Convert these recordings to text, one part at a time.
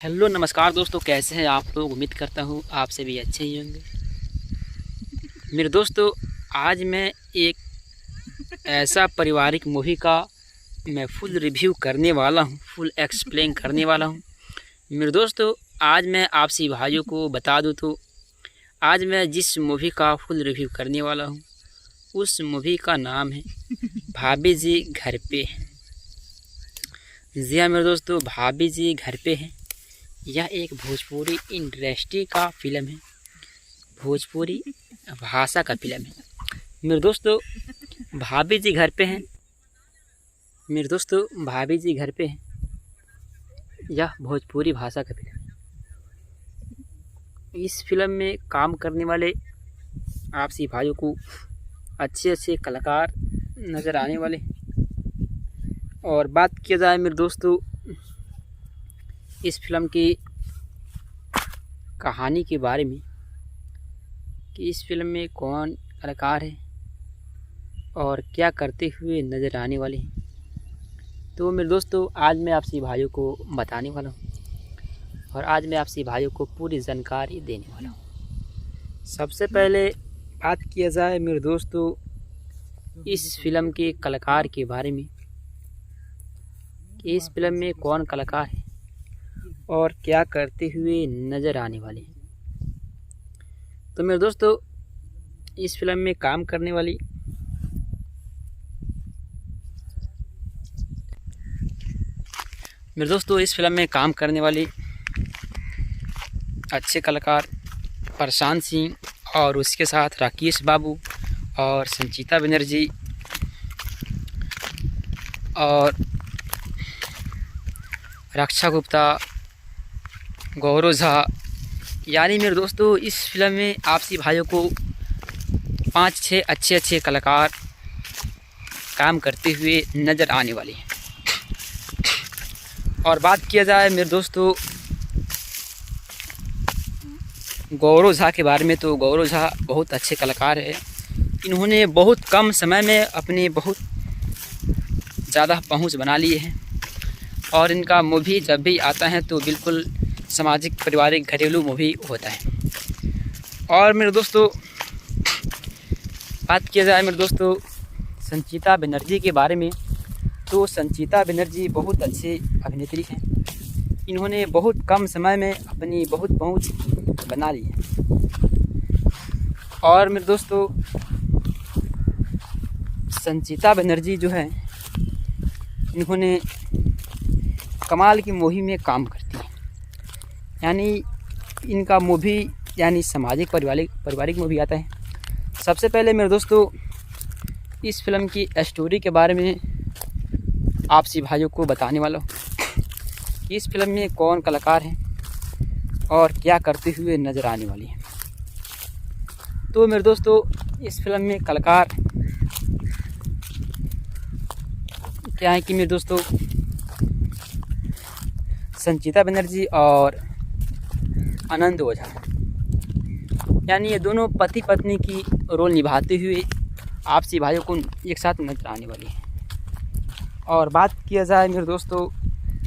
Hello नमस्कार दोस्तों, कैसे हैं आप लोग। उम्मीद करता हूँ आपसे भी अच्छे ही होंगे। मेरे दोस्तों, आज मैं एक ऐसा पारिवारिक मूवी का मैं फुल रिव्यू करने वाला हूँ, फुल एक्सप्लेन करने वाला हूँ। मेरे दोस्तों, आज मैं आपसी भाइयों को बता दूँ तो आज मैं जिस मूवी का फुल रिव्यू करने वाला हूँ उस मूवी का नाम है भाभी जी घर पे। जी हाँ मेरे दोस्तों, भाभी जी घर पे हैं। यह एक भोजपुरी इंडस्ट्री का फिल्म है, भोजपुरी भाषा का फिल्म है। मेरे दोस्तों, भाभी जी घर पे हैं। मेरे दोस्तों, भाभी जी घर पे हैं। यह भोजपुरी भाषा का फिल्म है। इस फिल्म में काम करने वाले आपसी भाइयों को अच्छे अच्छे कलाकार नज़र आने वाले। और बात किया जाए मेरे दोस्तों इस फिल्म की कहानी के बारे में कि इस फिल्म में कौन कलाकार है और क्या करते हुए नज़र आने वाले हैं, तो मेरे दोस्तों आज मैं आपसी भाइयों को बताने वाला हूँ और आज मैं आपसी भाइयों को पूरी जानकारी देने वाला हूँ। सबसे पहले बात किया जाए मेरे दोस्तों इस फिल्म के कलाकार के बारे में कि इस फिल्म में कौन कलाकार है और क्या करते हुए नज़र आने वाले हैं। तो मेरे दोस्तों, इस फिल्म में काम करने वाली अच्छे कलाकार प्रशांत सिंह और उसके साथ राकेश बाबू और संचिता बनर्जी और रक्षा गुप्ता, गौरव झा, यानी मेरे दोस्तों इस फिल्म में आपसी भाइयों को 5-6 अच्छे कलाकार काम करते हुए नज़र आने वाले हैं। और बात किया जाए मेरे दोस्तों गौरव झा के बारे में, तो गौरव झा बहुत अच्छे कलाकार हैं। इन्होंने बहुत कम समय में अपनी बहुत ज़्यादा पहुंच बना लिए हैं और इनका मूवी जब भी आता है तो बिल्कुल सामाजिक पारिवारिक घरेलू मूवी होता है। और मेरे दोस्तों बात किया जाए मेरे दोस्तों संचिता बनर्जी के बारे में, तो संचिता बनर्जी बहुत अच्छे अभिनेत्री हैं। इन्होंने बहुत कम समय में अपनी बहुत पहुंच बना ली है। और मेरे दोस्तों संचिता बनर्जी जो है इन्होंने कमाल की मूवी में काम करती है, यानी इनका मूवी यानी सामाजिक पारिवारिक मूवी आता है। सबसे पहले मेरे दोस्तों इस फिल्म की स्टोरी के बारे में आपसी भाइयों को बताने वाला हूँ कि इस फिल्म में कौन कलाकार हैं और क्या करते हुए नज़र आने वाली हैं। तो मेरे दोस्तों इस फिल्म में कलाकार क्या है कि मेरे दोस्तों संचिता बनर्जी और आनंद ओझा, यानी ये दोनों पति पत्नी की रोल निभाते हुए आपसी भाइयों को एक साथ नजर आने वाली है। और बात किया जाए मेरे दोस्तों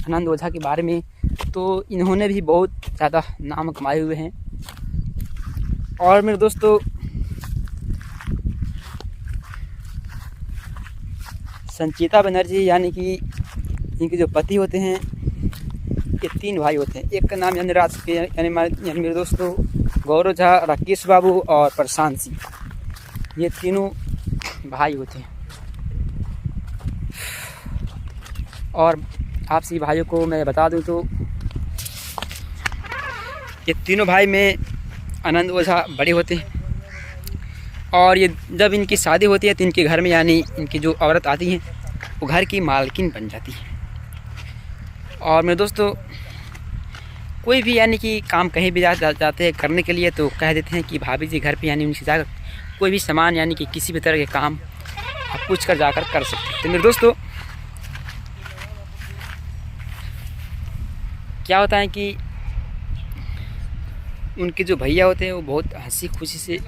आनंद ओझा के बारे में, तो इन्होंने भी बहुत ज़्यादा नाम कमाए हुए हैं। और मेरे दोस्तों संचिता बनर्जी यानी कि इनके जो पति होते हैं ये 3 भाई होते हैं। एक का नाम यानी मेरे दोस्तों गौरव झा, राकेश बाबू और प्रशांत सिंह, ये तीनों भाई होते हैं। और आपसी भाइयों को मैं बता दूं तो ये तीनों भाई में आनंद ओझा बड़े होते हैं और ये जब इनकी शादी होती है तो इनके घर में यानी इनकी जो औरत आती है वो घर की मालकिन बन जाती है। और मेरे दोस्तों कोई भी यानी कि काम कहीं भी जाते हैं करने के लिए तो कह देते हैं कि भाभी जी घर पे, यानी उनसे जाकर कोई भी सामान यानी कि किसी भी तरह के काम आप पूछ कर जाकर कर सकते हैं। तो मेरे दोस्तों क्या होता है कि उनके जो भैया होते हैं वो बहुत हंसी खुशी से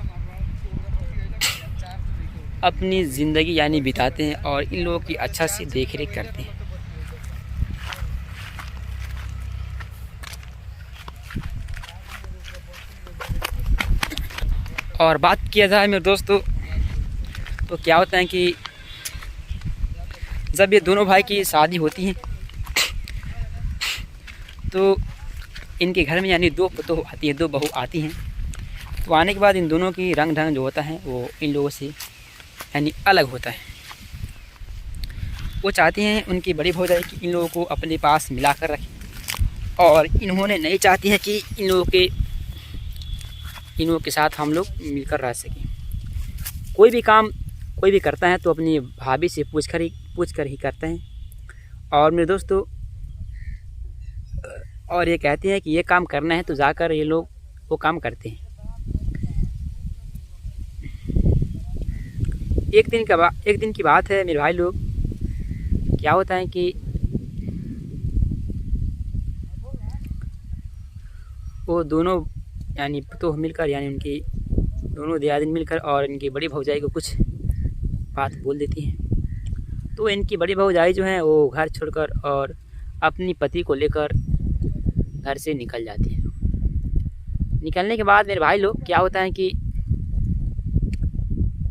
अपनी ज़िंदगी यानी बिताते हैं और इन लोगों की अच्छा से देख रेख करते हैं। और बात किया जाए मेरे दोस्तों तो क्या होता है कि जब ये दोनों भाई की शादी होती है तो इनके घर में यानी दो पतोह आती है, दो बहू आती हैं। तो आने के बाद इन दोनों की रंग ढंग जो होता है वो इन लोगों से यानी अलग होता है। वो चाहती हैं उनकी बड़ी भौजाई कि इन लोगों को अपने पास मिला कर रखें, और इन्होंने नहीं चाहती है कि इन लोगों के साथ हम लोग मिलकर रह सकें। कोई भी काम कोई भी करता है तो अपनी भाभी से पूछ कर ही करते हैं। और मेरे दोस्तों और ये कहती हैं कि ये काम करना है तो जाकर ये लोग वो काम करते हैं। एक दिन की बात है मेरे भाई लोग, क्या होता है कि वो दोनों यानी पतोह मिलकर यानी उनकी दोनों दियादिन मिलकर और इनकी बड़ी भौजाई को कुछ बात बोल देती हैं। तो इनकी बड़ी भौजाई जो है वो घर छोड़कर और अपनी पति को लेकर घर से निकल जाती है। निकलने के बाद मेरे भाई लोग क्या होता है कि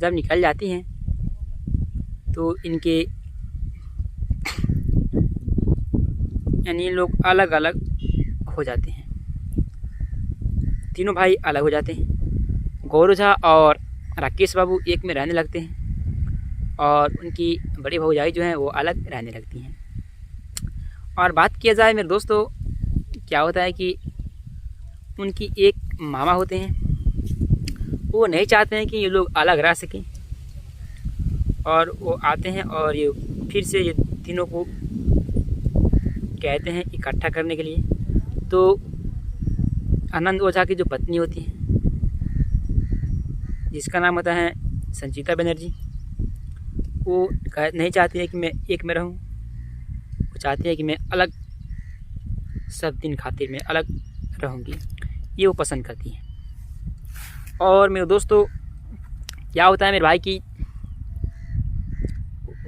जब निकल जाती हैं तो इनके यानी लोग अलग अलग हो जाते हैं। तीनों भाई अलग हो जाते हैं। गौरव झा और राकेश बाबू एक में रहने लगते हैं और उनकी बड़ी भौजाई जो है वो अलग रहने लगती हैं। और बात किया जाए मेरे दोस्तों, क्या होता है कि उनकी एक मामा होते हैं, वो नहीं चाहते हैं कि ये लोग अलग रह सकें, और वो आते हैं और ये फिर से ये तीनों को कहते हैं इकट्ठा करने के लिए। तो आनंद ओझा की जो पत्नी होती है जिसका नाम होता है संचिता बनर्जी, वो नहीं चाहती है कि मैं एक में रहूं, वो चाहती है कि मैं अलग सब दिन खातिर मैं अलग रहूंगी, ये वो पसंद करती हैं। और मेरे दोस्तों क्या होता है मेरे भाई की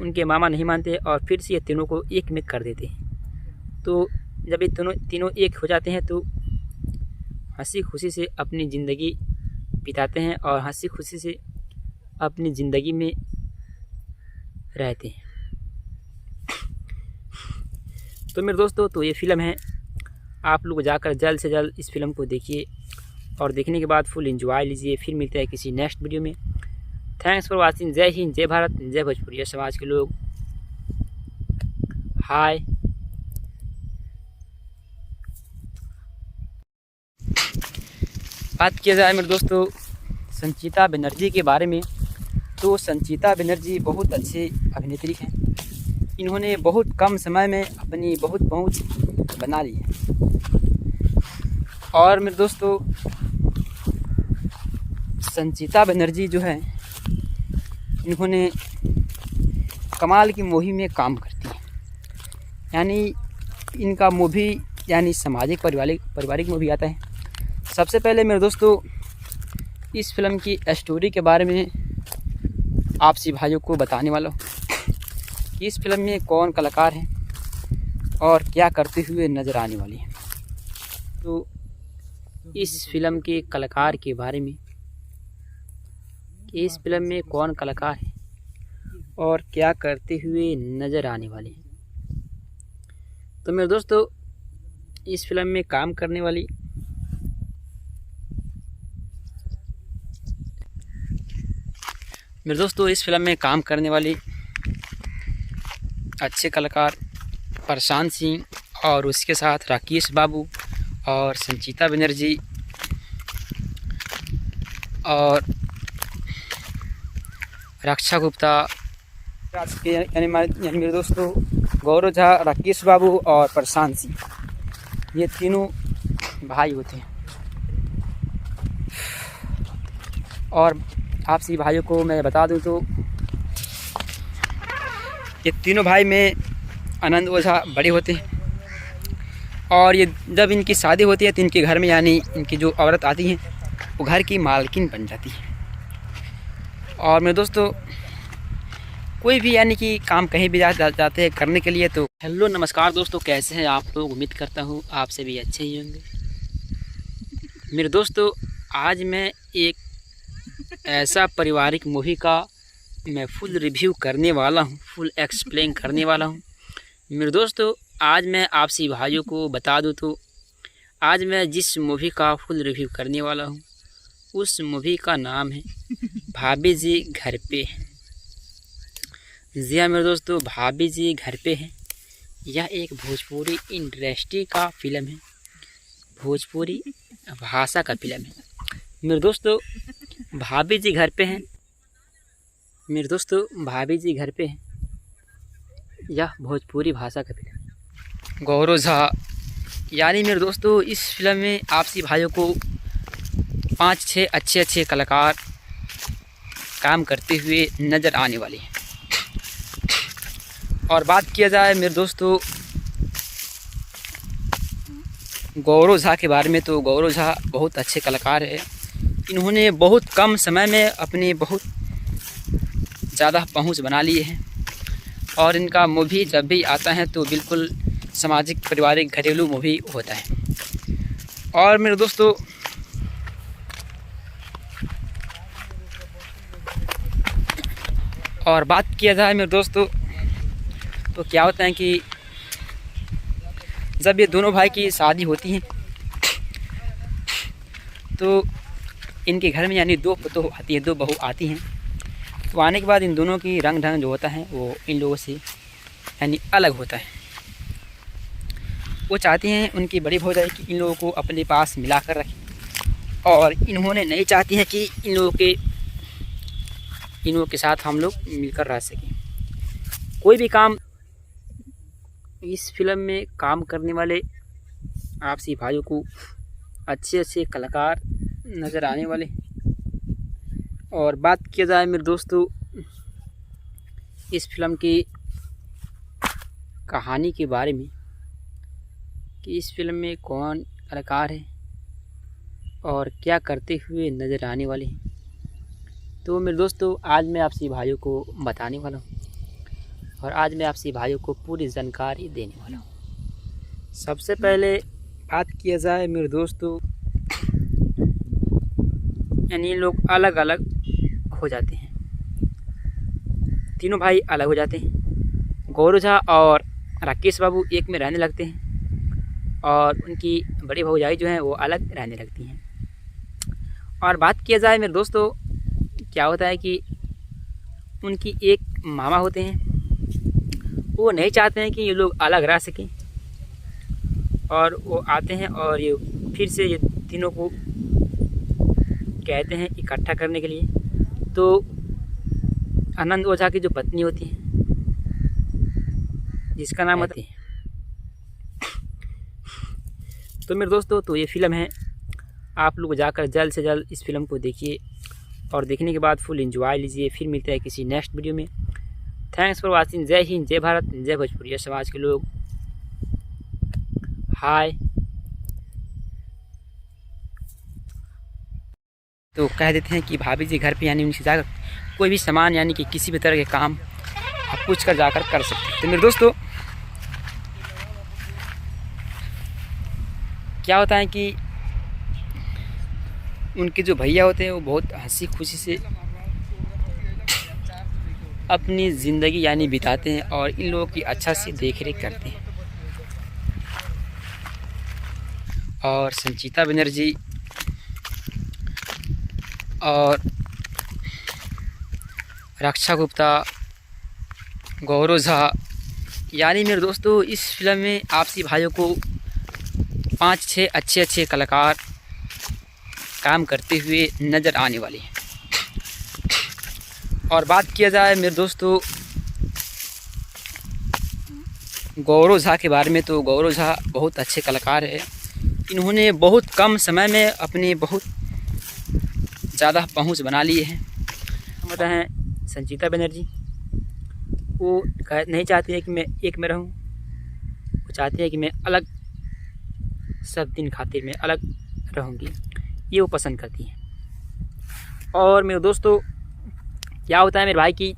उनके मामा नहीं मानते और फिर से ये तीनों को एक में कर देते हैं। तो जब ये तीनों एक हो जाते हैं तो हंसी खुशी से अपनी ज़िंदगी बिताते हैं और हंसी खुशी से अपनी ज़िंदगी में रहते हैं। तो मेरे दोस्तों तो ये फ़िल्म है, आप लोग जाकर जल्द से जल्द इस फिल्म को देखिए और देखने के बाद फुल एंजॉय लीजिए। फिर मिलते हैं किसी नेक्स्ट वीडियो में। Thanks for watching. जय हिंद, जय भारत, जय भोजपुरी समाज के लोग। हाय। बात किया जाए मेरे दोस्तों संचिता बनर्जी के बारे में, तो संचिता बनर्जी बहुत अच्छी अभिनेत्री हैं। इन्होंने बहुत कम समय में अपनी बहुत पहुंच बना ली है। और मेरे दोस्तों संचिता बनर्जी जो है इन्होंने कमाल की मूवी में काम करती है, यानी इनका मूवी यानी सामाजिक पारिवारिक मूवी आता है। सबसे पहले मेरे दोस्तों इस फिल्म की स्टोरी के बारे में आपसी भाइयों को बताने वाला हूँ कि इस फिल्म में कौन कलाकार हैं और क्या करते हुए नज़र आने वाली है। तो इस फिल्म के कलाकार के बारे में कि इस फिल्म में कौन कलाकार है और क्या करते हुए नज़र आने वाले हैं। तो मेरे दोस्तों इस फिल्म में काम करने वाली अच्छे कलाकार प्रशांत सिंह और उसके साथ राकेश बाबू और संचिता बनर्जी और रक्षा गुप्ता, यानी मेरे दोस्तों गौरव झा, राकेश बाबू और प्रशांत सिंह, ये तीनों भाई होते हैं। और आपसी भाइयों को मैं बता दूं तो ये तीनों भाई में आनंद ओझा बड़े होते हैं, और ये जब इनकी शादी होती है तो इनके घर में यानी इनकी जो औरत आती हैं वो घर की मालकिन बन जाती है। और मेरे दोस्तों कोई भी यानी कि काम कहीं भी जाते हैं करने के लिए। तो हेलो नमस्कार दोस्तों, कैसे हैं आप लोग? उम्मीद करता हूँ आपसे भी अच्छे ही होंगे। मेरे दोस्तों आज मैं एक ऐसा पारिवारिक मूवी का मैं फुल रिव्यू करने वाला हूँ, फुल एक्सप्लेन करने वाला हूँ। मेरे दोस्तों, आज मैं आपसी भाइयों को बता दूँ तो आज मैं जिस मूवी का फुल रिव्यू करने वाला हूँ उस मूवी का नाम है भाभी जी घर पे। जी हाँ मेरे दोस्तों, भाभी जी घर पे है। यह एक भोजपुरी इंडस्ट्री का फिल्म है, भोजपुरी भाषा का फिल्म है। मेरे दोस्तों, भाभी जी घर पे हैं। मेरे दोस्तों, भाभी जी घर पे हैं। यह भोजपुरी भाषा का फिल्म गौरव झा, यानी मेरे दोस्तों इस फिल्म में आपसी भाइयों को 5-6 अच्छे कलाकार काम करते हुए नज़र आने वाले हैं। और बात किया जाए मेरे दोस्तों गौरव झा के बारे में, तो गौरव झा बहुत अच्छे कलाकार है। इन्होंने बहुत कम समय में अपनी बहुत ज़्यादा पहुंच बना ली है और इनका मूवी जब भी आता है तो बिल्कुल सामाजिक पारिवारिक घरेलू मूवी होता है। और मेरे दोस्तों और बात किया जाए मेरे दोस्तों तो क्या होता है कि जब ये दोनों भाई की शादी होती है तो इनके घर में यानी 2 पतोह आती है, 2 बहू आती हैं। तो आने के बाद इन दोनों की रंग ढंग जो होता है वो इन लोगों से यानी अलग होता है। वो चाहती हैं उनकी बड़ी भौजाई कि इन लोगों को अपने पास मिला कर रखें और इन्होंने नहीं चाहती हैं कि इन लोगों के साथ हम लोग मिलकर रह सकें। कोई भी काम इस फिल्म में काम करने वाले आपसी भाइयों को अच्छे कलाकार नज़र आने वाले। और बात किया जाए मेरे दोस्तों इस फिल्म की कहानी के बारे में कि इस फिल्म में कौन कलाकार है और क्या करते हुए नज़र आने वाले हैं, तो मेरे दोस्तों आज मैं आपसी भाइयों को बताने वाला हूँ और आज मैं आपसी भाइयों को पूरी जानकारी देने वाला हूँ। सबसे पहले बात किया जाए मेरे दोस्तों, यानी लोग अलग अलग हो जाते हैं, तीनों भाई अलग हो जाते हैं। गौरव झा और राकेश बाबू एक में रहने लगते हैं और उनकी बड़ी भौजाई जो हैं वो अलग रहने लगती हैं। और बात किया जाए मेरे दोस्तों, क्या होता है कि उनकी एक मामा होते हैं, वो नहीं चाहते हैं कि ये लोग अलग रह सकें और वो आते हैं और ये फिर से ये तीनों को कहते हैं इकट्ठा करने के लिए। तो आनंद ओझा की जो पत्नी होती है जिसका नाम होता है, तो मेरे दोस्तों तो ये फिल्म है, आप लोग जाकर जल्द से जल्द इस फिल्म को देखिए और देखने के बाद फुल एंजॉय लीजिए। फिर मिलते हैं किसी नेक्स्ट वीडियो में। Thanks for watching. जय हिंद, जय भारत, जय भोजपुरी समाज के लोग। हाय। तो कह देते हैं कि भाभी जी घर पे यानी उनसे जाकर कोई भी सामान यानी कि किसी भी तरह के काम आप पूछ कर जाकर कर सकते हैं। तो मेरे दोस्तों क्या होता है कि उनके जो भैया होते हैं वो बहुत हंसी खुशी से अपनी ज़िंदगी यानी बिताते हैं और इन लोगों की अच्छा से देख रेख करते हैं। और संचिता बनर्जी और रक्षा गुप्ता, गौरव झा, यानी मेरे दोस्तों इस फिल्म में आपसी भाइयों को 5-6 अच्छे कलाकार काम करते हुए नज़र आने वाले हैं। और बात किया जाए मेरे दोस्तों गौरव झा के बारे में, तो गौरव झा बहुत अच्छे कलाकार है। इन्होंने बहुत कम समय में अपनी बहुत ज़्यादा पहुंच बना ली है। मतलब हैं संचिता बनर्जी, वो नहीं चाहती है कि मैं एक में रहूं, वो चाहती है कि मैं अलग सब दिन खातिर मैं अलग रहूंगी, ये वो पसंद करती हैं। और मेरे दोस्तों क्या होता है मेरे भाई की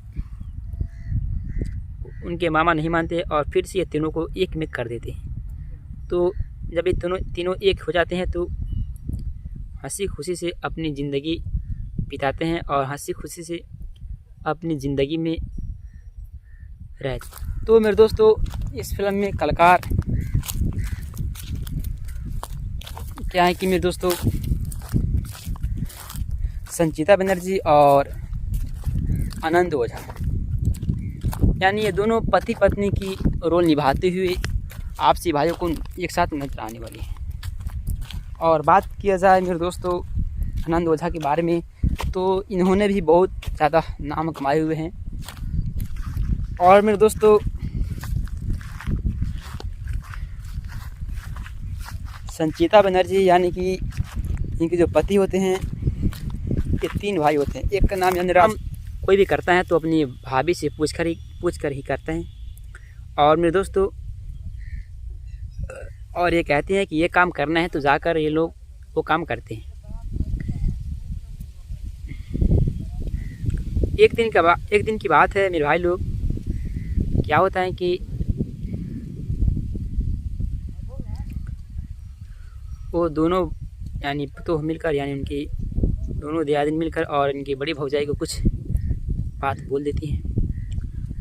उनके मामा नहीं मानते और फिर से ये तीनों को एक में कर देते हैं। तो जब ये तीनों एक हो जाते हैं तो हंसी खुशी से अपनी ज़िंदगी बिताते हैं और हंसी खुशी से अपनी ज़िंदगी में रहते। तो मेरे दोस्तों, इस फिल्म में कलाकार क्या है कि मेरे दोस्तों, संचिता बनर्जी और आनंद ओझा, यानी ये दोनों पति पत्नी की रोल निभाते हुए आपसी भाइयों को एक साथ नजर आने वाली है। और बात किया जाए मेरे दोस्तों आनंद ओझा के बारे में, तो इन्होंने भी बहुत ज़्यादा नाम कमाए हुए हैं। और मेरे दोस्तों, संचिता बनर्जी यानी कि इनके जो पति होते हैं, ये 3 भाई होते हैं। एक का नाम यंदराज, कोई भी करता है तो अपनी भाभी से पूछ कर ही करते हैं। और मेरे दोस्तों, और ये कहते हैं कि ये काम करना है तो जाकर ये लोग वो काम करते हैं। एक दिन की बात है मेरे भाई लोग, क्या होता है कि वो दोनों यानी पुतोह मिलकर, यानी उनकी दोनों दियादिन मिलकर और इनकी बड़ी भौजाई को कुछ बात बोल देती हैं।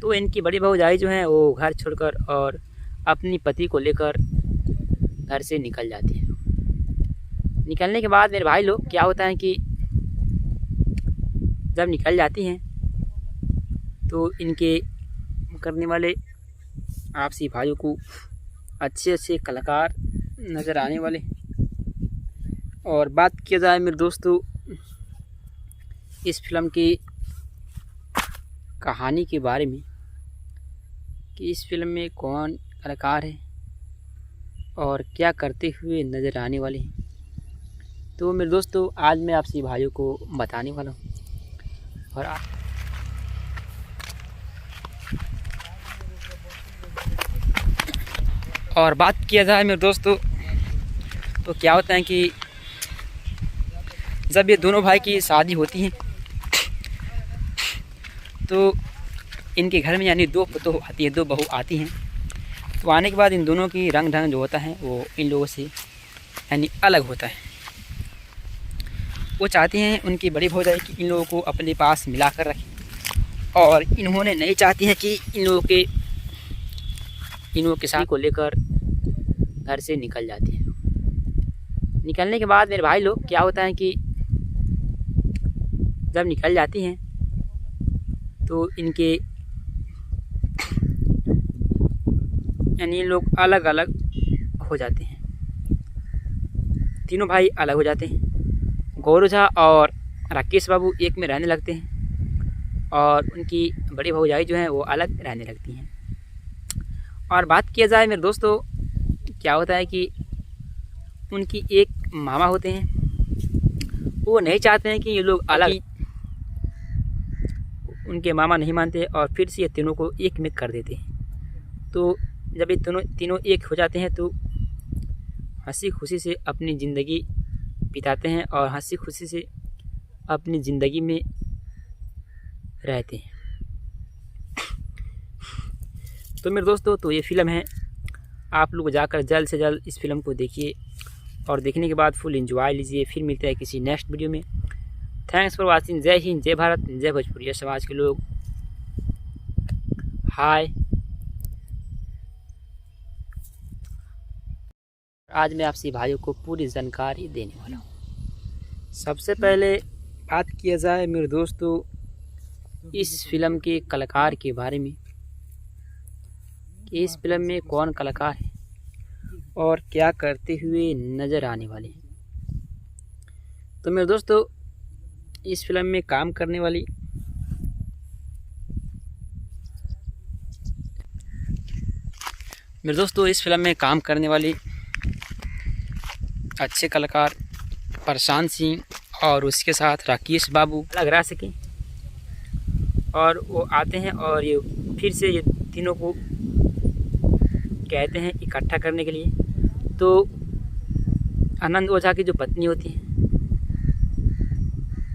तो इनकी बड़ी भौजाई जो है वो घर छोड़कर और अपनी पति को लेकर घर से निकल जाती है। निकलने के बाद मेरे भाई लोग क्या होता है कि जब निकल जाती हैं तो इनके करने वाले आपसी भाइयों को अच्छे कलाकार नज़र आने वाले। और बात किया जाए मेरे दोस्तों इस फिल्म की कहानी के बारे में कि इस फिल्म में कौन कलाकार है और क्या करते हुए नज़र आने वाले हैं, तो मेरे दोस्तों आज मैं आपसे भाइयों को बताने वाला हूँ। और बात किया जाए मेरे दोस्तों, तो क्या होता है कि जब ये दोनों भाई की शादी होती है तो इनके घर में यानी 2 पुतोह आती है, 2 बहू आती हैं। तो आने के बाद इन दोनों की रंग ढंग जो होता है वो इन लोगों से यानी अलग होता है। वो चाहती हैं उनकी बड़ी भौजाई कि इन लोगों को अपने पास मिला कर रखें, और इन्होंने नहीं चाहती हैं कि इन लोगों के साथ को लेकर घर से निकल जाती है। निकलने के बाद मेरे भाई लोग क्या होता है कि जब निकल जाती हैं तो इनके यानी लोग अलग अलग हो जाते हैं। तीनों भाई अलग हो जाते हैं। गौर ओझा और राकेश बाबू एक में रहने लगते हैं और उनकी बड़ी भौजाई जो है वो अलग रहने लगती हैं। और बात किया जाए मेरे दोस्तों, क्या होता है कि उनकी एक मामा होते हैं, वो नहीं चाहते हैं कि ये लोग अलग, उनके मामा नहीं मानते और फिर से ये तीनों को एक में कर देते हैं। तो जब ये तीनों एक हो जाते हैं तो हंसी खुशी से अपनी ज़िंदगी बिताते हैं और हंसी खुशी से अपनी ज़िंदगी में रहते हैं। तो मेरे दोस्तों, तो ये फ़िल्म है, आप लोग जाकर जल्द से जल्द इस फिल्म को देखिए और देखने के बाद फुल एंजॉय लीजिए। फिर मिलते हैं किसी नेक्स्ट वीडियो में। Thanks for watching. जय हिंद, जय भारत, जय भोजपुरिया समाज के लोग। हाय, आज मैं आपसे भाइयों को पूरी जानकारी देने वाला हूँ। सबसे पहले बात किया जाए मेरे दोस्तों इस फिल्म के कलाकार के बारे में कि इस फिल्म में कौन कलाकार है और क्या करते हुए नज़र आने वाले हैं। तो मेरे दोस्तों, इस फिल्म में काम करने वाली अच्छे कलाकार प्रशांत सिंह और उसके साथ राकेश बाबू अलग रह सके, और वो आते हैं और ये फिर से ये तीनों को कहते हैं इकट्ठा करने के लिए। तो आनंद ओझा की जो पत्नी होती है,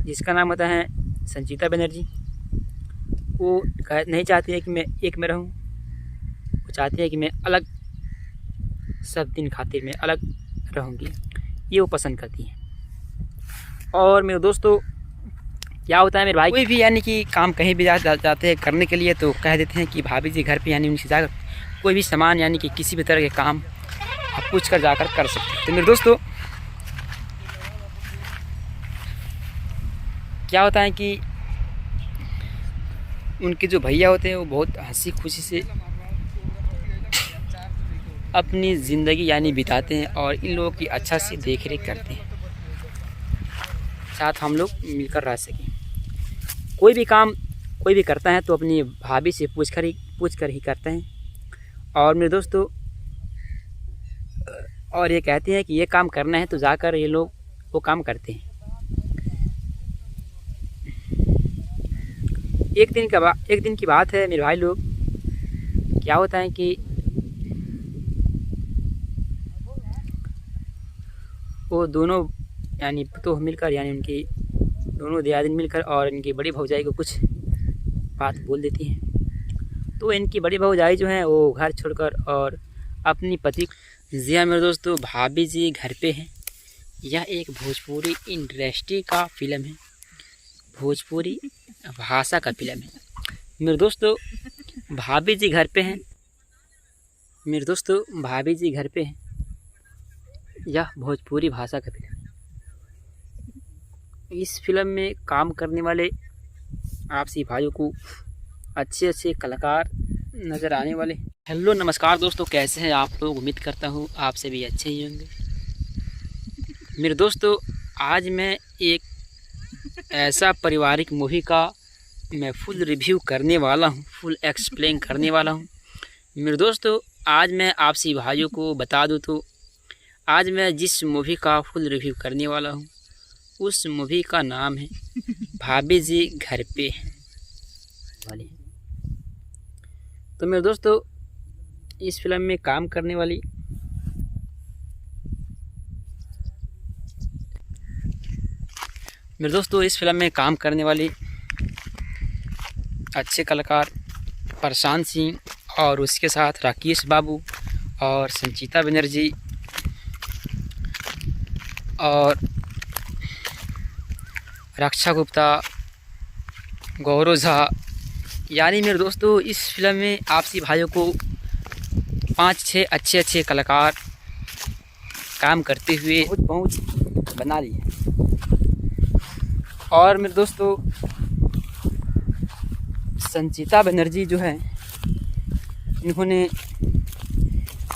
जिसका नाम होता है संचिता बनर्जी, वो नहीं चाहती है कि मैं एक में रहूं, वो चाहती है कि मैं अलग, सब दिन खातिर मैं अलग रहूंगी, ये वो पसंद करती हैं। और मेरे दोस्तों, क्या होता है मेरे भाई, कोई भी यानी कि काम कहीं भी जाते हैं करने के लिए तो कह देते हैं कि भाभी जी घर पे, यानी उनसे जाकर कोई भी सामान यानी कि किसी भी तरह के काम आप पूछ कर जाकर कर सकते हैं। तो मेरे दोस्तों क्या होता है कि उनके जो भैया होते हैं वो बहुत हंसी खुशी से अपनी ज़िंदगी यानी बिताते हैं और इन लोगों की अच्छा से देख रेख करते हैं, साथ हम लोग मिलकर रह सकें। कोई भी काम कोई भी करता है तो अपनी भाभी से पूछ कर ही करते हैं। और मेरे दोस्तों और ये कहते हैं कि ये काम करना है तो जाकर ये लोग वो काम करते हैं। एक दिन की बात है मेरे भाई लोग, क्या होता है कि वो दोनों यानी तो मिलकर, यानी उनकी दोनों दियादिन मिलकर और इनकी बड़ी भौजाई को कुछ बात बोल देती हैं। तो इनकी बड़ी भौजाई जो है वो घर छोड़कर और अपनी पति, जी हाँ मेरे दोस्तों, भाभी जी घर पे हैं। यह एक भोजपुरी इंडस्ट्री का फिल्म है, भोजपुरी भाषा का फिल्म है मेरे दोस्तों। भाभी जी घर पे हैं मेरे दोस्तों, भाभी जी घर पे हैं। यह भोजपुरी भाषा का फिल्म। इस फिल्म में काम करने वाले आपसी भाइयों को अच्छे कलाकार नज़र आने वाले। हेलो नमस्कार दोस्तों, कैसे हैं आप लोग? उम्मीद करता हूँ आपसे भी अच्छे ही होंगे मेरे दोस्तों। आज मैं एक ऐसा पारिवारिक मूवी का मैं फुल रिव्यू करने वाला हूँ, फुल एक्सप्लेन करने वाला हूँ मेरे दोस्तों। आज मैं आपसी भाइयों को बता दूँ तो आज मैं जिस मूवी का फुल रिव्यू करने वाला हूँ उस मूवी का नाम है भाभी जी घर पे वाली। तो मेरे दोस्तों इस फिल्म में काम करने वाली इस फिल्म में काम करने वाली अच्छे कलाकार प्रशांत सिंह और उसके साथ राकेश बाबू और संचिता बनर्जी और रक्षा गुप्ता, गौरव झा, यानी मेरे दोस्तों इस फिल्म में आपसी भाइयों को 5-6 अच्छे कलाकार काम करते हुए पहुंच बना लिए। और मेरे दोस्तों संचिता बनर्जी जो है, इन्होंने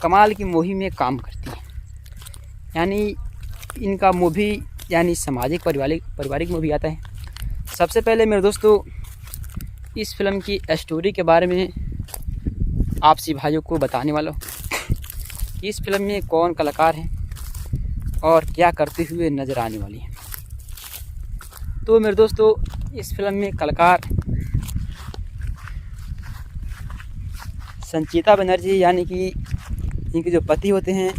कमाल की मूवी में काम करती है, यानी इनका मूवी यानी सामाजिक पारिवारिक मूवी आता है। सबसे पहले मेरे दोस्तों इस फिल्म की स्टोरी के बारे में आपसी भाइयों को बताने वाला हूँ। इस फिल्म में कौन कलाकार हैं और क्या करते हुए नज़र आने वाली है। तो मेरे दोस्तों इस फिल्म में कलाकार संचिता बनर्जी, यानी कि इनके जो पति होते हैं,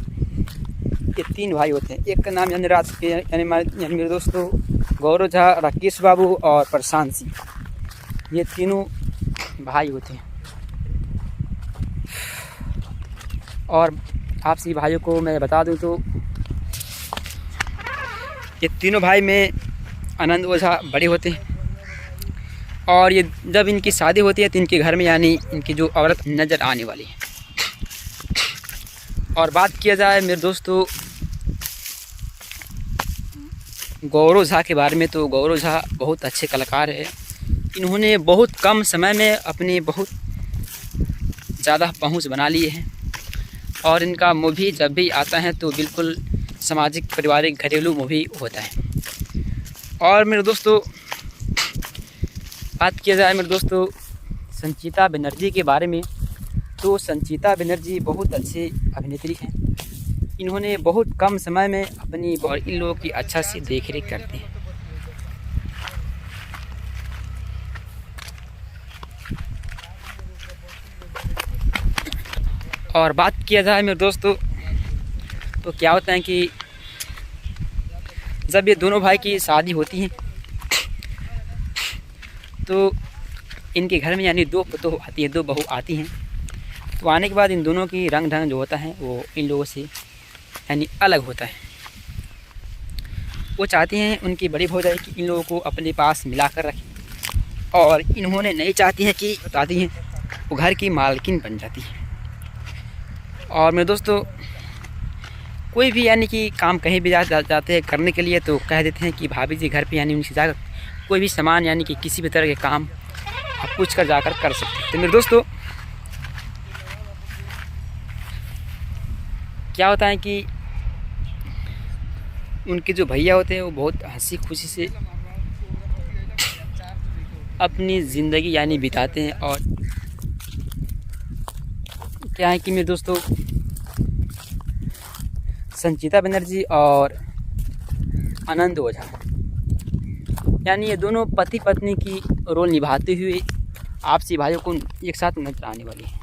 ये 3 भाई होते हैं। एक का नाम यानी मेरे दोस्तों गौरव झा, राकेश बाबू और प्रशांत सिंह, ये तीनों भाई होते हैं। और आपसी भाइयों को मैं बता दूं तो ये तीनों भाई में आनंद ओझा बड़े होते हैं। और ये जब इनकी शादी होती है तो इनके घर में यानी इनकी जो औरत नज़र आने वाली है। और बात किया जाए मेरे दोस्तों गौरव झा के बारे में, तो गौरव झा बहुत अच्छे कलाकार है। इन्होंने बहुत कम समय में अपनी बहुत ज़्यादा पहुंच बना लिए हैं। और इनका मूवी जब भी आता है तो बिल्कुल सामाजिक पारिवारिक घरेलू मूवी होता है। और मेरे दोस्तों बात किया जाए मेरे दोस्तों संचिता बनर्जी के बारे में, तो संचिता बनर्जी बहुत अच्छी अभिनेत्री हैं। इन्होंने बहुत कम समय में अपनी और इन लोगों की अच्छा से देख रेख करते हैं। और बात किया जाए मेरे दोस्तों तो क्या होता है कि जब ये दोनों भाई की शादी होती है तो इनके घर में यानी 2 पतोह आती है, 2 बहू आती हैं। तो आने के बाद इन दोनों की रंग ढंग जो होता है वो इन लोगों से यानी अलग होता है। वो चाहते हैं उनकी बड़ी भौजाई कि इन लोगों को अपने पास मिला कर रखें, और इन्होंने नहीं चाहती हैं कि बताती हैं वो घर की मालकिन बन जाती है। और मेरे दोस्तों, कोई भी यानी कि काम कहीं भी जाते हैं करने के लिए, तो कह देते हैं कि भाभी जी घर पे, यानी उनसे जाकर कोई भी सामान यानी कि किसी भी तरह के काम आप पूछ कर जाकर कर सकते हैं। तो मेरे दोस्तों, क्या होता है कि उनके जो भैया होते हैं वो बहुत हंसी खुशी से अपनी ज़िंदगी यानी बिताते हैं। और क्या है कि मेरे दोस्तों, संचिता बनर्जी और आनंद ओझा, यानी ये दोनों पति पत्नी की रोल निभाते हुए आपसी भाइयों को एक साथ नजर आने वाली है।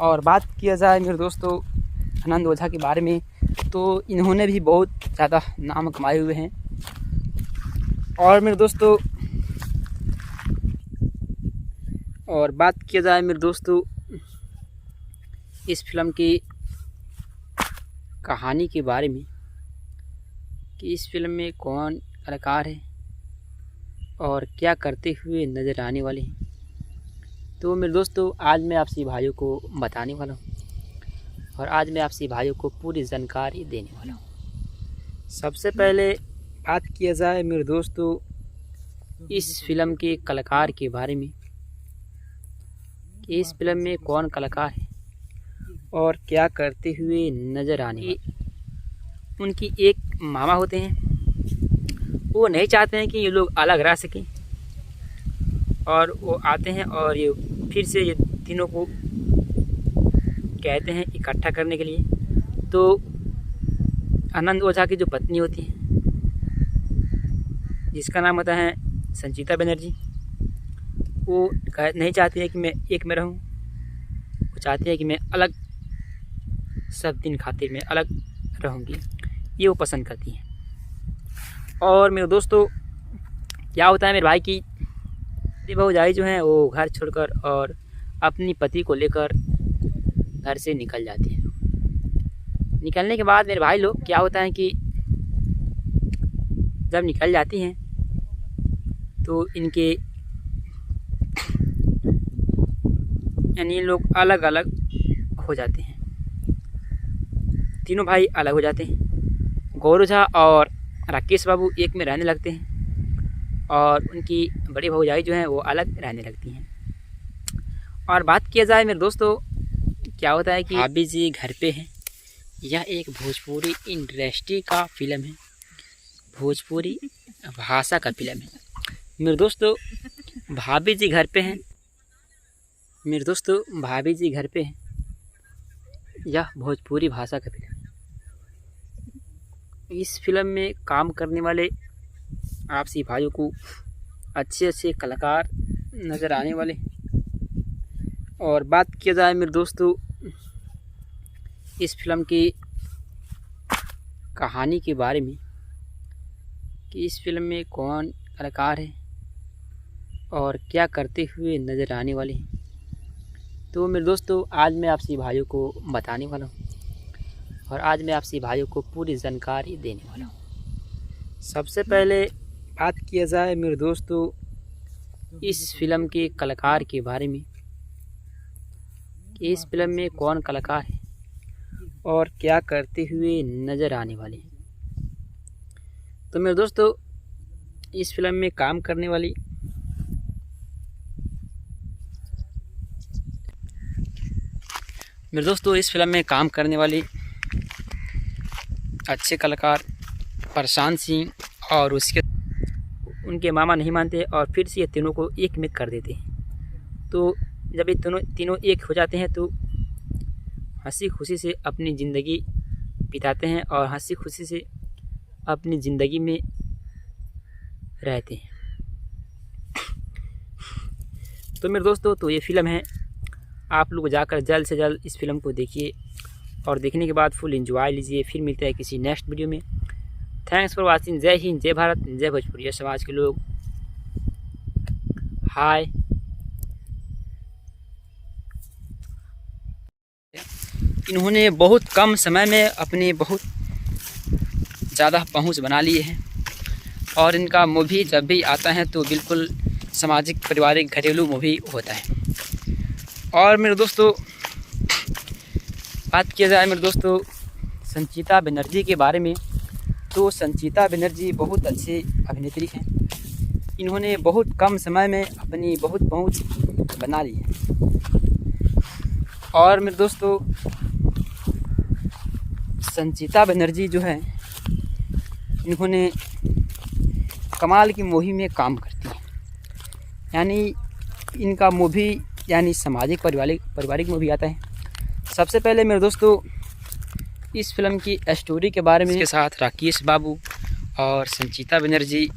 और बात किया जाए मेरे दोस्तों आनंद ओझा के बारे में, तो इन्होंने भी बहुत ज़्यादा नाम कमाए हुए हैं। और मेरे दोस्तों, और बात किया जाए मेरे दोस्तों इस फिल्म की कहानी के बारे में कि इस फिल्म में कौन कलाकार है और क्या करते हुए नज़र आने वाले हैं, तो मेरे दोस्तों आज मैं आपसे भाइयों को बताने वाला हूँ, और आज मैं आपसे भाइयों को पूरी जानकारी देने वाला हूँ। सबसे पहले बात किया जाए मेरे दोस्तों इस फिल्म के कलाकार के बारे में कि इस फिल्म में कौन कलाकार है और क्या करते हुए नज़र आने। उनकी एक मामा होते हैं, वो नहीं चाहते हैं कि ये लोग अलग रह सकें, और वो आते हैं और ये फिर से ये तीनों को कहते हैं इकट्ठा करने के लिए। तो आनंद ओझा की जो पत्नी होती है, जिसका नाम होता है संचिता बनर्जी, वो नहीं चाहती है कि मैं एक में रहूं, वो चाहती है कि मैं अलग, सब दिन खातिर मैं अलग रहूंगी, ये वो पसंद करती हैं। और मेरे दोस्तों, क्या होता है मेरे भाई की भौजाई जो हैं वो घर छोड़कर और अपनी पति को लेकर घर से निकल जाती है। निकलने के बाद मेरे भाई लोग, क्या होता है कि जब निकल जाती हैं तो इनके यानी इन लोग अलग अलग हो जाते हैं। तीनों भाई अलग हो जाते हैं। गौर ओझा और राकेश बाबू एक में रहने लगते हैं, और उनकी बड़ी भौजाई जो हैं वो अलग रहने लगती हैं। और बात किया जाए मेरे दोस्तों, क्या होता है कि भाभी जी घर पे हैं। यह एक भोजपुरी इंडस्ट्री का फिल्म है, भोजपुरी भाषा का फिल्म है मेरे दोस्तों। भाभी जी घर पे हैं मेरे दोस्तों, भाभी जी घर पे हैं। यह भोजपुरी भाषा का फिल्म है। इस फिल्म में काम करने वाले आपसी भाइयों को अच्छे अच्छे कलाकार नज़र आने वाले। और बात किया जाए मेरे दोस्तों इस फिल्म की कहानी के बारे में कि इस फिल्म में कौन कलाकार है और क्या करते हुए नज़र आने वाले हैं, तो मेरे दोस्तों आज मैं आपसे भाइयों को बताने वाला हूँ, और आज मैं आपसे भाइयों को पूरी जानकारी देने वाला हूँ। सबसे पहले बात किया जाए मेरे दोस्तों इस फिल्म के कलाकार के बारे में कि इस फिल्म में कौन कलाकार है और क्या करते हुए नज़र आने वाले हैं, तो मेरे दोस्तों इस फिल्म में काम करने वाली इस फिल्म में काम करने वाली अच्छे कलाकार प्रशांत सिंह, और उनके मामा नहीं मानते और फिर से ये तीनों को एक में कर देते हैं। तो जब ये तीनों एक हो जाते हैं तो हंसी खुशी से अपनी ज़िंदगी बिताते हैं और हंसी खुशी से अपनी ज़िंदगी में रहते हैं। तो मेरे दोस्तों, तो ये फिल्म है, आप लोग जाकर जल्द से जल्द इस फिल्म को देखिए, और देखने के बाद फुल एंजॉय लीजिए। फिर मिलते हैं किसी नेक्स्ट वीडियो में। Thanks for watching. जय हिंद, जय भारत, जय भोजपुरी समाज के लोग। हाय। इन्होंने बहुत कम समय में अपने बहुत ज़्यादा पहुंच बना लिए हैं और इनका मूवी जब भी आता है तो बिल्कुल सामाजिक, पारिवारिक, घरेलू मूवी होता है। और मेरे दोस्तों, बात किया जाए मेरे दोस्तों संचिता बनर्जी के बारे में, तो संचिता बनर्जी बहुत अच्छी अभिनेत्री हैं। इन्होंने बहुत कम समय में अपनी बहुत पहुंच बना ली है। और मेरे दोस्तों, संचिता बनर्जी जो है, इन्होंने कमाल की मूवी में काम करती है। यानी इनका मूवी यानी सामाजिक, पारिवारिक मूवी आता है। सबसे पहले मेरे दोस्तों इस फिल्म की स्टोरी के बारे में, इसके साथ राकेश बाबू और संचिता बनर्जी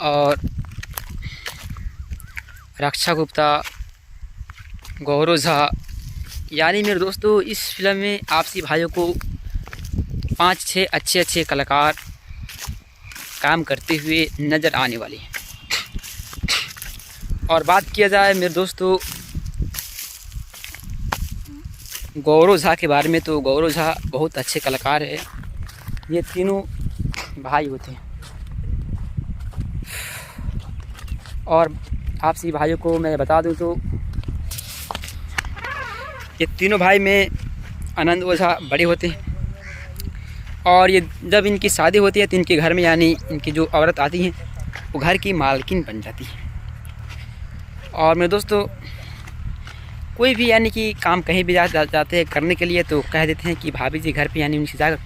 और रक्षा गुप्ता, गौरव झा, यानी मेरे दोस्तों इस फिल्म में आपसी भाइयों को 5-6 अच्छे कलाकार काम करते हुए नज़र आने वाले हैं। और बात किया जाए मेरे दोस्तों गौरव झा के बारे में, तो गौरव झा बहुत अच्छे कलाकार है। ये तीनों भाई होते हैं। और आपसी भाइयों को मैं बता दूं तो ये तीनों भाई में आनंद ओझा बड़े होते हैं। और ये जब इनकी शादी होती है तो इनके घर में यानी इनकी जो औरत आती हैं वो घर की मालकिन बन जाती है। और मेरे दोस्तों कोई भी यानी कि काम कहीं भी जाते हैं करने के लिए तो कह देते हैं कि भाभी जी घर पे, यानी उनसे जाकर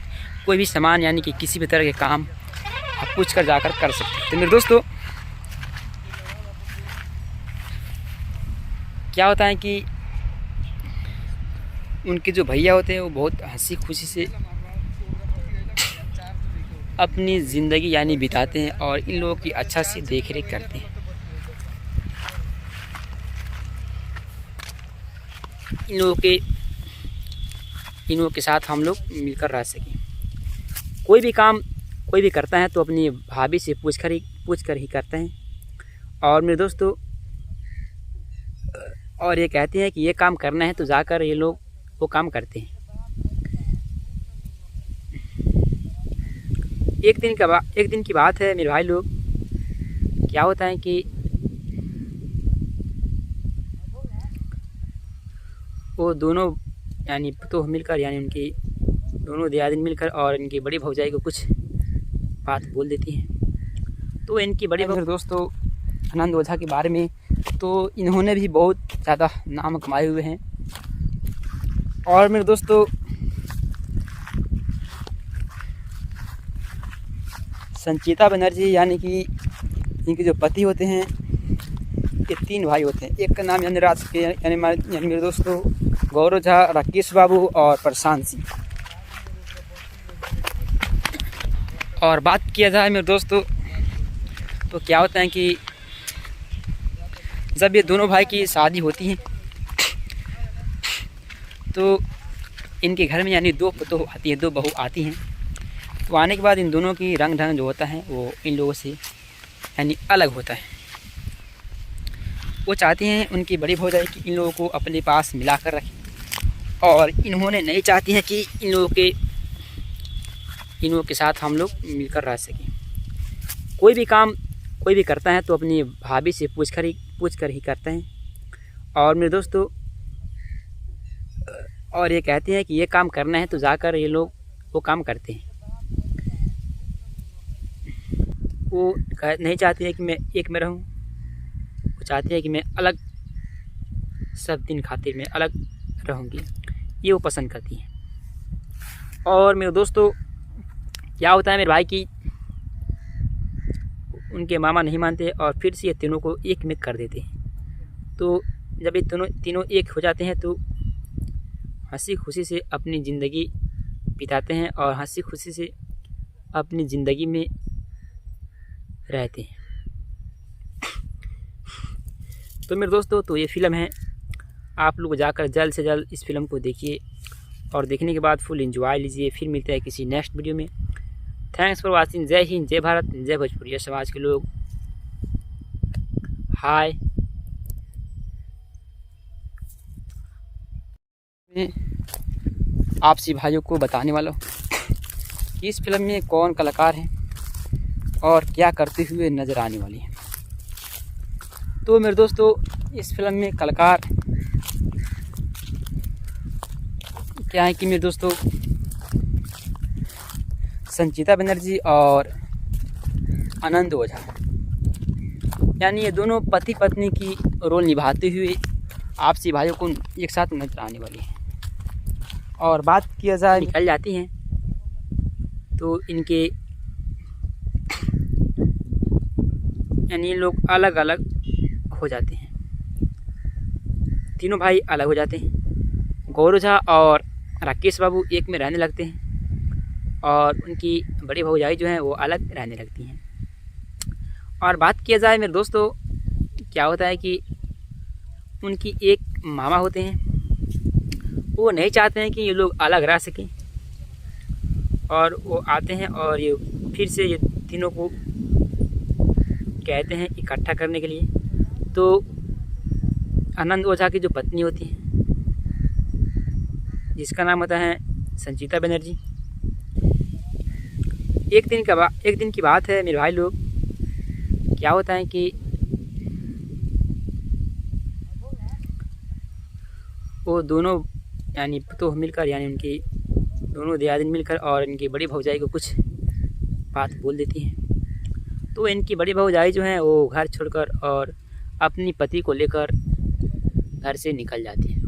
कोई भी सामान यानी कि किसी भी तरह के काम आप पूछ कर जाकर कर सकते हैं। तो मेरे दोस्तों क्या होता है कि उनके जो भैया होते हैं वो बहुत हंसी खुशी से अपनी ज़िंदगी यानी बिताते हैं और इन लोगों की अच्छा से देख रेख करते हैं। इन लोगों के साथ हम लोग मिलकर रह सकें। कोई भी काम कोई भी करता है तो अपनी भाभी से पूछ कर ही करते हैं। और मेरे दोस्तों और ये कहते हैं कि ये काम करना है तो जाकर ये लोग वो काम करते हैं। एक दिन की बात है मेरे भाई लोग, क्या होता है कि वो दोनों यानी तो मिलकर, यानी उनकी दोनों दियादिन मिलकर और इनकी बड़ी भौजाई को कुछ बात बोल देती हैं। तो इनकी बड़ी मेरे दोस्तों आनंद ओझा के बारे में, तो इन्होंने भी बहुत ज़्यादा नाम कमाए हुए हैं। और मेरे दोस्तों संचिता बनर्जी यानी कि इनके जो पति होते हैं ये 3 भाई होते हैं। एक का नाम यंगराज के यानी मेरे दोस्तों गौरव झा, राकेश बाबू और प्रशांत सिंह। और बात किया जाए मेरे दोस्तों तो क्या होता है कि जब ये दोनों भाई की शादी होती है तो इनके घर में यानी 2 पतोह आती हैं, 2 बहू आती हैं। तो आने के बाद इन दोनों की रंग ढंग जो होता है वो इन लोगों से यानी अलग होता है। वो चाहती हैं उनकी बड़ी भौजाई कि इन लोगों को अपने पास मिला कर रखें, और इन्होंने नहीं चाहती हैं कि इन लोगों के साथ हम लोग मिलकर रह सकें। कोई भी काम कोई भी करता है तो अपनी भाभी से पूछ कर ही करते हैं। और मेरे दोस्तों और ये कहते हैं कि ये काम करना है तो जाकर ये लोग वो काम करते हैं। वो नहीं चाहती है कि मैं एक में रहूं, वो चाहती है कि मैं अलग सब दिन खातिर मैं अलग रहूंगी, ये वो पसंद करती हैं। और मेरे दोस्तों क्या होता है मेरे भाई की उनके मामा नहीं मानते और फिर से ये तीनों को एक में कर देते हैं। तो जब ये तीनों एक हो जाते हैं तो हंसी खुशी से अपनी ज़िंदगी बिताते हैं और हंसी खुशी से अपनी ज़िंदगी में रहते हैं। तो मेरे दोस्तों तो ये फ़िल्म है, आप लोग जाकर जल्द से जल्द इस फिल्म को देखिए और देखने के बाद फुल एंजॉय लीजिए। फिर मिलते हैं किसी नेक्स्ट वीडियो में। Thanks for watching. जय हिंद, जय भारत, जय भोजपुरी समाज के लोग। हाय। आपसी भाइयों को बताने वाला हूँ कि इस फिल्म में कौन कलाकार है और क्या करते हुए नज़र आने वाली है। तो मेरे दोस्तों, इस फिल्म में कलाकार क्या है कि मेरे दोस्तों संचिता बनर्जी और आनंद ओझा, यानी ये दोनों पति पत्नी की रोल निभाते हुए आपसी भाइयों को एक साथ नजर आने वाली है। और बात किया जाए निकल जाती हैं तो इनके यानी लोग अलग अलग हो जाते हैं। तीनों भाई अलग हो जाते हैं। गौरव झा और राकेश बाबू एक में रहने लगते हैं और उनकी बड़ी भौजाई जो हैं वो अलग रहने लगती हैं। और बात किया जाए मेरे दोस्तों, क्या होता है कि उनकी एक मामा होते हैं, वो नहीं चाहते हैं कि ये लोग अलग रह सकें और वो आते हैं और ये फिर से ये तीनों को कहते हैं इकट्ठा करने के लिए। तो आनंद ओझा की जो पत्नी होती है, जिसका नाम होता है संचिता बनर्जी, एक दिन की बात है मेरे भाई लोग, क्या होता है कि वो दोनों यानी तो मिलकर, यानी उनकी दोनों दियादिन मिलकर और इनकी बड़ी भौजाई को कुछ बात बोल देती हैं। तो इनकी बड़ी भौजाई जो है वो घर छोड़कर और अपनी पति को लेकर घर से निकल जाती है।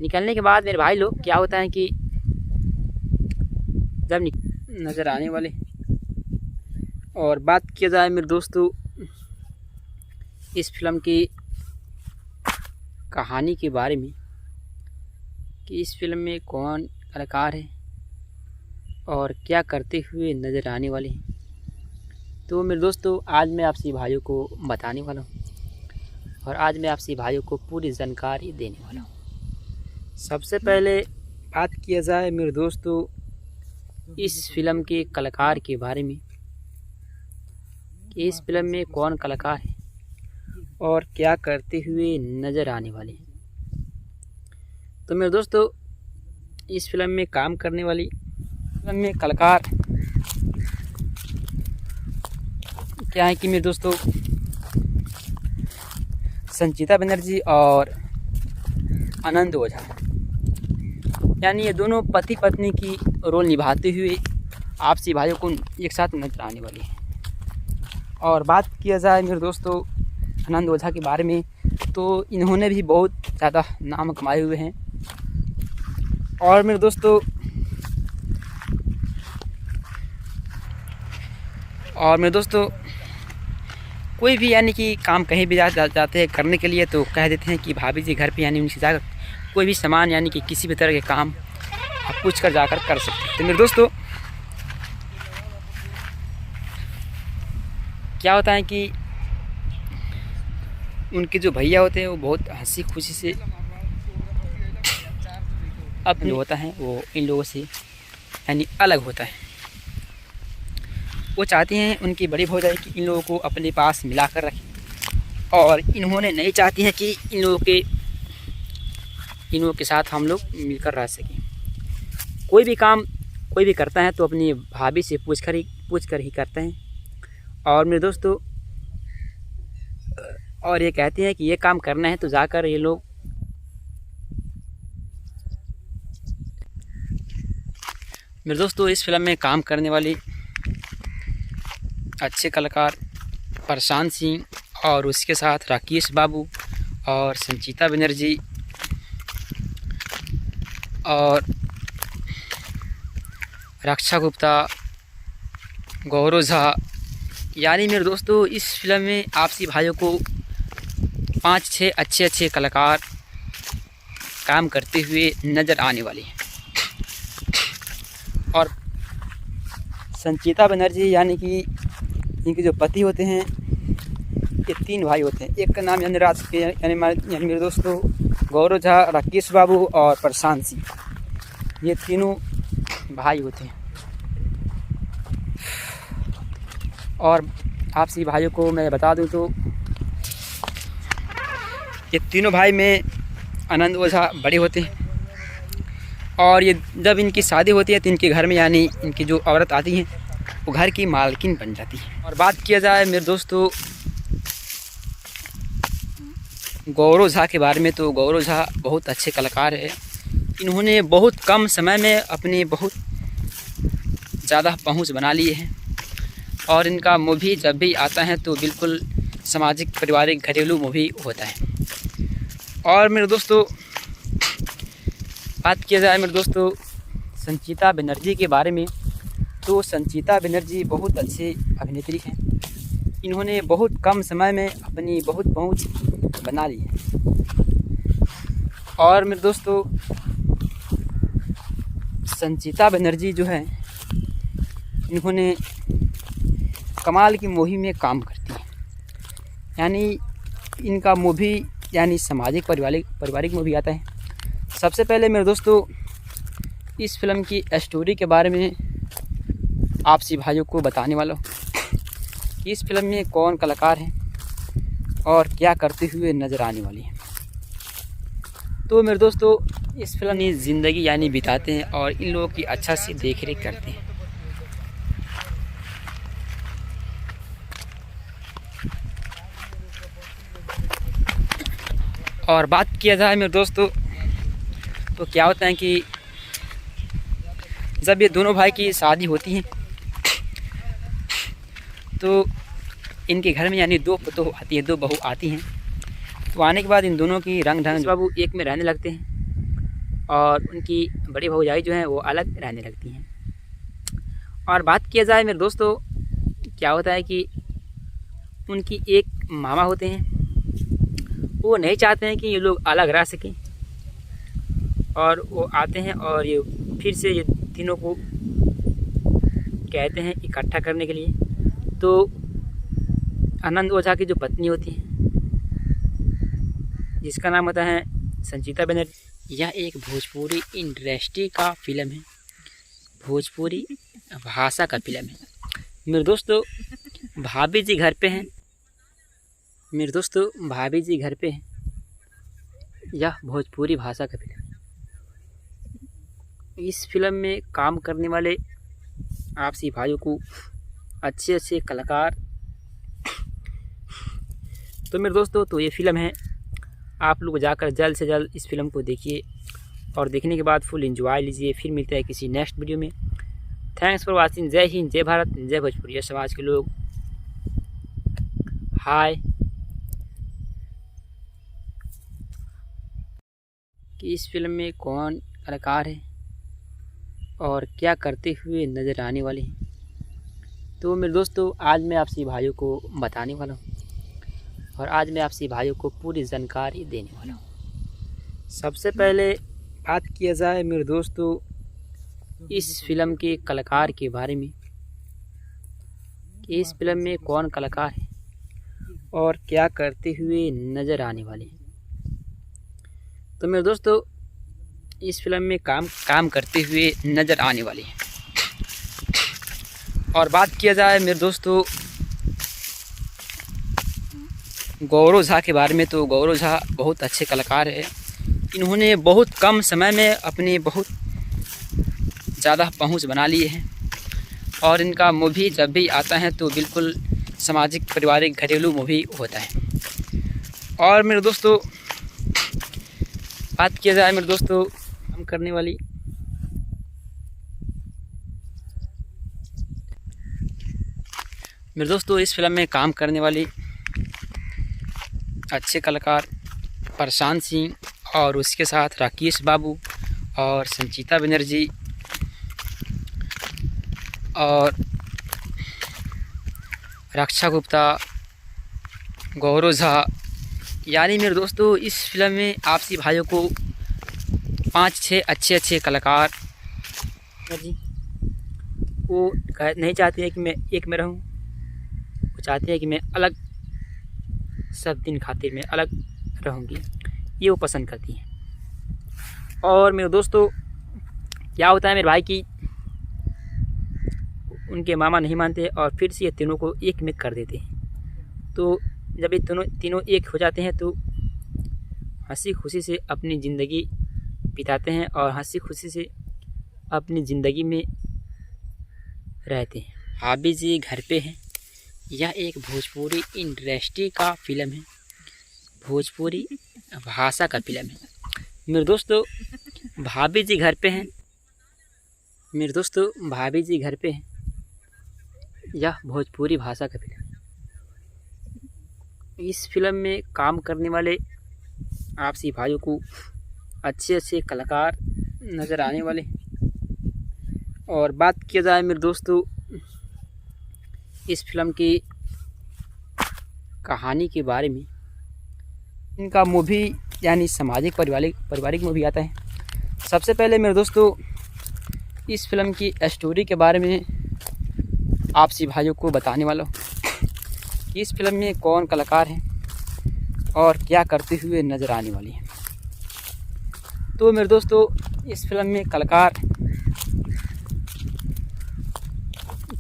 निकलने के बाद मेरे भाई लोग क्या होता है कि जब नज़र आने वाले, और बात किया जाए मेरे दोस्तों इस फिल्म की कहानी के बारे में कि इस फिल्म में कौन कलाकार है और क्या करते हुए नज़र आने वाले हैं, तो मेरे दोस्तों आज मैं आपसे भाइयों को बताने वाला हूँ और आज मैं आपसे भाइयों को पूरी जानकारी देने वाला हूँ। सबसे पहले बात किया जाए मेरे दोस्तों इस फिल्म के कलाकार के बारे में कि इस फिल्म में कौन कलाकार है और क्या करते हुए नज़र आने वाले हैं। तो मेरे दोस्तों इस फिल्म में काम करने वाली फिल्म में कलाकार क्या है कि मेरे दोस्तों संचिता बनर्जी और आनंद ओझा, यानी ये दोनों पति पत्नी की रोल निभाते हुए आपसी भाइयों को एक साथ नजर आने वाली है। और बात किया जाए मेरे दोस्तों आनंद ओझा के बारे में, तो इन्होंने भी बहुत ज़्यादा नाम कमाए हुए हैं। और मेरे दोस्तों कोई भी यानी कि काम कहीं भी जाते हैं करने के लिए तो कह देते हैं कि भाभी जी घर पे, यानी उनसे जाकर कोई भी सामान यानी कि किसी भी तरह के काम आप पूछ कर जाकर कर सकते हैं। तो मेरे दोस्तों क्या होता है कि उनके जो भैया होते हैं वो बहुत हंसी खुशी से अपने होता है वो इन लोगों से यानी अलग होता है। वो चाहती हैं उनकी बड़ी भौजाई कि इन लोगों को अपने पास मिला कर रखें और इन्होंने नहीं चाहती हैं कि इन लोगों के साथ हम लोग मिलकर रह सकें। कोई भी काम कोई भी करता है तो अपनी भाभी से पूछ कर ही करते हैं। और मेरे दोस्तों और ये कहती हैं कि ये काम करना है तो जाकर ये लोग मेरे दोस्तों इस फिल्म में काम करने वाली अच्छे कलाकार प्रशांत सिंह और उसके साथ राकेश बाबू और संचिता बनर्जी और रक्षा गुप्ता, गौरव झा, यानी मेरे दोस्तों इस फिल्म में आपसी भाइयों को 5-6 अच्छे कलाकार काम करते हुए नज़र आने वाले हैं। और संचिता बनर्जी यानी कि इनके जो पति होते हैं, ये 3 भाई होते हैं। एक का नाम यानी मेरे दोस्तों गौरव झा, राकेश बाबू और प्रशांत सिंह, ये तीनों भाई होते हैं। और आपसी भाइयों को मैं बता दूं तो ये तीनों भाई में आनंद ओझा बड़े होते हैं और ये जब इनकी शादी होती है तो इनके घर में यानी इनकी जो औरत आती हैं वो घर की मालकिन बन जाती है। और बात किया जाए मेरे दोस्तों गौरव झा के बारे में, तो गौरव झा बहुत अच्छे कलाकार है। इन्होंने बहुत कम समय में अपनी बहुत ज़्यादा पहुंच बना ली है और इनका मूवी जब भी आता है तो बिल्कुल सामाजिक पारिवारिक घरेलू मूवी होता है। और मेरे दोस्तों बात किया जाए मेरे दोस्तों संचिता बनर्जी के बारे में, तो संचिता बनर्जी बहुत अच्छी अभिनेत्री हैं। इन्होंने बहुत कम समय में अपनी बहुत पहुंच बना ली है। और मेरे दोस्तों संचिता बनर्जी जो है इन्होंने कमाल की मूवी में काम करती है, यानी इनका मूवी यानी सामाजिक पारिवारिक मूवी आता है। सबसे पहले मेरे दोस्तों इस फिल्म की स्टोरी के बारे में आप सभी भाइयों को बताने वाला हूँ कि इस फिल्म में कौन कलाकार हैं और क्या करते हुए नज़र आने वाली है। तो मेरे दोस्तों इस फिल्म में ज़िंदगी यानी बिताते हैं और इन लोगों की अच्छा से देख रेख करते हैं। और बात किया जाए मेरे दोस्तों तो क्या होता है कि जब ये दोनों भाई की शादी होती है तो इनके घर में यानी दो पतोह आती है, दो बहू आती हैं। तो आने के बाद इन दोनों की रंग ढंग बाबू एक में रहने लगते हैं और उनकी बड़ी भौजाई जो हैं वो अलग रहने लगती हैं। और बात किया जाए मेरे दोस्तों क्या होता है कि उनकी एक मामा होते हैं, वो नहीं चाहते हैं कि ये लोग अलग रह सकें और वो आते हैं और ये फिर से ये तीनों को कहते हैं इकट्ठा करने के लिए। तो आनंद ओझा की जो पत्नी होती है जिसका नाम होता है संचिता बनर्जी, यह एक भोजपुरी इंडस्ट्री का फिल्म है, भोजपुरी भाषा का फिल्म है। मेरे दोस्तों भाभी जी घर पे हैं, मेरे दोस्तों भाभी जी घर पे हैं। यह भोजपुरी भाषा का फिल्म है। इस फिल्म में काम करने वाले आपसी भाइयों को अच्छे अच्छे कलाकार। तो मेरे दोस्तों तो ये फिल्म है, आप लोग जाकर जल्द से जल्द इस फिल्म को देखिए और देखने के बाद फुल एंजॉय लीजिए। फिर मिलता है किसी नेक्स्ट वीडियो में। Thanks for watching. जय हिंद, जय भारत, जय भोजपुरी समाज के लोग। हाय कि इस फिल्म में कौन कलाकार है और क्या करते हुए नज़र आने वाले हैं, तो मेरे दोस्तों आज मैं आपसे भाइयों को बताने वाला हूँ और आज मैं आपसे भाइयों को पूरी जानकारी देने वाला हूँ। सबसे पहले बात किया जाए मेरे दोस्तों इस फिल्म के कलाकार के बारे में कि इस फिल्म में कौन कलाकार है और क्या करते हुए नज़र आने वाले हैं। तो मेरे दोस्तों इस फिल्म में काम करते हुए नज़र आने वाले हैं। और बात किया जाए मेरे दोस्तों गौरव झा के बारे में, तो गौरव झा बहुत अच्छे कलाकार है। इन्होंने बहुत कम समय में अपनी बहुत ज़्यादा पहुंच बना ली है और इनका मूवी जब भी आता है तो बिल्कुल सामाजिक पारिवारिक घरेलू मूवी होता है। और मेरे दोस्तों बात किया जाए मेरे दोस्तों काम करने वाली मेरे दोस्तों इस फिल्म में काम करने वाली अच्छे कलाकार प्रशांत सिंह और उसके साथ राकेश बाबू और संचिता बनर्जी और रक्षा गुप्ता, गौरव झा, यानी मेरे दोस्तों इस फिल्म में आपसी भाइयों को 5-6 अच्छे कलाकार जी वो नहीं चाहते हैं कि मैं एक में रहूं, वो चाहते हैं कि मैं अलग सब दिन खातिर मैं अलग रहूंगी, ये वो पसंद करती हैं। और मेरे दोस्तों क्या होता है मेरे भाई की उनके मामा नहीं मानते और फिर से ये तीनों को एक में कर देते हैं। तो जब ये तीनों एक हो जाते हैं तो हंसी खुशी से अपनी ज़िंदगी बिताते हैं और हंसी खुशी से अपनी ज़िंदगी में रहते हैं। भाभी जी घर पे हैं। यह एक भोजपुरी इंडस्ट्री का फिल्म है, भोजपुरी भाषा का फिल्म है। मेरे दोस्तों भाभी जी घर पे हैं। मेरे दोस्तों भाभी जी घर पे हैं। यह भोजपुरी भाषा का फिल्म है। इस फिल्म में काम करने वाले आपसी भाइयों को अच्छे अच्छे कलाकार नज़र आने वाले। और बात किया जाए मेरे दोस्तों इस फिल्म की कहानी के बारे में, इनका मूवी यानी सामाजिक पारिवारिक मूवी आता है। सबसे पहले मेरे दोस्तों इस फिल्म की स्टोरी के बारे में आपसी भाइयों को बताने वाला हूँ कि इस फिल्म में कौन कलाकार हैं और क्या करते हुए नज़र आने वाली है। तो मेरे दोस्तों इस फिल्म में कलाकार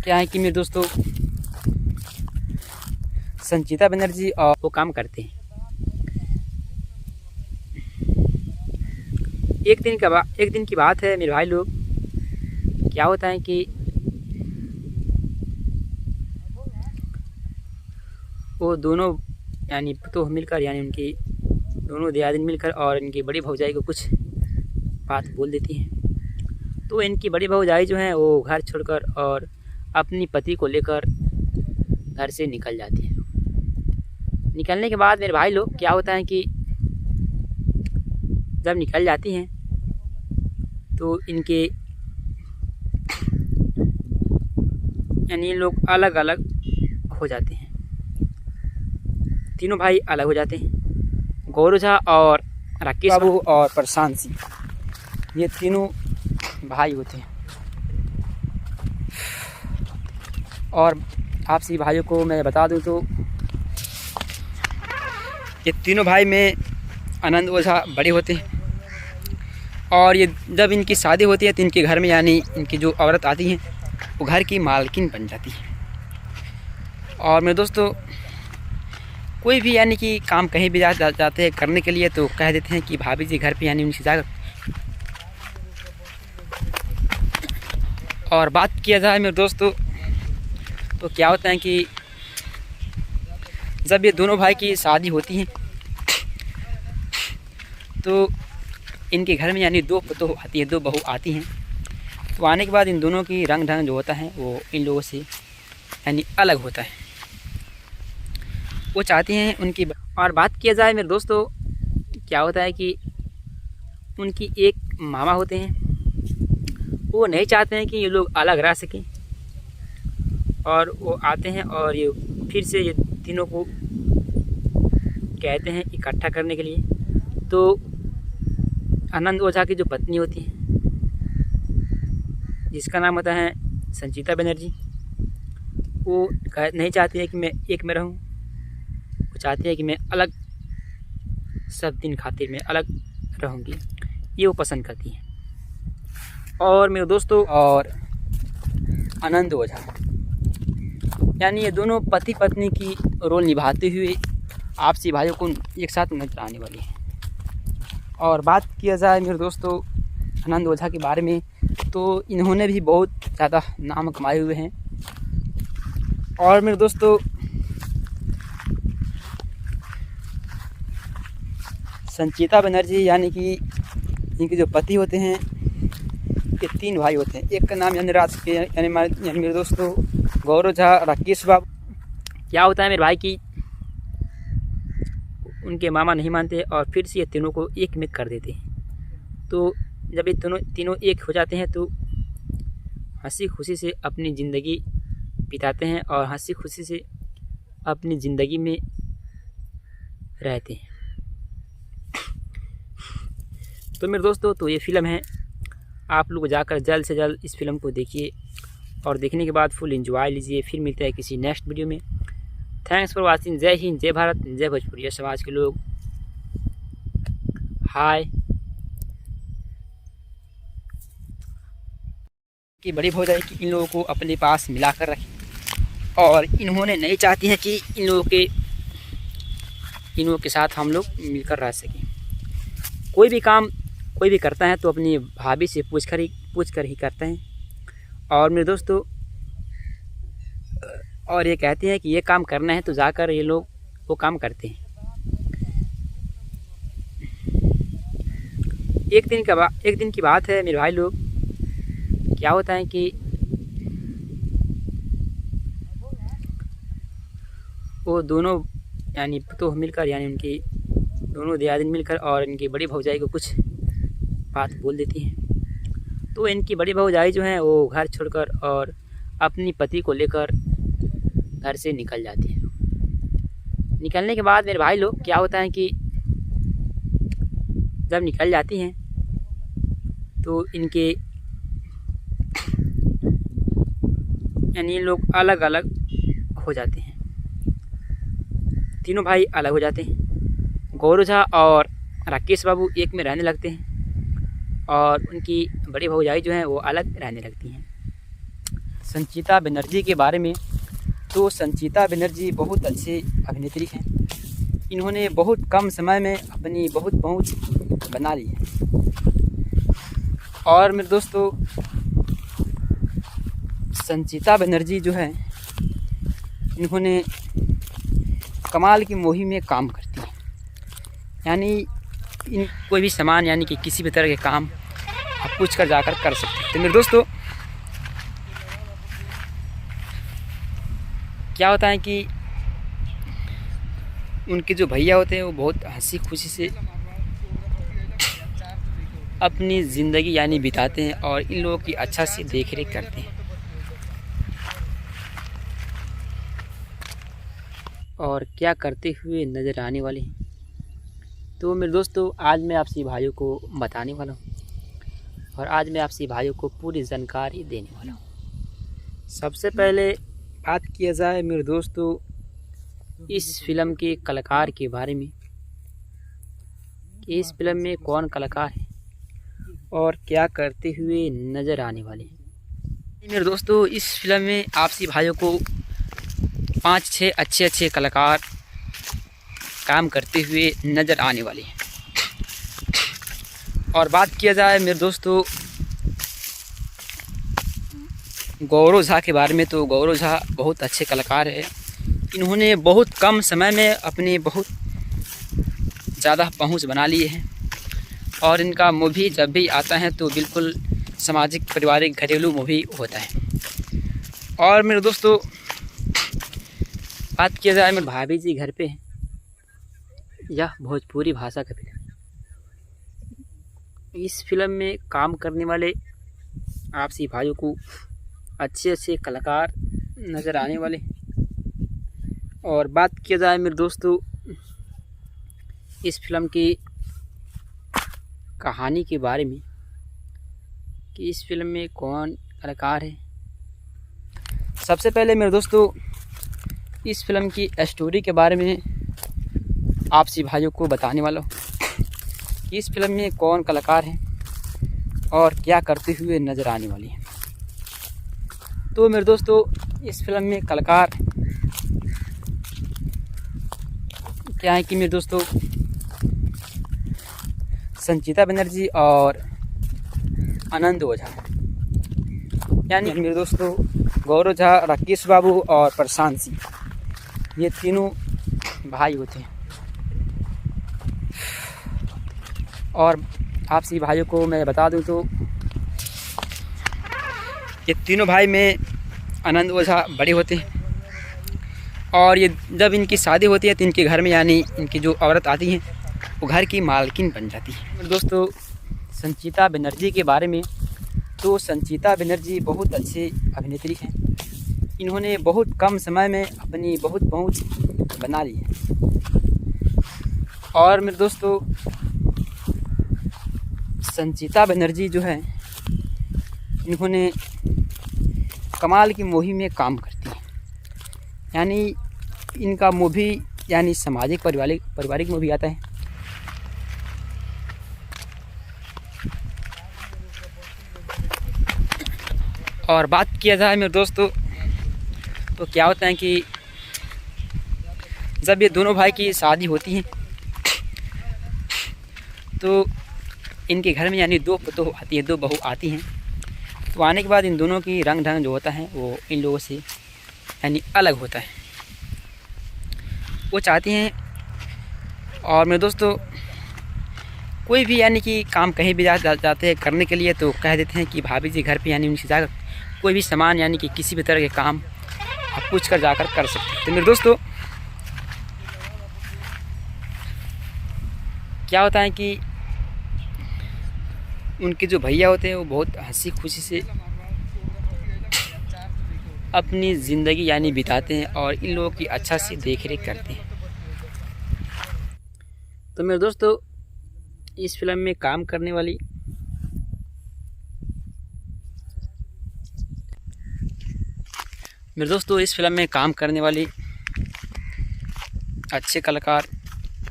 क्या है कि मेरे दोस्तों संचिता बनर्जी और वो काम करते हैं। एक दिन की बात है मेरे भाई लोग, क्या होता है कि वो दोनों यानी तो मिलकर यानी उनकी दोनों दियादिन मिलकर और इनकी बड़ी भौजाई को कुछ बात बोल देती हैं। तो इनकी बड़ी भौजाई जो है वो घर छोड़कर और अपनी पति को लेकर घर से निकल जाती है। निकलने के बाद मेरे भाई लोग क्या होता है कि जब निकल जाती हैं तो इनके यानी लोग अलग अलग हो जाते हैं। तीनों भाई अलग हो जाते हैं। गौरव झा और राकेश बाबू और प्रशांत सिंह, ये तीनों भाई होते हैं। और आपसी भाइयों को मैं बता दूं तो ये तीनों भाई में आनंद ओझा बड़े होते हैं। और ये जब इनकी शादी होती है तो इनके घर में यानी इनकी जो औरत आती हैं वो घर की मालकिन बन जाती है। और मेरे दोस्तों कोई भी यानी कि काम कहीं भी जाते हैं करने के लिए तो कह देते हैं कि भाभी जी घर पे यानी उनसे जाकर। और बात किया जाए मेरे दोस्तों तो क्या होता है कि जब ये दोनों भाई की शादी होती है तो इनके घर में यानी दो पतोह आती है, दो बहू आती हैं। तो आने के बाद इन दोनों की रंग ढंग जो होता है वो इन लोगों से यानी अलग होता है। वो चाहती हैं उनकी। और बात किया जाए मेरे दोस्तों क्या होता है कि उनकी एक मामा होते हैं, वो नहीं चाहते हैं कि ये लोग अलग रह सकें। और वो आते हैं और ये फिर से ये तीनों को कहते हैं इकट्ठा करने के लिए। तो आनंद ओझा की जो पत्नी होती है जिसका नाम होता है संचिता बनर्जी, वो नहीं चाहती है कि मैं एक में रहूं। वो चाहती है कि मैं अलग सब दिन खातिर मैं अलग रहूंगी, ये वो पसंद करती हैं। और मेरे दोस्तों और आनंद ओझा यानी ये दोनों पति पत्नी की रोल निभाते हुए आपसी भाइयों को एक साथ नजर आने वाली है। और बात किया जाए मेरे दोस्तों आनंद ओझा के बारे में तो इन्होंने भी बहुत ज़्यादा नाम कमाए हुए हैं। और मेरे दोस्तों संचिता बनर्जी यानी कि इनके जो पति होते हैं ये तीन भाई होते हैं। एक का नाम यानी मेरे दोस्तों गौरव झा, राकेश बाबू। क्या होता है मेरे भाई की उनके मामा नहीं मानते और फिर से ये तीनों को एक में कर देते हैं। तो जब ये तीनों एक हो जाते हैं तो हंसी खुशी से अपनी ज़िंदगी बिताते हैं और हंसी खुशी से अपनी ज़िंदगी में रहते हैं। तो मेरे दोस्तों तो ये फ़िल्म है, आप लोग जाकर जल्द से जल्द इस फिल्म को देखिए और देखने के बाद फुल एंजॉय लीजिए। फिर मिलते हैं किसी नेक्स्ट वीडियो में। Thanks for watching. जय हिंद, जय भारत, जय भोजपुरी समाज के लोग। हाय। कि बड़ी भौजाई कि इन लोगों को अपने पास मिलाकर रखें और इन्होंने नहीं चाहती हैं कि इन लोगों के साथ हम लोग मिलकर रह सकें। कोई भी काम कोई भी करता है तो अपनी भाभी से पूछ कर ही करते हैं। और मेरे दोस्तों, और ये कहते हैं कि ये काम करना है तो जाकर ये लोग वो काम करते हैं। एक दिन की बात है मेरे भाई लोग, क्या होता है कि वो दोनों यानी तो मिलकर, यानी उनकी दोनों दियादिन मिलकर और इनकी बड़ी भौजाई को कुछ बात बोल देती हैं। तो इनकी बड़ी भौजाई जो है वो घर छोड़कर और अपनी पति को लेकर घर से निकल जाती है। निकलने के बाद मेरे भाई लोग, क्या होता है कि जब निकल जाती हैं तो इनके यानी ये लोग अलग अलग हो जाते हैं। तीनों भाई अलग हो जाते हैं। गौरव झा और राकेश बाबू एक में रहने लगते हैं और उनकी बड़ी भौजाई जो हैं वो अलग रहने लगती हैं। संचिता बनर्जी के बारे में, तो संचिता बनर्जी बहुत अच्छी अभिनेत्री हैं। इन्होंने बहुत कम समय में अपनी बहुत पहुंच बना ली है। और मेरे दोस्तों, संचिता बनर्जी जो है इन्होंने कमाल की मुहिम में काम करती है। यानी इन कोई भी सामान, यानी कि किसी भी तरह के काम आप पूछ कर जाकर कर सकते हैं। तो मेरे दोस्तों, क्या होता है कि उनके जो भैया होते हैं वो बहुत हंसी खुशी से अपनी ज़िंदगी यानी बिताते हैं और इन लोगों की अच्छा से देख रेख करते हैं। और क्या करते हुए नज़र आने वाले हैं, तो मेरे दोस्तों आज मैं आपसे भाइयों को बताने वाला हूँ और आज मैं आपसे भाइयों को पूरी जानकारी देने वाला हूँ। सबसे पहले बात किया जाए मेरे दोस्तों इस फिल्म के कलाकार के बारे में कि इस फिल्म में कौन कलाकार है और क्या करते हुए नज़र आने वाले हैं। मेरे दोस्तों, इस फिल्म में आपसी भाइयों को 5-6 अच्छे कलाकार काम करते हुए नज़र आने वाले हैं। और बात किया जाए मेरे दोस्तों गौरव झा के बारे में, तो गौरव झा बहुत अच्छे कलाकार हैं। इन्होंने बहुत कम समय में अपनी बहुत ज़्यादा पहुंच बना ली है और इनका मूवी जब भी आता है तो बिल्कुल सामाजिक, पारिवारिक, घरेलू मूवी होता है। और मेरे दोस्तों बात किया जाए मेरे भाभी जी घर पे हैं, यह भोजपुरी भाषा का फिल्म। इस फिल्म में काम करने वाले आपसी भाइयों को अच्छे कलाकार नज़र आने वाले। और बात किया जाए मेरे दोस्तों इस फिल्म की कहानी के बारे में कि इस फिल्म में कौन कलाकार है। सबसे पहले मेरे दोस्तों इस फिल्म की स्टोरी के बारे में आपसी भाइयों को बताने वाला हूँ कि इस फिल्म में कौन कलाकार हैं और क्या करते हुए नज़र आने वाली हैं। तो मेरे दोस्तों इस फिल्म में कलाकार क्या है कि मेरे दोस्तों संचिता बनर्जी और आनंद ओझा, यानी मेरे दोस्तों गौरव झा, राकेश बाबू और प्रशांत सिंह, ये तीनों भाई होते हैं। और आपसी भाइयों को मैं बता दूं तो ये तीनों भाई में आनंद ओझा बड़े होते हैं और ये जब इनकी शादी होती है तो इनके घर में यानी इनकी जो औरत आती हैं वो घर की मालकिन बन जाती है। दोस्तों संचिता बनर्जी के बारे में, तो संचिता बनर्जी बहुत अच्छी अभिनेत्री हैं। इन्होंने बहुत कम समय में अपनी बहुत पहुंच बना ली है। और मेरे दोस्तों संचिता बनर्जी जो है इन्होंने कमाल की मुहिम में काम करती है। यानी इनका मूवी यानी सामाजिक पारिवारिक मूवी आता है। और बात किया जाए मेरे दोस्तों तो क्या होता है कि जब ये दोनों भाई की शादी होती है तो इनके घर में यानी दो पतोह आती है, दो बहू आती हैं। तो आने के बाद इन दोनों की रंग ढंग जो होता है वो इन लोगों से यानी अलग होता है। वो चाहती हैं, और मेरे दोस्तों कोई भी यानी कि काम कहीं भी जाते हैं करने के लिए तो कह देते हैं कि भाभी जी घर पे यानी उनसे जाकर कोई भी सामान यानी कि किसी भी तरह के काम आप पूछ कर जाकर कर सकते हैं। तो मेरे दोस्तों क्या होता है कि उनके जो भैया होते हैं वो बहुत हंसी खुशी से अपनी ज़िंदगी यानी बिताते हैं और इन लोगों की अच्छा से देख रेख करते हैं। तो मेरे दोस्तों इस फिल्म में काम करने वाली अच्छे कलाकार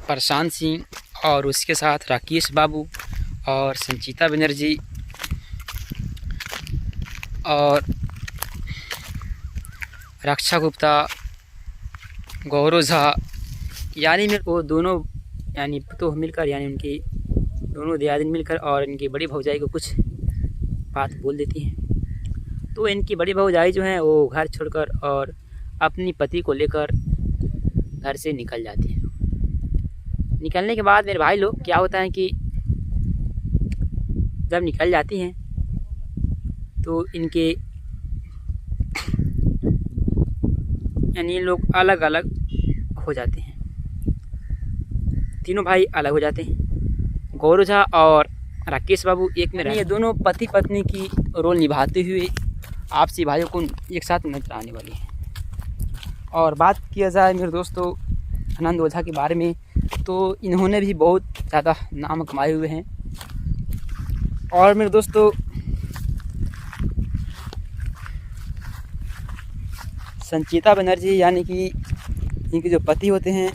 प्रशांत सिंह और उसके साथ राकेश बाबू और संचिता बनर्जी और रक्षा गुप्ता, गौरव झा, यानी मेरे वो दोनों यानी तो मिलकर यानी उनकी दोनों दियादिन मिलकर और इनकी बड़ी भौजाई को कुछ बात बोल देती हैं। तो इनकी बड़ी भौजाई जो है वो घर छोड़कर और अपनी पति को लेकर घर से निकल जाती है। निकलने के बाद मेरे भाई लोग क्या होता है कि जब निकल जाती हैं तो इनके यानी इन लोग अलग अलग हो जाते हैं। तीनों भाई अलग हो जाते हैं। गौरव झा और राकेश बाबू एक में ये दोनों पति पत्नी की रोल निभाते हुए आपसी भाइयों को एक साथ नजर आने वाली है। और बात किया जाए मेरे दोस्तों आनंद ओझा के बारे में तो इन्होंने भी बहुत ज़्यादा नाम कमाए हुए हैं। और मेरे दोस्तों संचिता बनर्जी यानी कि इनके जो पति होते हैं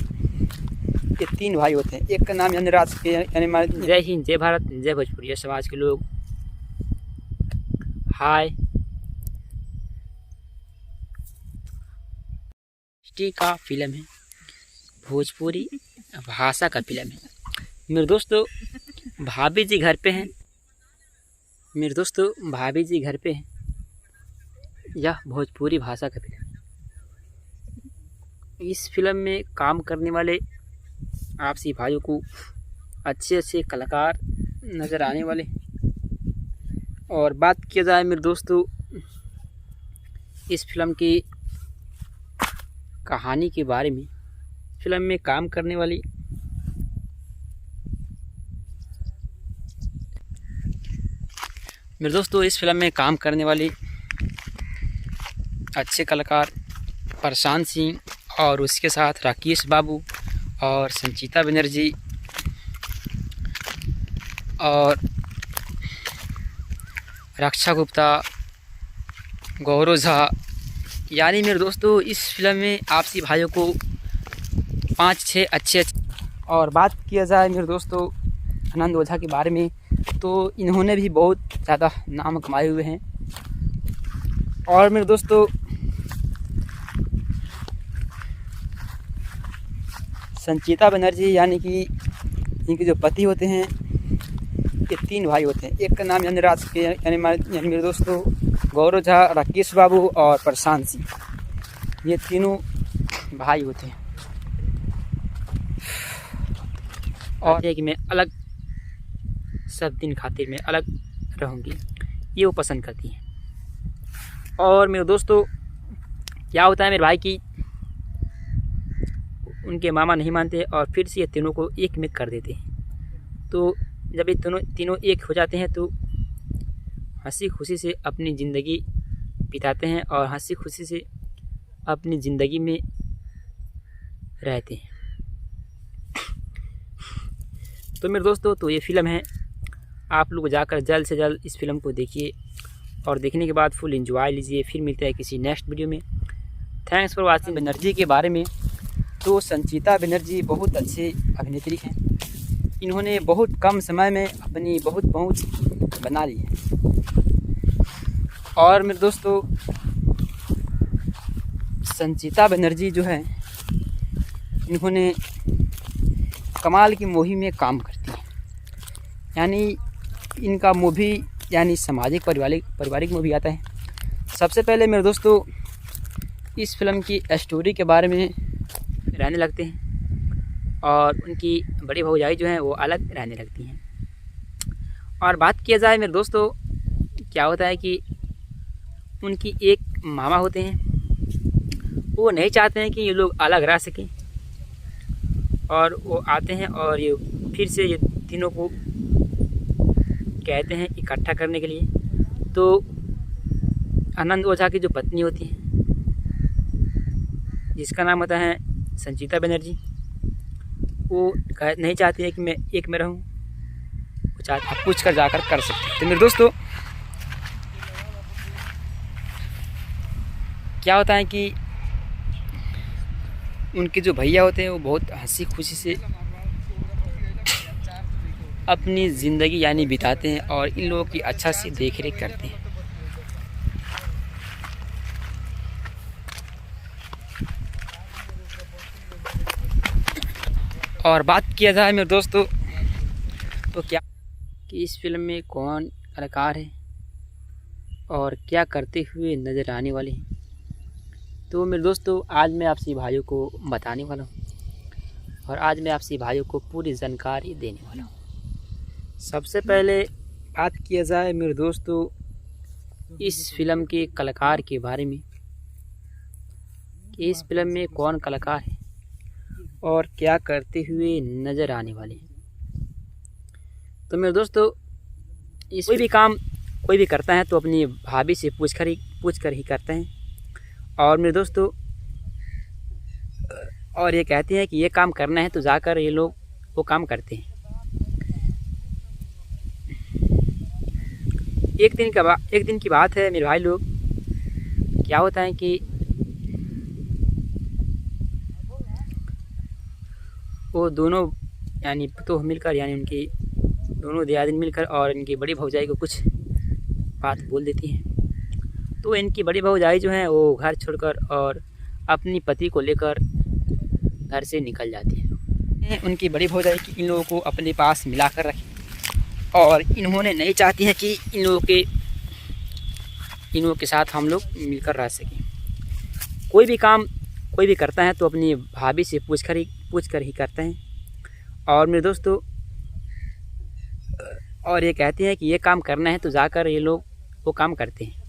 ये तीन भाई होते हैं। एक का नाम यंगराज के यानी जय हिंद, जय भारत, जय भोजपुरी समाज के लोग हाय का फिल्म है, भोजपुरी भाषा का फिल्म है। मेरे दोस्तों भाभी जी घर पे हैं, यह भोजपुरी भाषा का फिल्म। इस फिल्म में काम करने वाले आपसी भाइयों को अच्छे अच्छे कलाकार नज़र आने वाले। और बात किया जाए मेरे दोस्तों इस फिल्म की कहानी के बारे में, फिल्म में काम करने वाली अच्छे कलाकार प्रशांत सिंह और उसके साथ राकेश बाबू और संचिता बनर्जी और रक्षा गुप्ता, गौरव झा, यानी मेरे दोस्तों इस फिल्म में आपसी भाइयों को 5-6 अच्छे। और बात किया जाए मेरे दोस्तों आनंद ओझा के बारे में तो इन्होंने भी बहुत ज़्यादा नाम कमाए हुए हैं। और मेरे दोस्तों संचिता बनर्जी यानी कि इनके जो पति होते हैं ये तीन भाई होते हैं। एक का नाम यंगराज के यानी मेरे दोस्तों गौरव झा, राकेश बाबू और प्रशांत सिंह, ये तीनों भाई होते हैं। और ये कि मैं अलग सब दिन खातिर मैं अलग रहूँगी, ये वो पसंद करती हैं। और मेरे दोस्तों क्या होता है मेरे भाई की उनके मामा नहीं मानते और फिर से ये तीनों को एक में कर देते हैं। तो जब ये तीनों एक हो जाते हैं तो हंसी खुशी से अपनी ज़िंदगी बिताते हैं और हंसी खुशी से अपनी ज़िंदगी में रहते हैं। तो मेरे दोस्तों तो ये फिल्म है, आप लोग जाकर जल्द से जल्द इस फिल्म को देखिए और देखने के बाद फुल एंजॉय लीजिए। फिर मिलते हैं किसी नेक्स्ट वीडियो में। Thanks for watching. बनर्जी के बारे में तो संचिता बनर्जी बहुत अच्छी अभिनेत्री हैं। इन्होंने बहुत कम समय में अपनी बहुत पहुंच बना ली है। और मेरे दोस्तों संचिता बनर्जी जो है इन्होंने कमाल की मूवी में काम करती है, यानी इनका मूवी यानी सामाजिक पारिवारिक मूवी आता है। सबसे पहले मेरे दोस्तों इस फिल्म की स्टोरी के बारे में रहने लगते हैं और उनकी बड़ी भौजाई जो हैं वो अलग रहने लगती हैं। और बात किया जाए मेरे दोस्तों, क्या होता है कि उनकी एक मामा होते हैं, वो नहीं चाहते हैं कि ये लोग अलग रह सकें और वो आते हैं और ये फिर से ये तीनों को कहते हैं इकट्ठा करने के लिए। तो आनंद ओझा की जो पत्नी होती है जिसका नाम होता है संचिता बनर्जी, वो नहीं चाहती है कि मैं एक में रहूं, वो चाहती आप पूछ कर जाकर कर सकते हैं। तो मेरे दोस्तों क्या होता है कि उनके जो भैया होते हैं वो बहुत हंसी खुशी से अपनी ज़िंदगी यानी बिताते हैं और इन लोगों की अच्छा से देख रेख करते हैं। और बात किया जाए मेरे दोस्तों तो क्या कि इस फिल्म में कौन कलाकार है और क्या करते हुए नज़र आने वाले हैं, तो मेरे दोस्तों आज मैं आपसे भाइयों को बताने वाला हूँ और आज मैं आपसे भाइयों को पूरी जानकारी देने वाला हूँ। सबसे पहले बात किया जाए मेरे दोस्तों इस फिल्म के कलाकार के बारे में कि इस फिल्म में कौन कलाकार है और क्या करते हुए नज़र आने वाले हैं। तो मेरे दोस्तों इस कोई भी काम कोई भी करता है तो अपनी भाभी से पूछ कर ही करते हैं। और मेरे दोस्तों और ये कहते हैं कि ये काम करना है तो जाकर ये लोग वो काम करते हैं। एक दिन की बात है मेरे भाई लोग, क्या होता है कि वो दोनों यानी तो मिलकर यानी उनकी दोनों दियादिन मिलकर और इनकी बड़ी भौजाई को कुछ बात बोल देती हैं। तो इनकी बड़ी भौजाई जो है वो घर छोड़कर और अपनी पति को लेकर घर से निकल जाती है। उनकी बड़ी भौजाई की इन लोगों को अपने पास मिलाकर रखें और इन्होंने नहीं चाहती हैं कि इन लोगों के साथ हम लोग मिलकर रह सकें। कोई भी काम कोई भी करता है तो अपनी भाभी से पूछ कर ही करते हैं। और मेरे दोस्तों और ये कहते हैं कि ये काम करना है तो जाकर ये लोग वो काम करते हैं।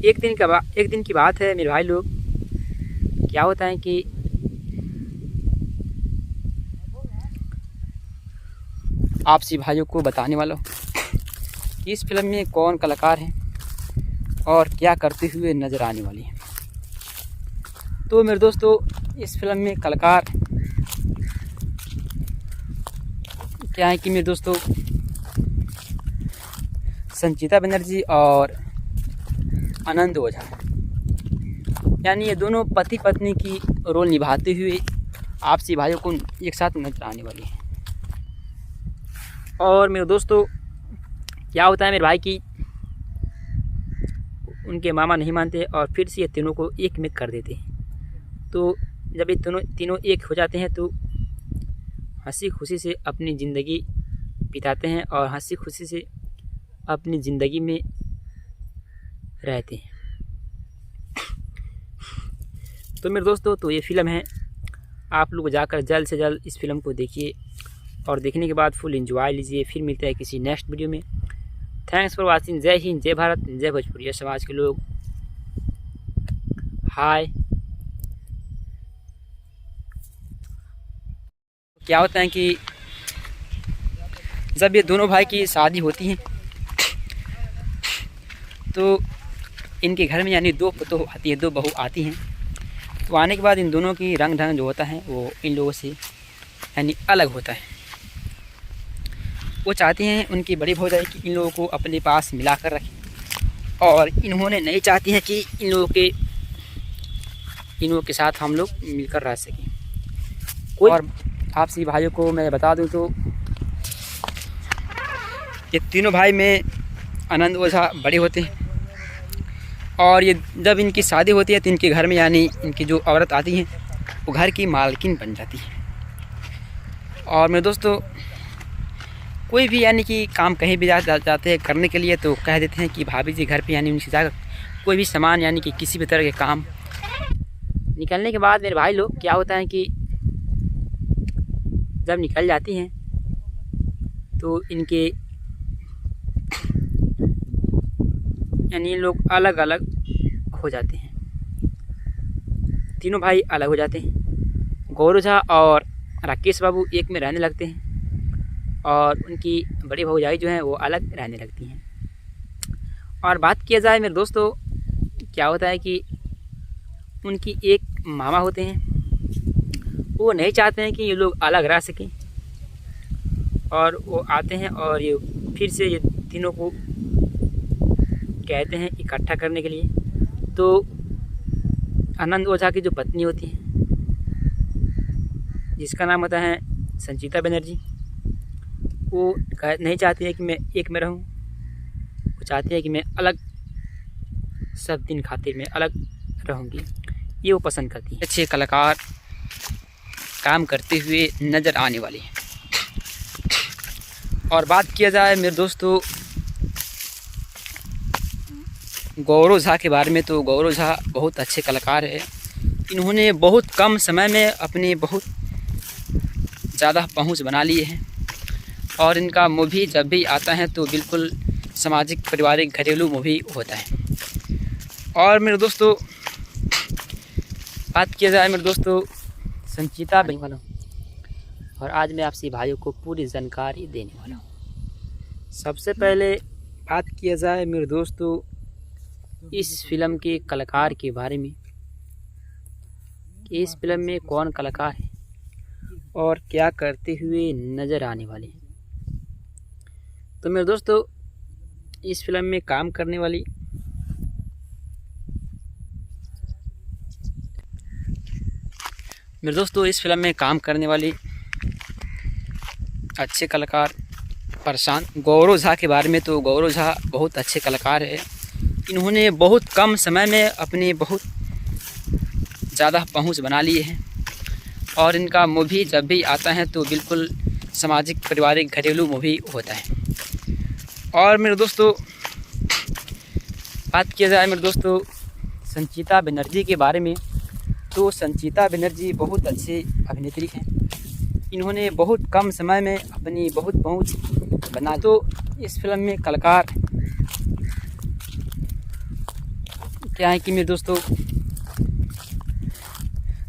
एक दिन की बात है मेरे भाई लोग, क्या होता है कि आपसी भाइयों को बताने वाला हूँ कि इस फिल्म में कौन कलाकार हैं और क्या करते हुए नज़र आने वाली है। तो मेरे दोस्तों इस फिल्म में कलाकार क्या है कि मेरे दोस्तों संचिता बनर्जी और आनंद ओझा यानी ये दोनों पति पत्नी की रोल निभाते हुए आपसी भाइयों को एक साथ नजर आने वाली है। और मेरे दोस्तों क्या होता है मेरे भाई की उनके मामा नहीं मानते और फिर से ये तीनों को एक में कर देते हैं। तो जब ये तीनों एक हो जाते हैं तो हंसी खुशी से अपनी ज़िंदगी बिताते हैं और हंसी खुशी से अपनी ज़िंदगी में रहते हैं। तो मेरे दोस्तों तो ये फ़िल्म है, आप लोग जाकर जल्द से जल्द इस फिल्म को देखिए और देखने के बाद फुल एंजॉय लीजिए। फिर मिलते हैं किसी नेक्स्ट वीडियो में। Thanks for watching. जय हिंद, जय भारत, जय भोजपुरिया समाज के लोग। हाय। क्या होता है कि जब ये दोनों भाई की शादी होती है तो इनके घर में यानी दो बहू आती हैं। तो आने के बाद इन दोनों की रंग ढंग जो होता है वो इन लोगों से यानी अलग होता है। वो चाहती हैं उनकी बड़ी भौजाई कि इन लोगों को अपने पास मिलाकर रखें और इन्होंने नहीं चाहती हैं कि इन लोगों के साथ हम लोग मिलकर रह सकें। और आपसी भाइयों को मैं बता दूं तो ये तीनों भाई में आनंद ओझा बड़े होते हैं और ये जब इनकी शादी होती है तो इनके घर में यानी इनकी जो औरत आती हैं वो घर की मालकिन बन जाती है और मेरे दोस्तों कोई भी यानी कि काम कहीं भी जाते हैं करने के लिए तो कह देते हैं कि भाभी जी घर पे, यानी उनसे जाकर कोई भी सामान यानी कि किसी भी तरह के काम निकलने के बाद मेरे भाई लोग क्या होता है कि जब निकल जाती हैं तो इनके यानी लोग अलग अलग हो जाते हैं। तीनों भाई अलग हो जाते हैं। गौरव झा और राकेश बाबू एक में रहने लगते हैं और उनकी बड़ी भौजाई जो हैं वो अलग रहने लगती हैं। और बात किया जाए मेरे दोस्तों, क्या होता है कि उनकी एक मामा होते हैं, वो नहीं चाहते हैं कि ये लोग अलग रह सकें और वो आते हैं और ये फिर से ये तीनों को कहते हैं इकट्ठा करने के लिए। तो आनंद ओझा की जो पत्नी होती है, जिसका नाम होता है संचिता बनर्जी, वो नहीं चाहती है कि मैं एक में रहूं। वो चाहती है कि मैं अलग, सब दिन खातिर मैं अलग रहूंगी, ये वो पसंद करती है। अच्छे कलाकार काम करते हुए नज़र आने वाले हैं। और बात किया जाए मेरे दोस्तों गौरव झा के बारे में, तो गौरव झा बहुत अच्छे कलाकार है। इन्होंने बहुत कम समय में अपनी बहुत ज़्यादा पहुंच बना ली है और इनका मूवी जब भी आता है तो बिल्कुल सामाजिक, पारिवारिक, घरेलू मूवी होता है। और मेरे दोस्तों बात किया जाए मेरे दोस्तों संचिता बनने वाला हूँ और आज मैं आपसे भाइयों को पूरी जानकारी देने वाला हूँ। सबसे पहले बात किया जाए मेरे दोस्तों इस फिल्म के कलाकार के बारे में कि इस फिल्म में कौन कलाकार है और क्या करते हुए नज़र आने वाले हैं। तो मेरे दोस्तों इस फिल्म में काम करने वाली अच्छे कलाकार प्रशांत। गौरव झा के बारे में, तो गौरव झा बहुत अच्छे कलाकार है। इन्होंने बहुत कम समय में अपनी बहुत ज़्यादा पहुंच बना ली है और इनका मूवी जब भी आता है तो बिल्कुल सामाजिक, पारिवारिक, घरेलू मूवी होता है। और मेरे दोस्तों बात किया जाए मेरे दोस्तों संचिता बनर्जी के बारे में, तो संचिता बनर्जी बहुत अच्छी अभिनेत्री हैं। इन्होंने बहुत कम समय में अपनी बहुत पहुंच बना। तो इस फिल्म में कलाकार क्या है कि मेरे दोस्तों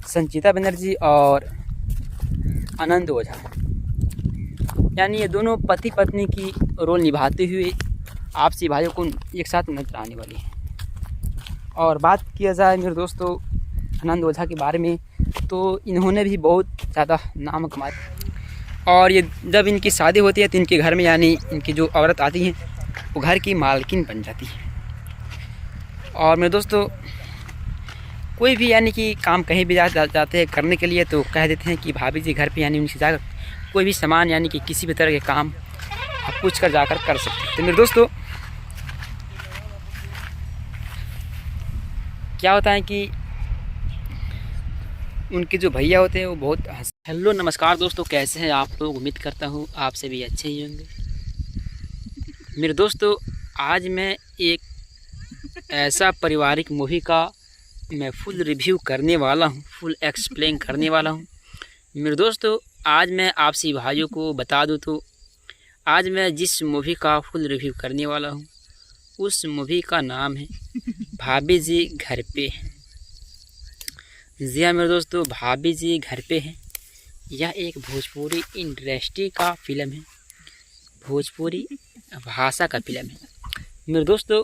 संचिता बनर्जी और आनंद ओझा, यानी ये दोनों पति पत्नी की रोल निभाते हुए आपसी भाइयों को एक साथ नजर आने वाली है। और बात किया जाए मेरे दोस्तों आनंद ओझा के बारे में, तो इन्होंने भी बहुत ज़्यादा नाम कमाया और ये जब इनकी शादी होती है तो इनके घर में यानी इनकी जो औरत आती है वो घर की मालकिन बन जाती है। और मेरे दोस्तों कोई भी यानी कि काम कहीं भी जाते हैं करने के लिए तो कह देते हैं कि भाभी जी घर पे, यानी उनसे जाकर कोई भी सामान यानी कि किसी भी तरह के काम आप पूछ कर जाकर कर सकते हैं। तो मेरे दोस्तों क्या होता है कि उनके जो भैया होते हैं वो बहुत हेलो नमस्कार दोस्तों, कैसे हैं आप लोग? उम्मीद करता हूँ आपसे भी अच्छे ही होंगे। मेरे दोस्तों आज मैं एक ऐसा पारिवारिक मूवी का मैं फुल रिव्यू करने वाला हूँ, फुल एक्सप्लेन करने वाला हूँ। मेरे दोस्तों आज मैं आपसी भाइयों को बता दूँ तो आज मैं जिस मूवी का फुल रिव्यू करने वाला हूँ उस मूवी का नाम है भाभी जी घर पे है। जी हाँ मेरे दोस्तों, भाभी जी घर पे है। यह एक भोजपुरी इंडस्ट्री का फिल्म है, भोजपुरी भाषा का फिल्म है। मेरे दोस्तों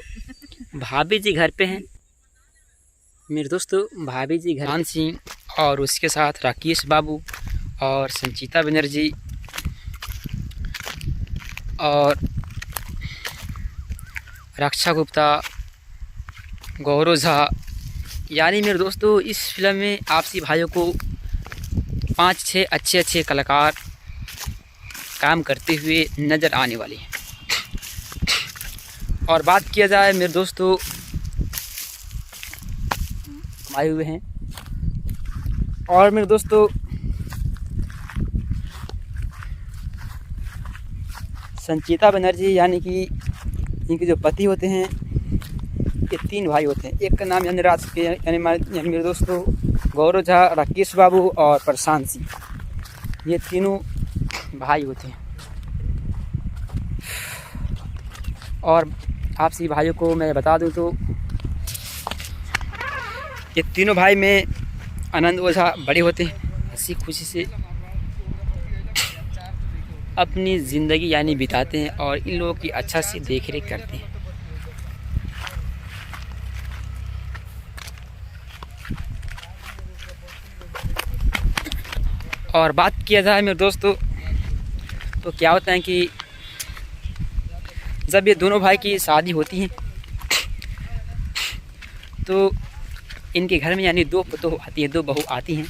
भाभी जी घर पे हैं। मेरे दोस्तों भाभी जी घर सिंह और उसके साथ राकेश बाबू और संचिता बनर्जी और रक्षा गुप्ता, गौरव झा, यानी मेरे दोस्तों इस फिल्म में आपसी भाइयों को 5-6 अच्छे कलाकार काम करते हुए नज़र आने वाले हैं। और बात किया जाए मेरे दोस्तों आए हुए हैं। और मेरे दोस्तों संचिता बनर्जी यानी कि इनके जो पति होते हैं, ये 3 भाई होते हैं। एक का नाम यानी यानी मेरे दोस्तों गौरव झा, राकेश बाबू और प्रशांत सिंह, ये तीनों भाई होते हैं। और आप सभी भाइयों को मैं बता दूं तो ये तीनों भाई में आनंद ओझा बड़े होते हैं, हंसी खुशी से अपनी ज़िंदगी यानी बिताते हैं और इन लोगों की अच्छा से देख रेख करते हैं। और बात किया जाए मेरे दोस्तों तो क्या होता है कि जब ये दोनों भाई की शादी होती है तो इनके घर में यानी 2 पतोह आती है, 2 बहू आती हैं।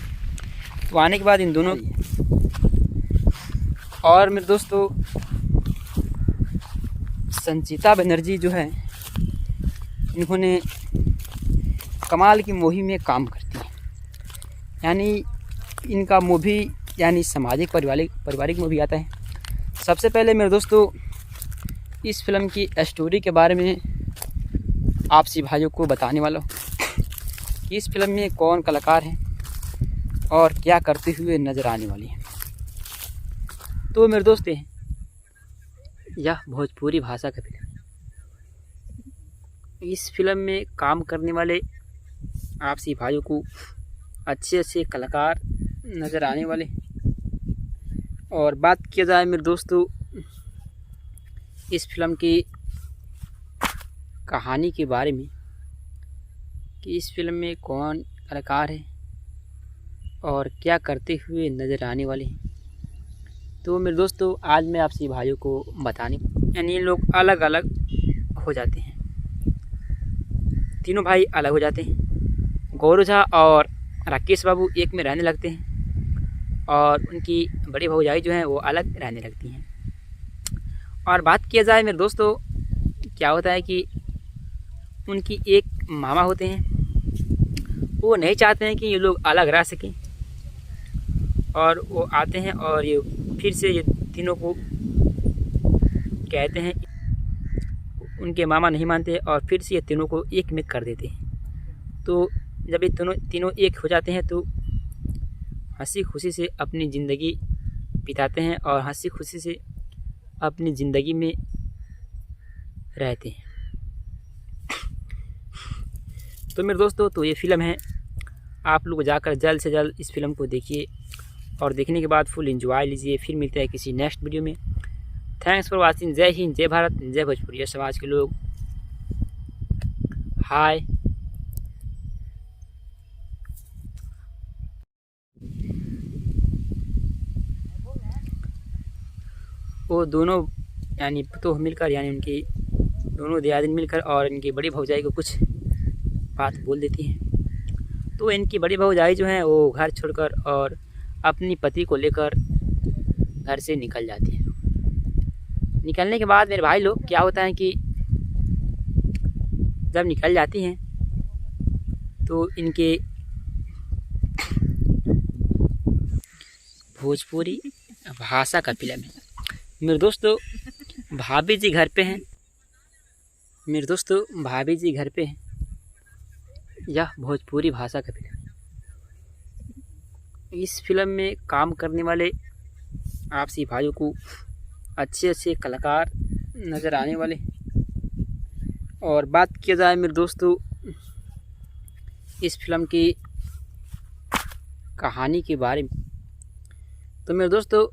तो आने के बाद इन दोनों और मेरे दोस्तों संचिता बनर्जी जो है, इन्होंने कमाल की मुहिम में काम करती हैं। यानी इनका मूवी यानी सामाजिक पारिवारिक मूवी आता है। सबसे पहले मेरे दोस्तों इस फिल्म की स्टोरी के बारे में आप सभी भाइयों को बताने वाला हूँ कि इस फिल्म में कौन कलाकार हैं और क्या करते हुए नज़र आने वाली है। तो मेरे दोस्त यह भोजपुरी भाषा का फिल्म है। इस फिल्म में काम करने वाले आप सभी भाइयों को अच्छे कलाकार नज़र आने वाले। और बात किया जाए मेरे दोस्तों इस फिल्म की कहानी के बारे में कि इस फिल्म में कौन कलाकार है और क्या करते हुए नज़र आने वाले हैं, तो मेरे दोस्तों आज मैं आप सभी भाइयों को बताने यानी लोग अलग अलग हो जाते हैं। तीनों भाई अलग हो जाते हैं। गौरव झा और राकेश बाबू एक में रहने लगते हैं और उनकी बड़ी भौजाई जो हैं वो अलग रहने लगती हैं। और बात किया जाए मेरे दोस्तों क्या होता है कि उनकी एक मामा होते हैं, वो नहीं चाहते हैं कि ये लोग अलग रह सकें और वो आते हैं और ये फिर से ये तीनों को कहते हैं। उनके मामा नहीं मानते और फिर से ये तीनों को एक में कर देते हैं। तो जब ये तीनों एक हो जाते हैं तो हंसी खुशी से अपनी ज़िंदगी बिताते हैं और हंसी खुशी से अपनी ज़िंदगी में रहते हैं। तो मेरे दोस्तों तो ये फ़िल्म है, आप लोग जाकर जल्द से जल्द इस फिल्म को देखिए और देखने के बाद फुल एंजॉय लीजिए। फिर मिलते हैं किसी नेक्स्ट वीडियो में। Thanks for watching. जय हिंद, जय भारत, जय भोजपुरी समाज के लोग। हाय। वो दोनों यानी पतोह मिलकर यानी उनकी दोनों दियादिन मिलकर और इनकी बड़ी भौजाई को कुछ बात बोल देती हैं। तो इनकी बड़ी भौजाई जो है वो घर छोड़कर और अपनी पति को लेकर घर से निकल जाती है। निकलने के बाद मेरे भाई लोग क्या होता है कि जब निकल जाती हैं तो इनके भोजपुरी भाषा का फिल्म है। मेरे दोस्तों भाभी जी घर पे हैं। मेरे दोस्तों भाभी जी घर पे हैं। यह भोजपुरी भाषा का फिल्म है। इस फिल्म में काम करने वाले आप सभी भाइयों को अच्छे कलाकार नज़र आने वाले। और बात किया जाए मेरे दोस्तों इस फिल्म की कहानी के बारे में तो मेरे दोस्तों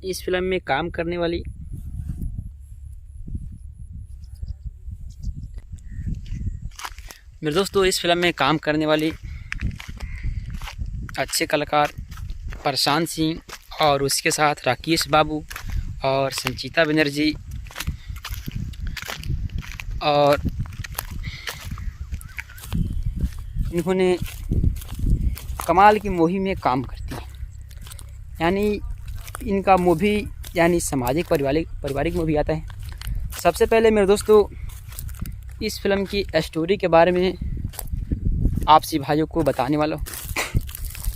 इस फिल्म में काम करने वाली अच्छे कलाकार प्रशांत सिंह और उसके साथ राकेश बाबू और संचिता बनर्जी और इन्होंने कमाल की मुहिम में काम करती हैं। यानी इनका मूवी यानी सामाजिक पारिवारिक मूवी आता है। सबसे पहले मेरे दोस्तों इस फिल्म की स्टोरी के बारे में आप सभी भाइयों को बताने वाला हूँ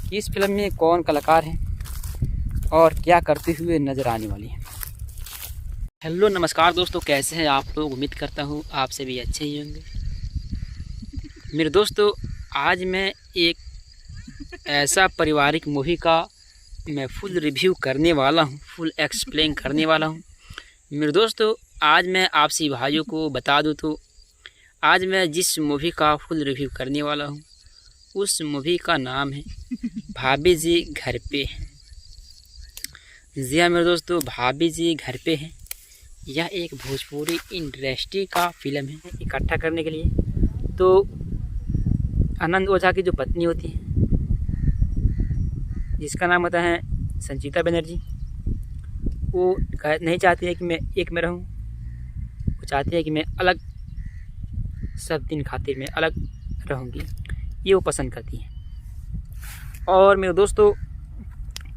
कि इस फिल्म में कौन कलाकार हैं और क्या करते हुए नज़र आने वाली है। हेलो नमस्कार दोस्तों, कैसे हैं आप लोग। उम्मीद करता हूँ आपसे भी अच्छे ही होंगे। मेरे दोस्तों, आज मैं एक ऐसा पारिवारिक मूवी का मैं फुल रिव्यू करने वाला हूँ, फुल एक्सप्लेन करने वाला हूँ। मेरे दोस्तों, आज मैं आपसी भाइयों को बता दूँ तो आज मैं जिस मूवी का फुल रिव्यू करने वाला हूँ उस मूवी का नाम है भाभी जी घर पे। जी हाँ मेरे दोस्तों, भाभी जी घर पे है। यह एक भोजपुरी इंडस्ट्री का फिल्म है। इकट्ठा करने के लिए तो आनंद ओझा की जो पत्नी होती है, जिसका नाम होता है संचिता बनर्जी, वो नहीं चाहती है कि मैं एक में रहूं। वो चाहती है कि मैं अलग, सब दिन खातिर मैं अलग रहूंगी, ये वो पसंद करती है। और मेरे दोस्तों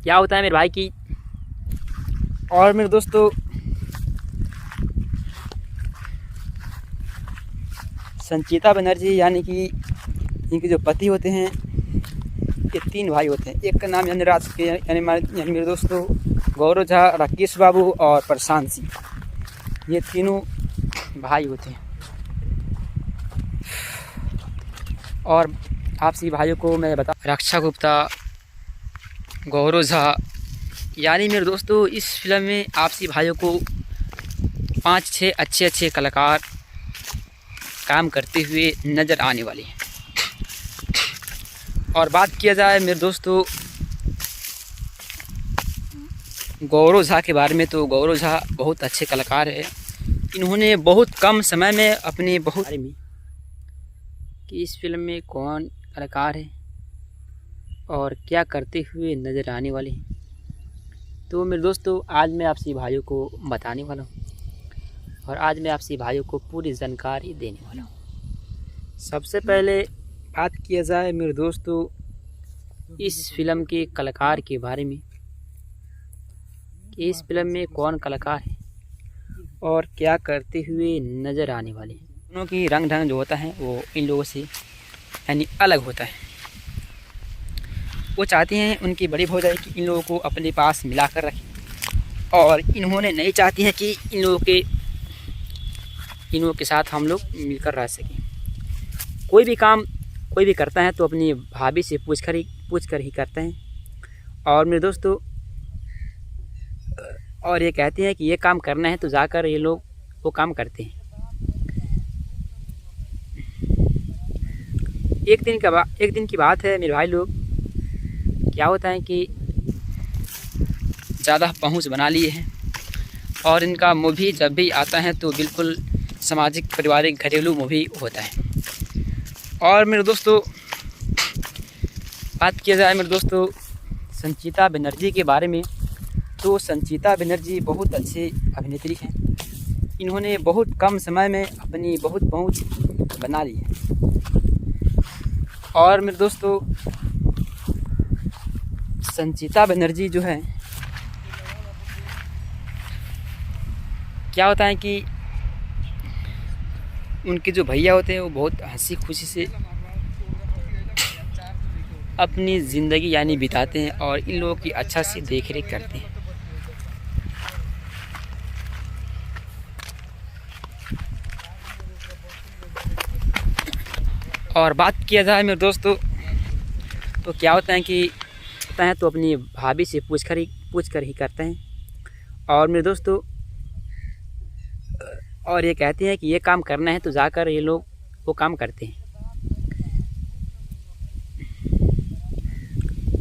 क्या होता है मेरे भाई की, और मेरे दोस्तों संचिता बनर्जी यानी कि इनके जो पति होते हैं, ये 3 भाई होते हैं। एक का नाम यनराज के यानी मेरे दोस्तों गौरव झा, राकेश बाबू और प्रशांत सिंह, ये तीनों भाई होते हैं। और आपसी भाइयों को मैं बता, रक्षा गुप्ता, गौरव झा, यानी मेरे दोस्तों इस फिल्म में आपसी भाइयों को 5-6 अच्छे कलाकार काम करते हुए नज़र आने वाले हैं। और बात किया जाए मेरे दोस्तों गौरव झा के बारे में, तो गौरव झा बहुत अच्छे कलाकार हैं। इन्होंने बहुत कम समय में अपने बहुत में कि इस फिल्म में कौन कलाकार है और क्या करते हुए नज़र आने वाले हैं, तो मेरे दोस्तों आज मैं आपसी भाइयों को बताने वाला हूँ और आज मैं आपसी भाइयों को पूरी जानकारी देने वाला हूँ। सबसे पहले बात किया जाए मेरे दोस्तों इस फिल्म के कलाकार के बारे में कि इस फिल्म में कौन कलाकार है और क्या करते हुए नज़र आने वाले हैं। दोनों की रंग ढंग जो होता है वो इन लोगों से यानी अलग होता है। वो चाहती हैं उनकी बड़ी भौजाई कि इन लोगों को अपने पास मिला कर रखें, और इन्होंने नहीं चाहती हैं कि इन लोगों के साथ हम लोग मिलकर रह सकें। कोई भी काम कोई भी करता है तो अपनी भाभी से पूछ कर ही करते हैं। और मेरे दोस्तों और ये कहते हैं कि ये काम करना है तो जाकर ये लोग वो काम करते हैं। एक दिन की बात है मेरे भाई लोग, क्या होता है कि ज़्यादा पहुंच बना लिए हैं और इनका मूवी जब भी आता है तो बिल्कुल सामाजिक, पारिवारिक, घरेलू मूवी होता है। और मेरे दोस्तों बात किया जाए मेरे दोस्तों संचिता बनर्जी के बारे में, तो संचिता बनर्जी बहुत अच्छी अभिनेत्री हैं। इन्होंने बहुत कम समय में अपनी बहुत पहुंच बना ली है। और मेरे दोस्तों संचिता बनर्जी जो है, क्या होता है कि उनके जो भैया होते हैं वो बहुत हंसी खुशी से अपनी ज़िंदगी यानी बिताते हैं और इन लोगों की अच्छा से देख रेख करते हैं। और बात किया जाए मेरे दोस्तों तो क्या होता है कि तो अपनी भाभी से पूछ कर ही करते हैं। और मेरे दोस्तों और ये कहते हैं कि ये काम करना है तो जाकर ये लोग वो काम करते हैं।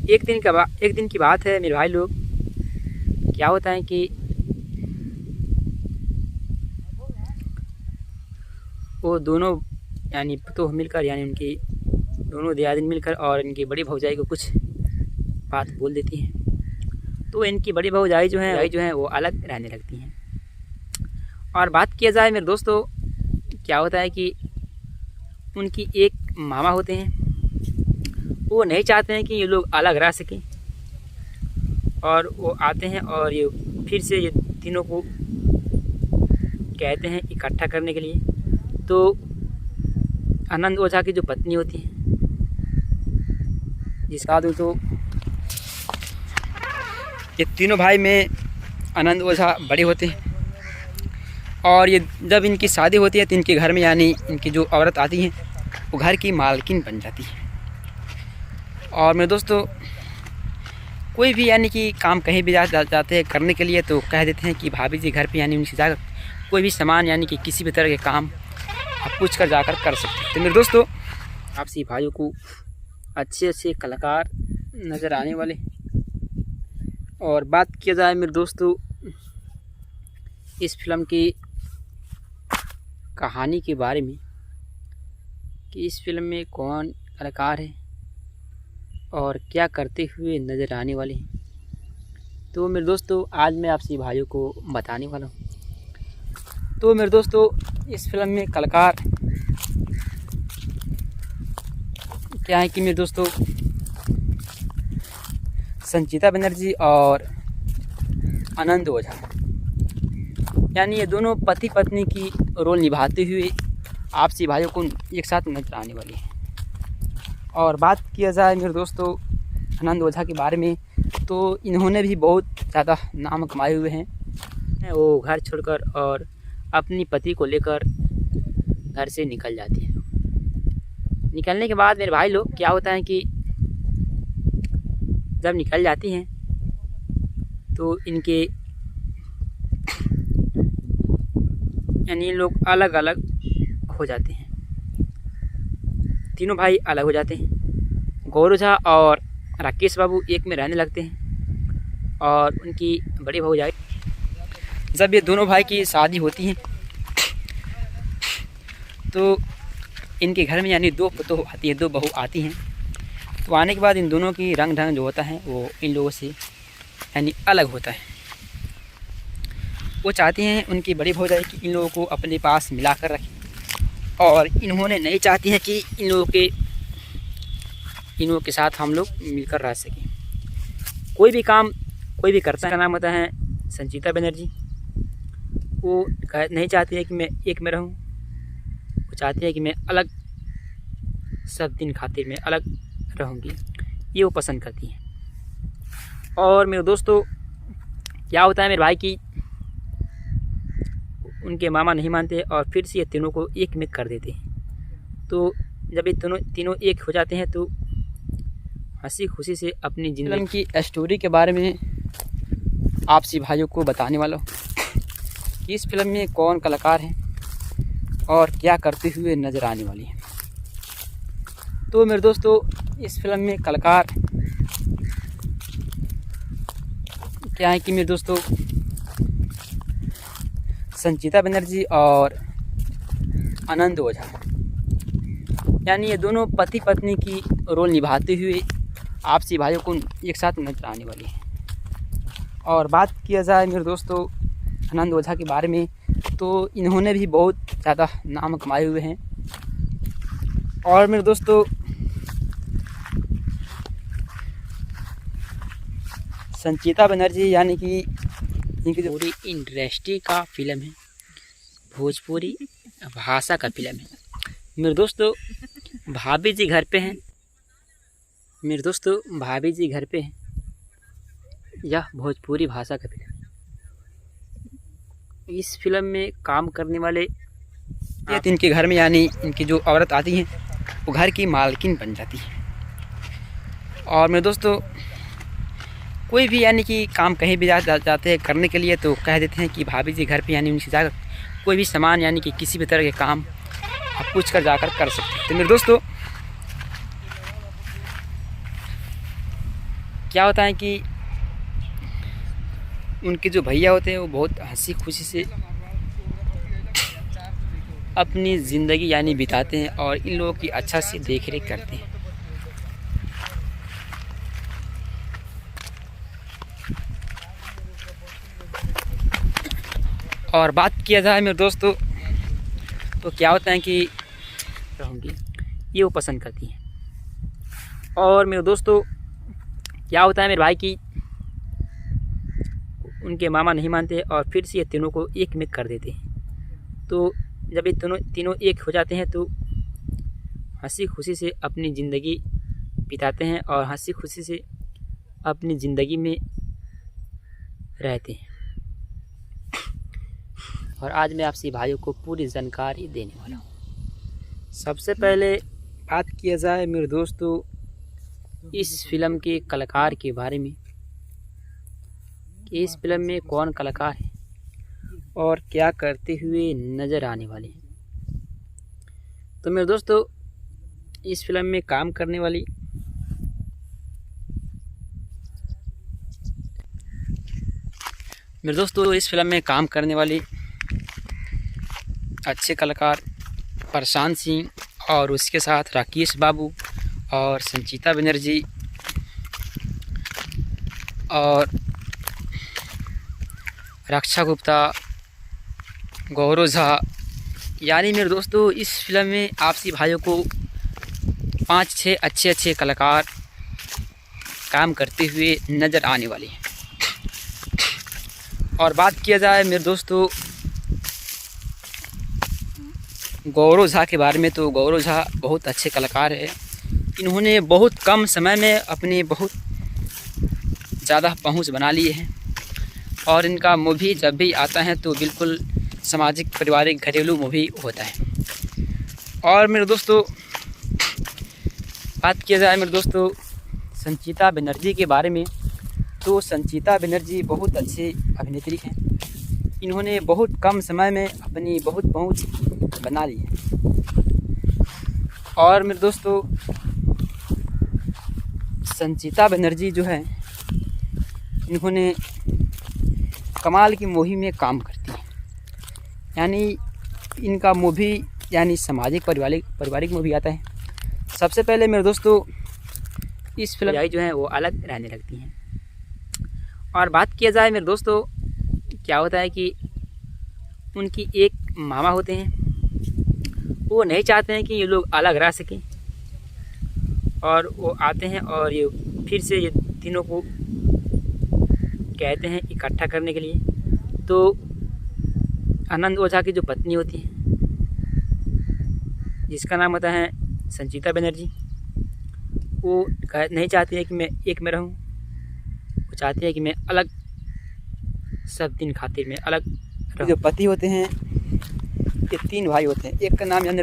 एक दिन की बात है मेरे भाई लोग, क्या होता है कि वो दोनों यानी तो मिलकर, यानी उनकी दोनों दियादिन मिलकर और इनकी बड़ी भौजाई को कुछ बात बोल देती हैं, तो इनकी बड़ी भौजाई जो है वो अलग रहने लगती हैं। और बात किया जाए मेरे दोस्तों, क्या होता है कि उनकी एक मामा होते हैं, वो नहीं चाहते हैं कि ये लोग अलग रह सकें, और वो आते हैं और ये फिर से ये तीनों को कहते हैं इकट्ठा करने के लिए। तो आनंद ओझा की जो पत्नी होती है, जिसका दूँ तो ये तीनों भाई में आनंद ओझा बड़े होते हैं और ये जब इनकी शादी होती है तो इनके घर में यानी इनकी जो औरत आती है वो घर की मालकिन बन जाती है। और मेरे दोस्तों कोई भी यानी कि काम कहीं भी जाते हैं करने के लिए तो कह देते हैं कि भाभी जी घर पे यानी उनसे जाकर कोई भी सामान यानी कि किसी भी तरह के काम आप पूछ कर जाकर कर सकते हैं। तो मेरे दोस्तों आपसी भाइयों को अच्छे अच्छे कलाकार नज़र आने वाले। और बात किया जाए मेरे दोस्तों इस फिल्म की कहानी के बारे में कि इस फिल्म में कौन कलाकार है और क्या करते हुए नज़र आने वाले हैं, तो मेरे दोस्तों आज मैं आपसे भाइयों को बताने वाला हूँ। तो मेरे दोस्तों इस फिल्म में कलाकार क्या है कि मेरे दोस्तों संचिता बनर्जी और आनंद ओझा यानी ये दोनों पति पत्नी की रोल निभाते हुए आपसी भाइयों को एक साथ नजर आने वाली है। और बात किया जाए मेरे दोस्तों आनंद ओझा के बारे में तो इन्होंने भी बहुत ज़्यादा नाम कमाए हुए हैं। वो घर छोड़कर और अपनी पति को लेकर घर से निकल जाती है। निकलने के बाद मेरे भाई लोग क्या होता है कि जब निकल जाती हैं तो इनके यानी लोग अलग अलग हो जाते हैं। तीनों भाई अलग हो जाते हैं। गौर ओझा और राकेश बाबू एक में रहने लगते हैं और उनकी बड़ी भौजाई जब ये दोनों भाई की शादी होती है तो इनके घर में यानी दो पतोह आती है, दो बहू आती हैं। तो आने के बाद इन दोनों की रंग ढंग जो होता है वो इन लोगों से यानी अलग होता है। वो चाहती हैं उनकी बड़ी भौजाई कि इन लोगों को अपने पास मिला कर रखें और इन्होंने नहीं चाहती हैं कि इन लोगों के साथ हम लोग मिलकर रह सकें। कोई भी काम कोई भी करता है, का नाम होता है संचिता बनर्जी। वो नहीं चाहती है कि मैं एक में रहूं, वो चाहती है कि मैं अलग सब दिन खातिर मैं अलग रहूंगी, ये वो पसंद करती हैं। और मेरे दोस्तों क्या होता है मेरे भाई की उनके मामा नहीं मानते और फिर से ये तीनों को एक में कर देते हैं। तो जब ये तीनों एक हो जाते हैं तो हंसी खुशी से अपनी जिंदगी की स्टोरी के बारे में आपसी भाइयों को बताने वाला हूँ कि इस फिल्म में कौन कलाकार हैं और क्या करते हुए नज़र आने वाली हैं। तो मेरे दोस्तों इस फिल्म में कलाकार क्या है कि मेरे दोस्तों संचिता बनर्जी और आनंद ओझा यानी ये दोनों पति पत्नी की रोल निभाते हुए आपसी भाइयों को एक साथ नजर आने वाली है। और बात किया जाए मेरे दोस्तों आनंद ओझा के बारे में तो इन्होंने भी बहुत ज़्यादा नाम कमाए हुए हैं। और मेरे दोस्तों संचिता बनर्जी यानी कि इनकी जो पूरी इंडस्ट्री का फिल्म है, भोजपुरी भाषा का फिल्म है। मेरे दोस्तों भाभी जी घर पे हैं, मेरे दोस्तों भाभी जी घर पे हैं। यह भोजपुरी भाषा का फिल्म है। इस फिल्म में काम करने वाले इनके घर में यानी इनकी जो औरत आती है वो घर की मालकिन बन जाती है। और मेरे दोस्तों कोई भी यानी कि काम कहीं भी जाते हैं करने के लिए तो कह देते हैं कि भाभी जी घर पे यानी उनसे जाकर कोई भी सामान यानी कि किसी भी तरह के काम आप पूछ कर जाकर कर सकते हैं। तो मेरे दोस्तों क्या होता है कि उनके जो भैया होते हैं वो बहुत हंसी खुशी से अपनी ज़िंदगी यानी बिताते हैं और इन लोगों की अच्छा से देख रेख करते हैं। और बात किया जाए मेरे दोस्तों तो क्या होता है कि रहूँगी ये वो पसंद करती हैं। और मेरे दोस्तों क्या होता है मेरे भाई की उनके मामा नहीं मानते और फिर से ये तीनों को एक में कर देते हैं। तो जब ये तीनों एक हो जाते हैं तो हंसी खुशी से अपनी ज़िंदगी बिताते हैं और हंसी खुशी से अपनी ज़िंदगी में रहते हैं। और आज मैं आपसे भाइयों को पूरी जानकारी देने वाला हूँ। सबसे पहले बात किया जाए मेरे दोस्तों इस फिल्म के कलाकार के बारे में कि इस फिल्म में कौन कलाकार है और क्या करते हुए नज़र आने वाले हैं। तो मेरे दोस्तों इस फिल्म में काम करने वाली अच्छे कलाकार प्रशांत सिंह और उसके साथ राकेश बाबू और संचिता बनर्जी और रक्षा गुप्ता, गौरव झा, यानी मेरे दोस्तों इस फिल्म में आपसी भाइयों को 5-6 अच्छे कलाकार काम करते हुए नज़र आने वाले हैं। और बात किया जाए मेरे दोस्तों गौरव झा के बारे में, तो गौरव झा बहुत अच्छे कलाकार हैं। इन्होंने बहुत कम समय में अपनी बहुत ज़्यादा पहुंच बना ली है और इनका मूवी जब भी आता है तो बिल्कुल सामाजिक, पारिवारिक, घरेलू मूवी होता है। और मेरे दोस्तों बात किया जाए मेरे दोस्तों संचिता बनर्जी के बारे में, तो संचिता बनर्जी बहुत अच्छी अभिनेत्री हैं। इन्होंने बहुत कम समय में अपनी बहुत पहुंच बना ली है। और मेरे दोस्तों संचिता बनर्जी जो है इन्होंने कमाल की मूवी में काम करती है, यानी इनका मूवी यानी सामाजिक पारिवारिक मूवी आता है। सबसे पहले मेरे दोस्तों इस फिल्म जो है वो अलग रहने लगती हैं। और बात किया जाए मेरे दोस्तों क्या होता है कि उनकी एक मामा होते हैं, वो नहीं चाहते हैं कि ये लोग अलग रह सकें और वो आते हैं और ये फिर से ये तीनों को कहते हैं इकट्ठा करने के लिए। तो आनंद ओझा की जो पत्नी होती है जिसका नाम होता है संचिता बनर्जी, वो नहीं चाहती है कि मैं एक में रहूं, वो चाहती है कि मैं अलग, सब दिन खातिर में अलग रहूं। जो पति होते हैं ये 3 भाई होते हैं। एक का नाम यानी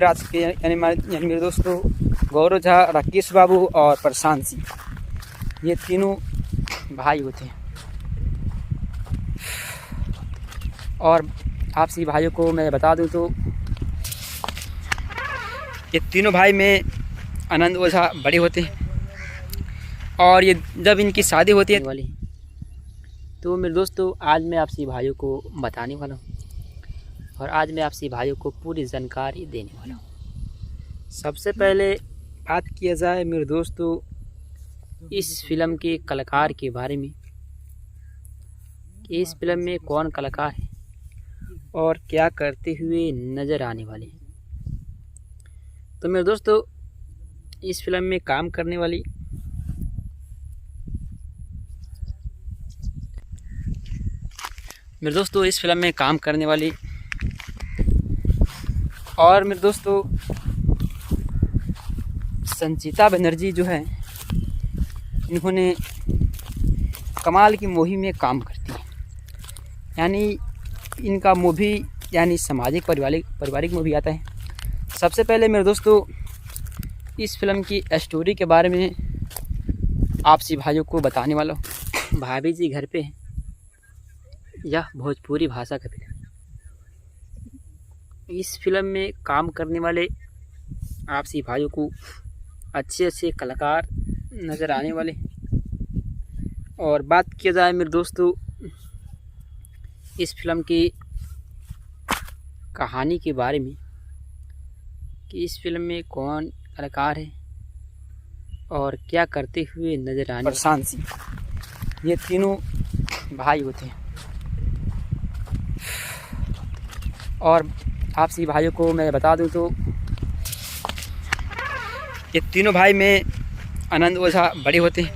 मेरे दोस्तों गौरव झा, राकेश बाबू और प्रशांत सिंह, ये तीनों भाई होते हैं। और आपसी भाइयों को मैं बता दूं तो ये तीनों भाई में आनंद ओझा बड़े होते हैं और ये जब इनकी शादी होती है वाली, तो मेरे दोस्तों आज मैं आपसी भाइयों को बताने वाला हूँ और आज मैं आपसी भाइयों को पूरी जानकारी देने वाला हूँ। सबसे पहले बात किया जाए मेरे दोस्तों इस फिल्म के कलाकार के बारे में कि इस फिल्म में कौन कलाकार है और क्या करते हुए नज़र आने वाले हैं। तो मेरे दोस्तों इस फिल्म में काम करने वाली और मेरे दोस्तों संचिता बनर्जी जो है इन्होंने कमाल की मूवी में काम करती है, यानी इनका मूवी यानी सामाजिक पारिवारिक मूवी आता है। सबसे पहले मेरे दोस्तों इस फिल्म की स्टोरी के बारे में आपसी भाइयों को बताने वाला हूँ। भाभी जी घर पे हैं, यह भोजपुरी भाषा का फिल्म। इस फिल्म में काम करने वाले आपसी भाइयों को अच्छे कलाकार नज़र आने वाले। और बात किया जाए मेरे दोस्तों इस फिल्म की कहानी के बारे में कि इस फिल्म में कौन कलाकार है और क्या करते हुए नज़र आने। प्रशांत सिंह, ये तीनों भाई होते हैं। और आपसी भाइयों को मैं बता दूं तो ये तीनों भाई में आनंद ओझा बड़े होते हैं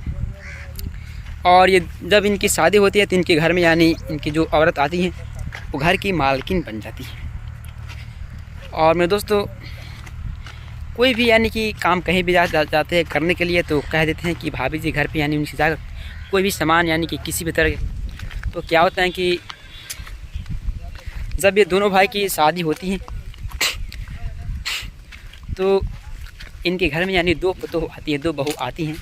और ये जब इनकी शादी होती है तो इनके घर में यानी इनकी जो औरत आती हैं वो घर की मालकिन बन जाती है। और मेरे दोस्तों कोई भी यानी कि काम कहीं भी जाते हैं करने के लिए तो कह देते हैं कि भाभी जी घर पे, यानी उनसे जाकर कोई भी सामान यानी कि किसी भी तरह, तो क्या होता है कि जब ये दोनों भाई की शादी होती है तो इनके घर में यानी दो पतोह आती है, दो बहू आती हैं।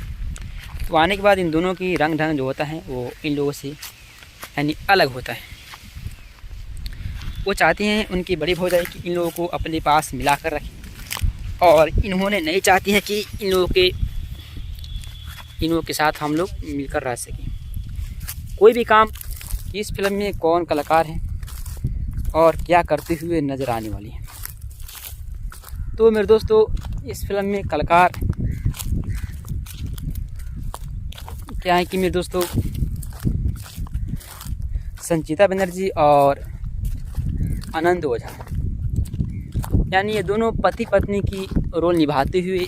तो आने के बाद इन दोनों की रंग ढंग जो होता है वो इन लोगों से यानी अलग होता है। वो चाहती हैं उनकी बड़ी भौजाई कि इन लोगों को अपने पास मिला कर रखें, और इन्होंने नहीं चाहती हैं कि इन लोगों के साथ हम लोग मिलकर रह सकें। कोई भी काम इस फिल्म में कौन कलाकार हैं और क्या करते हुए नज़र आने वाली है। तो मेरे दोस्तों, इस फिल्म में कलाकार क्या है कि मेरे दोस्तों संचिता बनर्जी और आनंद ओझा, यानी ये दोनों पति पत्नी की रोल निभाते हुए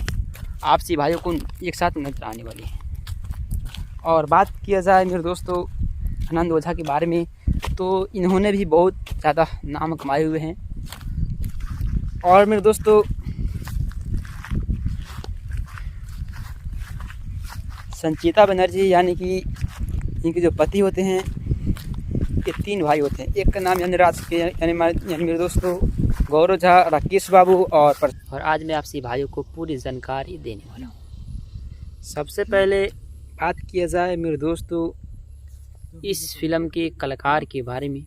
आपसी भाइयों को एक साथ नजर आने वाली है। और बात किया जाए मेरे दोस्तों आनंद ओझा के बारे में, तो इन्होंने भी बहुत ज़्यादा नाम कमाए हुए हैं। और मेरे दोस्तों संचिता बनर्जी यानी कि इनके जो पति होते हैं, ये 3 भाई होते हैं। एक का नाम यानी यानी मेरे दोस्तों गौरव झा, राकेश बाबू और आज मैं आपसे भाइयों को पूरी जानकारी देने वाला हूँ। सबसे पहले बात किया जाए मेरे दोस्तों इस फिल्म के कलाकार के बारे में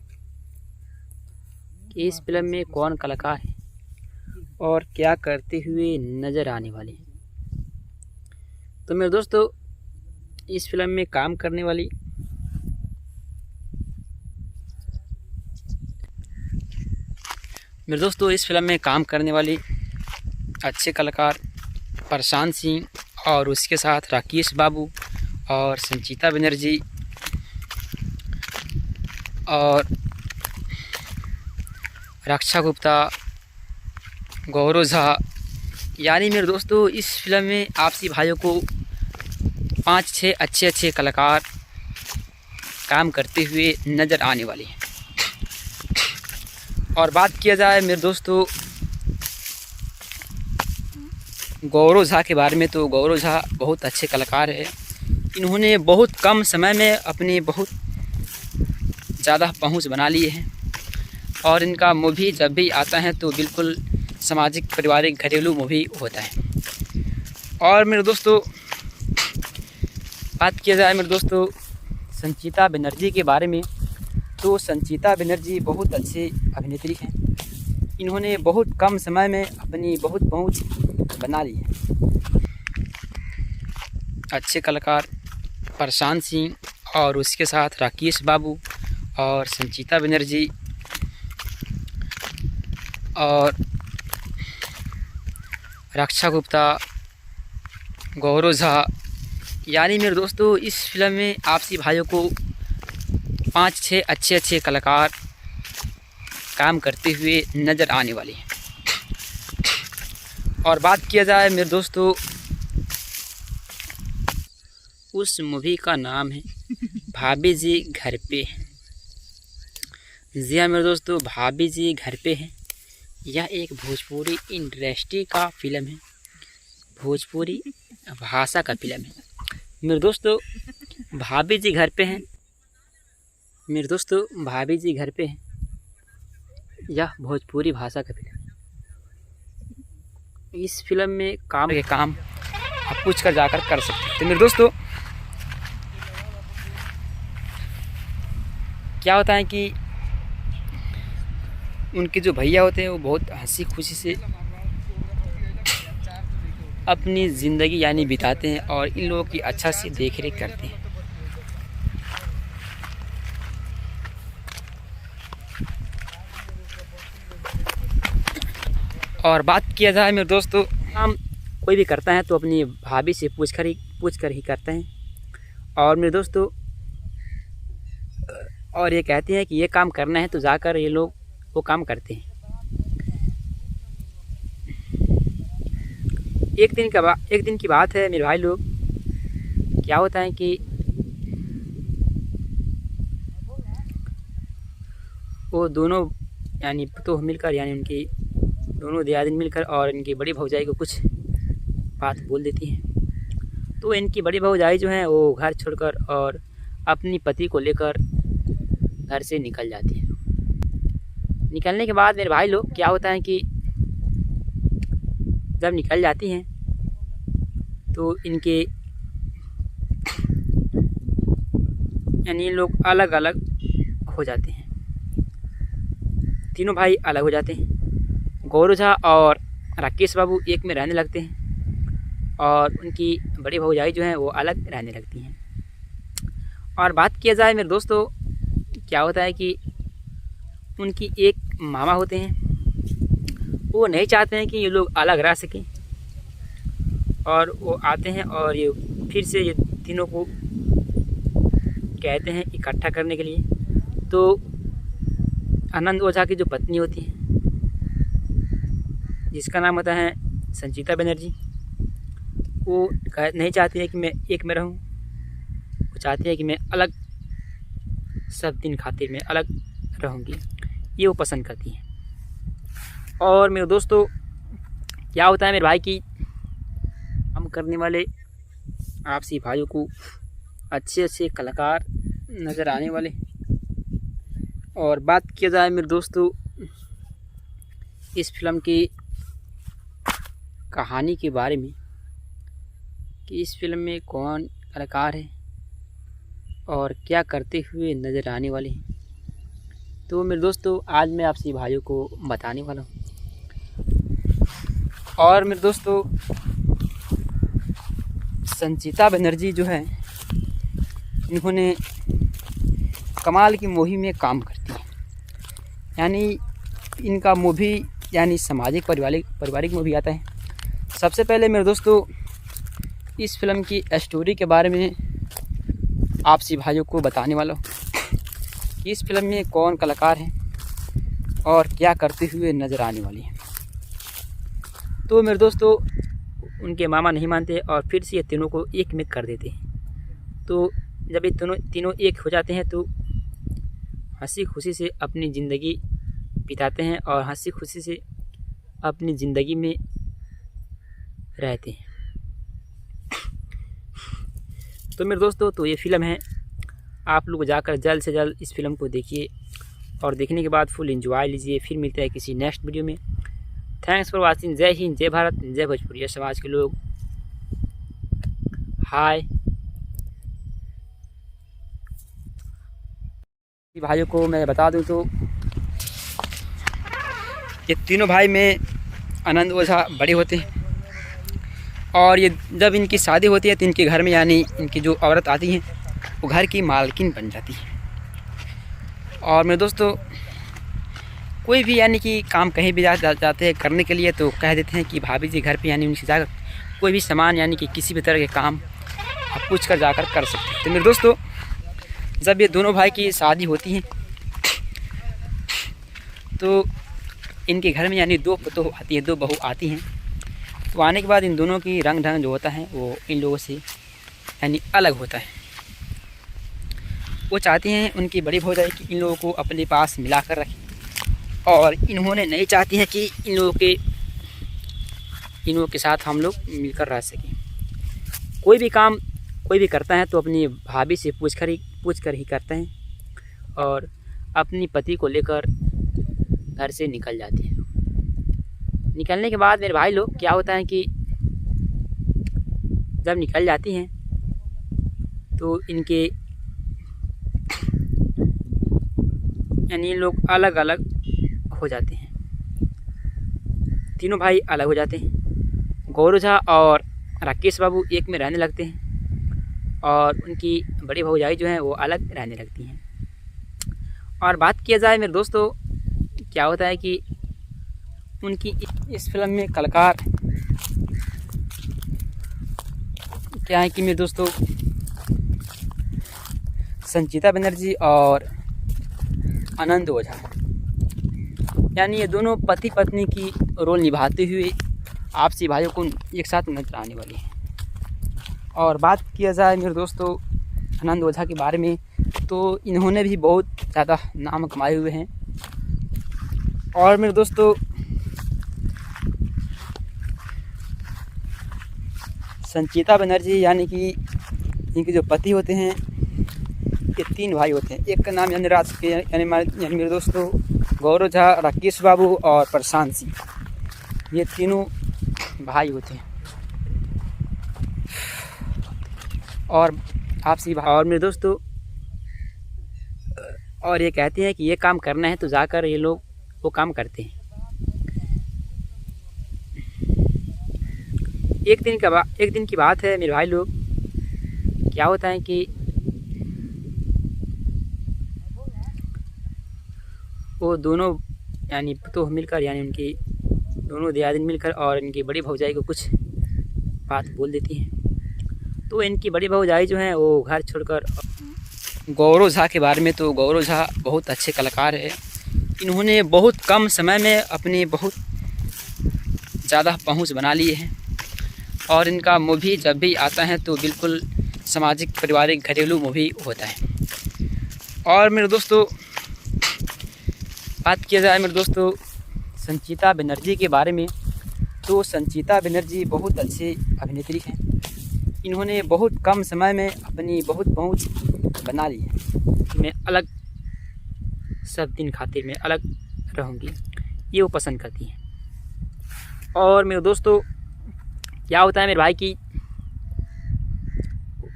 कि इस फिल्म में कौन कलाकार है और क्या करते हुए नज़र आने वाले हैं। तो मेरे दोस्तों, इस फिल्म में काम करने वाली अच्छे कलाकार प्रशांत सिंह और उसके साथ राकेश बाबू और संचिता बनर्जी और रक्षा गुप्ता, गौरव झा, यानी मेरे दोस्तों इस फिल्म में आपसी भाइयों को 5-6 अच्छे कलाकार काम करते हुए नज़र आने वाले हैं। और बात किया जाए मेरे दोस्तों गौरव झा के बारे में, तो गौरव झा बहुत अच्छे कलाकार है। इन्होंने बहुत कम समय में अपनी बहुत ज़्यादा पहुंच बना ली है, और इनका मूवी जब भी आता है तो बिल्कुल सामाजिक, पारिवारिक, घरेलू मूवी होता है। और मेरे दोस्तों बात किया जाए मेरे दोस्तों संचिता बनर्जी के बारे में, तो संचिता बनर्जी बहुत अच्छे अभिनेत्री हैं। इन्होंने बहुत कम समय में अपनी बहुत पहुंच बना ली है। अच्छे कलाकार प्रशांत सिंह और उसके साथ राकेश बाबू और संचिता बनर्जी और रक्षा गुप्ता, गौरव झा, यानी मेरे दोस्तों इस फिल्म में आपसी भाइयों को 5-6 अच्छे कलाकार काम करते हुए नज़र आने वाले हैं। और बात किया जाए मेरे दोस्तों उस मूवी का नाम है भाभी जी घर पे। जी हाँ मेरे दोस्तों, भाभी जी घर पे है। यह एक भोजपुरी इंडस्ट्री का फिल्म है, भोजपुरी भाषा का फिल्म है। मेरे दोस्तों भाभी जी घर पे हैं, मेरे दोस्तों भाभी जी घर पे हैं, यह भोजपुरी भाषा का फिल्म है। इस फिल्म में काम आप पूछ कर जाकर कर सकते हैं। तो मेरे दोस्तों क्या होता है कि उनके जो भैया होते हैं वो बहुत हंसी खुशी से अपनी ज़िंदगी यानी बिताते हैं और इन लोगों की अच्छा से देख रेख करते हैं। और बात किया जाए मेरे दोस्तों, काम कोई भी करता है तो अपनी भाभी से पूछ कर ही करते हैं। और मेरे दोस्तों और ये कहते हैं कि ये काम करना है तो जाकर ये लोग वो काम करते हैं। एक दिन की बात है मेरे भाई लोग, क्या होता है कि वो दोनों यानी तो मिलकर यानी उनकी दोनों दियादिन मिलकर और इनकी बड़ी भौजाई को कुछ बात बोल देती हैं। तो इनकी बड़ी भौजाई जो है वो घर छोड़कर और अपनी पति को लेकर घर से निकल जाती है। निकलने के बाद मेरे भाई लोग क्या होता है कि जब निकल जाती हैं तो इनके यानी लोग अलग अलग हो जाते हैं। तीनों भाई अलग हो जाते हैं। गौरव झा और राकेश बाबू एक में रहने लगते हैं और उनकी बड़ी भौजाई जो हैं वो अलग रहने लगती हैं। और बात किया जाए मेरे दोस्तों, क्या होता है कि उनकी एक मामा होते हैं, वो नहीं चाहते हैं कि ये लोग अलग रह सकें और वो आते हैं और ये फिर से ये तीनों को कहते हैं इकट्ठा करने के लिए। तो आनंद ओझा की जो पत्नी होती है, जिसका नाम होता है संचिता बनर्जी, वो नहीं चाहती है कि मैं एक में रहूं। वो चाहती है कि मैं अलग, सब दिन खातिर मैं अलग रहूंगी, ये वो पसंद करती हैं। और मेरे दोस्तों क्या होता है मेरे भाई की काम करने वाले आपसी भाइयों को अच्छे अच्छे कलाकार नज़र आने वाले। और बात किया जाए मेरे दोस्तों इस फिल्म की कहानी के बारे में कि इस फिल्म में कौन कलाकार है और क्या करते हुए नज़र आने वाले हैं, तो मेरे दोस्तों आज मैं आपसे भाइयों को बताने वाला हूँ। और मेरे दोस्तों संचिता बनर्जी जो है, इन्होंने कमाल की मूवी में काम करती है। यानी इनका मूवी यानी सामाजिक पारिवारिक मूवी आता है। सबसे पहले मेरे दोस्तों इस फिल्म की स्टोरी के बारे में आपसी भाइयों को बताने वाला हूँ कि इस फिल्म में कौन कलाकार हैं और क्या करते हुए नज़र आने वाली हैं। तो मेरे दोस्तों उनके मामा नहीं मानते और फिर से ये तीनों को एक में कर देते हैं। तो जब ये तीनों एक हो जाते हैं तो हंसी खुशी से अपनी ज़िंदगी बिताते हैं और हंसी खुशी से अपनी ज़िंदगी में रहते हैं। तो मेरे दोस्तों तो ये फ़िल्म है, आप लोग जाकर जल्द से जल्द इस फिल्म को देखिए और देखने के बाद फुल एंजॉय लीजिए। फिर मिलते हैं किसी नेक्स्ट वीडियो में। Thanks for watching. जय हिंद, जय भारत, जय भोजपुरिया समाज के लोग। हाय भाइयों को मैं बता दूं तो ये तीनों भाई में आनंद ओझा बड़े होते हैं और ये जब इनकी शादी होती है तो इनके घर में यानी इनकी जो औरत आती हैं वो घर की मालकिन बन जाती है। और मेरे दोस्तों कोई भी यानी कि काम कहीं भी जाते हैं करने के लिए तो कह देते हैं कि भाभी जी घर पे यानी उनसे जाकर कोई भी सामान यानी कि किसी भी तरह के काम आप पूछ कर जाकर कर सकते हैं। तो मेरे दोस्तों जब ये दोनों भाई की शादी होती है तो इनके घर में यानी दो बहू आती हैं। तो आने के बाद इन दोनों की रंग ढंग जो होता है वो इन लोगों से यानी अलग होता है। वो चाहती हैं उनकी बड़ी भौजाई कि इन लोगों को अपने पास मिला कर रखें और इन्होंने नहीं चाहती हैं कि इन लोगों के साथ हम लोग मिलकर रह सकें। कोई भी काम कोई भी करता है तो अपनी भाभी से पूछ कर ही करते हैं और अपनी पति को लेकर घर से निकल जाती है। निकलने के बाद मेरे भाई लोग क्या होता है कि जब निकल जाती हैं तो इनके यानी लोग अलग अलग हो जाते हैं। तीनों भाई अलग हो जाते हैं। गौरव झा और राकेश बाबू एक में रहने लगते हैं और उनकी बड़ी भौजाई जो हैं वो अलग रहने लगती हैं। और बात किया जाए मेरे दोस्तों क्या होता है कि उनकी इस फिल्म में कलाकार क्या है कि मेरे दोस्तों संचिता बनर्जी और आनंद ओझा, यानी ये दोनों पति पत्नी की रोल निभाते हुए आपसी भाइयों को एक साथ नजर आने वाली है। और बात किया जाए मेरे दोस्तों आनंद ओझा के बारे में तो इन्होंने भी बहुत ज़्यादा नाम कमाए हुए हैं। और मेरे दोस्तों संचिता बनर्जी यानी कि इनके जो पति होते हैं ये 3 भाई होते हैं। एक का नाम यानी राज के यानी मेरे दोस्तों गौरव झा, राकेश बाबू और प्रशांत सिंह, ये तीनों भाई होते हैं। और आपसी और मेरे दोस्तों और ये कहते हैं कि ये काम करना है तो जाकर ये लोग वो काम करते हैं। एक दिन की बात है मेरे भाई लोग, क्या होता है कि वो दोनों यानी तो मिलकर यानी उनकी दोनों दियादिन मिलकर और इनकी बड़ी भौजाई को कुछ बात बोल देती हैं। तो इनकी बड़ी भौजाई जो है वो घर छोड़कर गौरव झा के बारे में, तो गौरव झा बहुत अच्छे कलाकार है। इन्होंने बहुत कम समय में अपनी बहुत ज़्यादा पहुंच बना ली है और इनका मूवी जब भी आता है तो बिल्कुल सामाजिक पारिवारिक घरेलू मूवी होता है। और मेरे दोस्तों बात किया जाए मेरे दोस्तों संचिता बनर्जी के बारे में, तो संचिता बनर्जी बहुत अच्छी अभिनेत्री हैं। इन्होंने बहुत कम समय में अपनी बहुत पहुंच बना ली है। मैं अलग सब दिन खातिर मैं अलग रहूँगी, ये वो पसंद करती हैं। और मेरे दोस्तों क्या होता है मेरे भाई की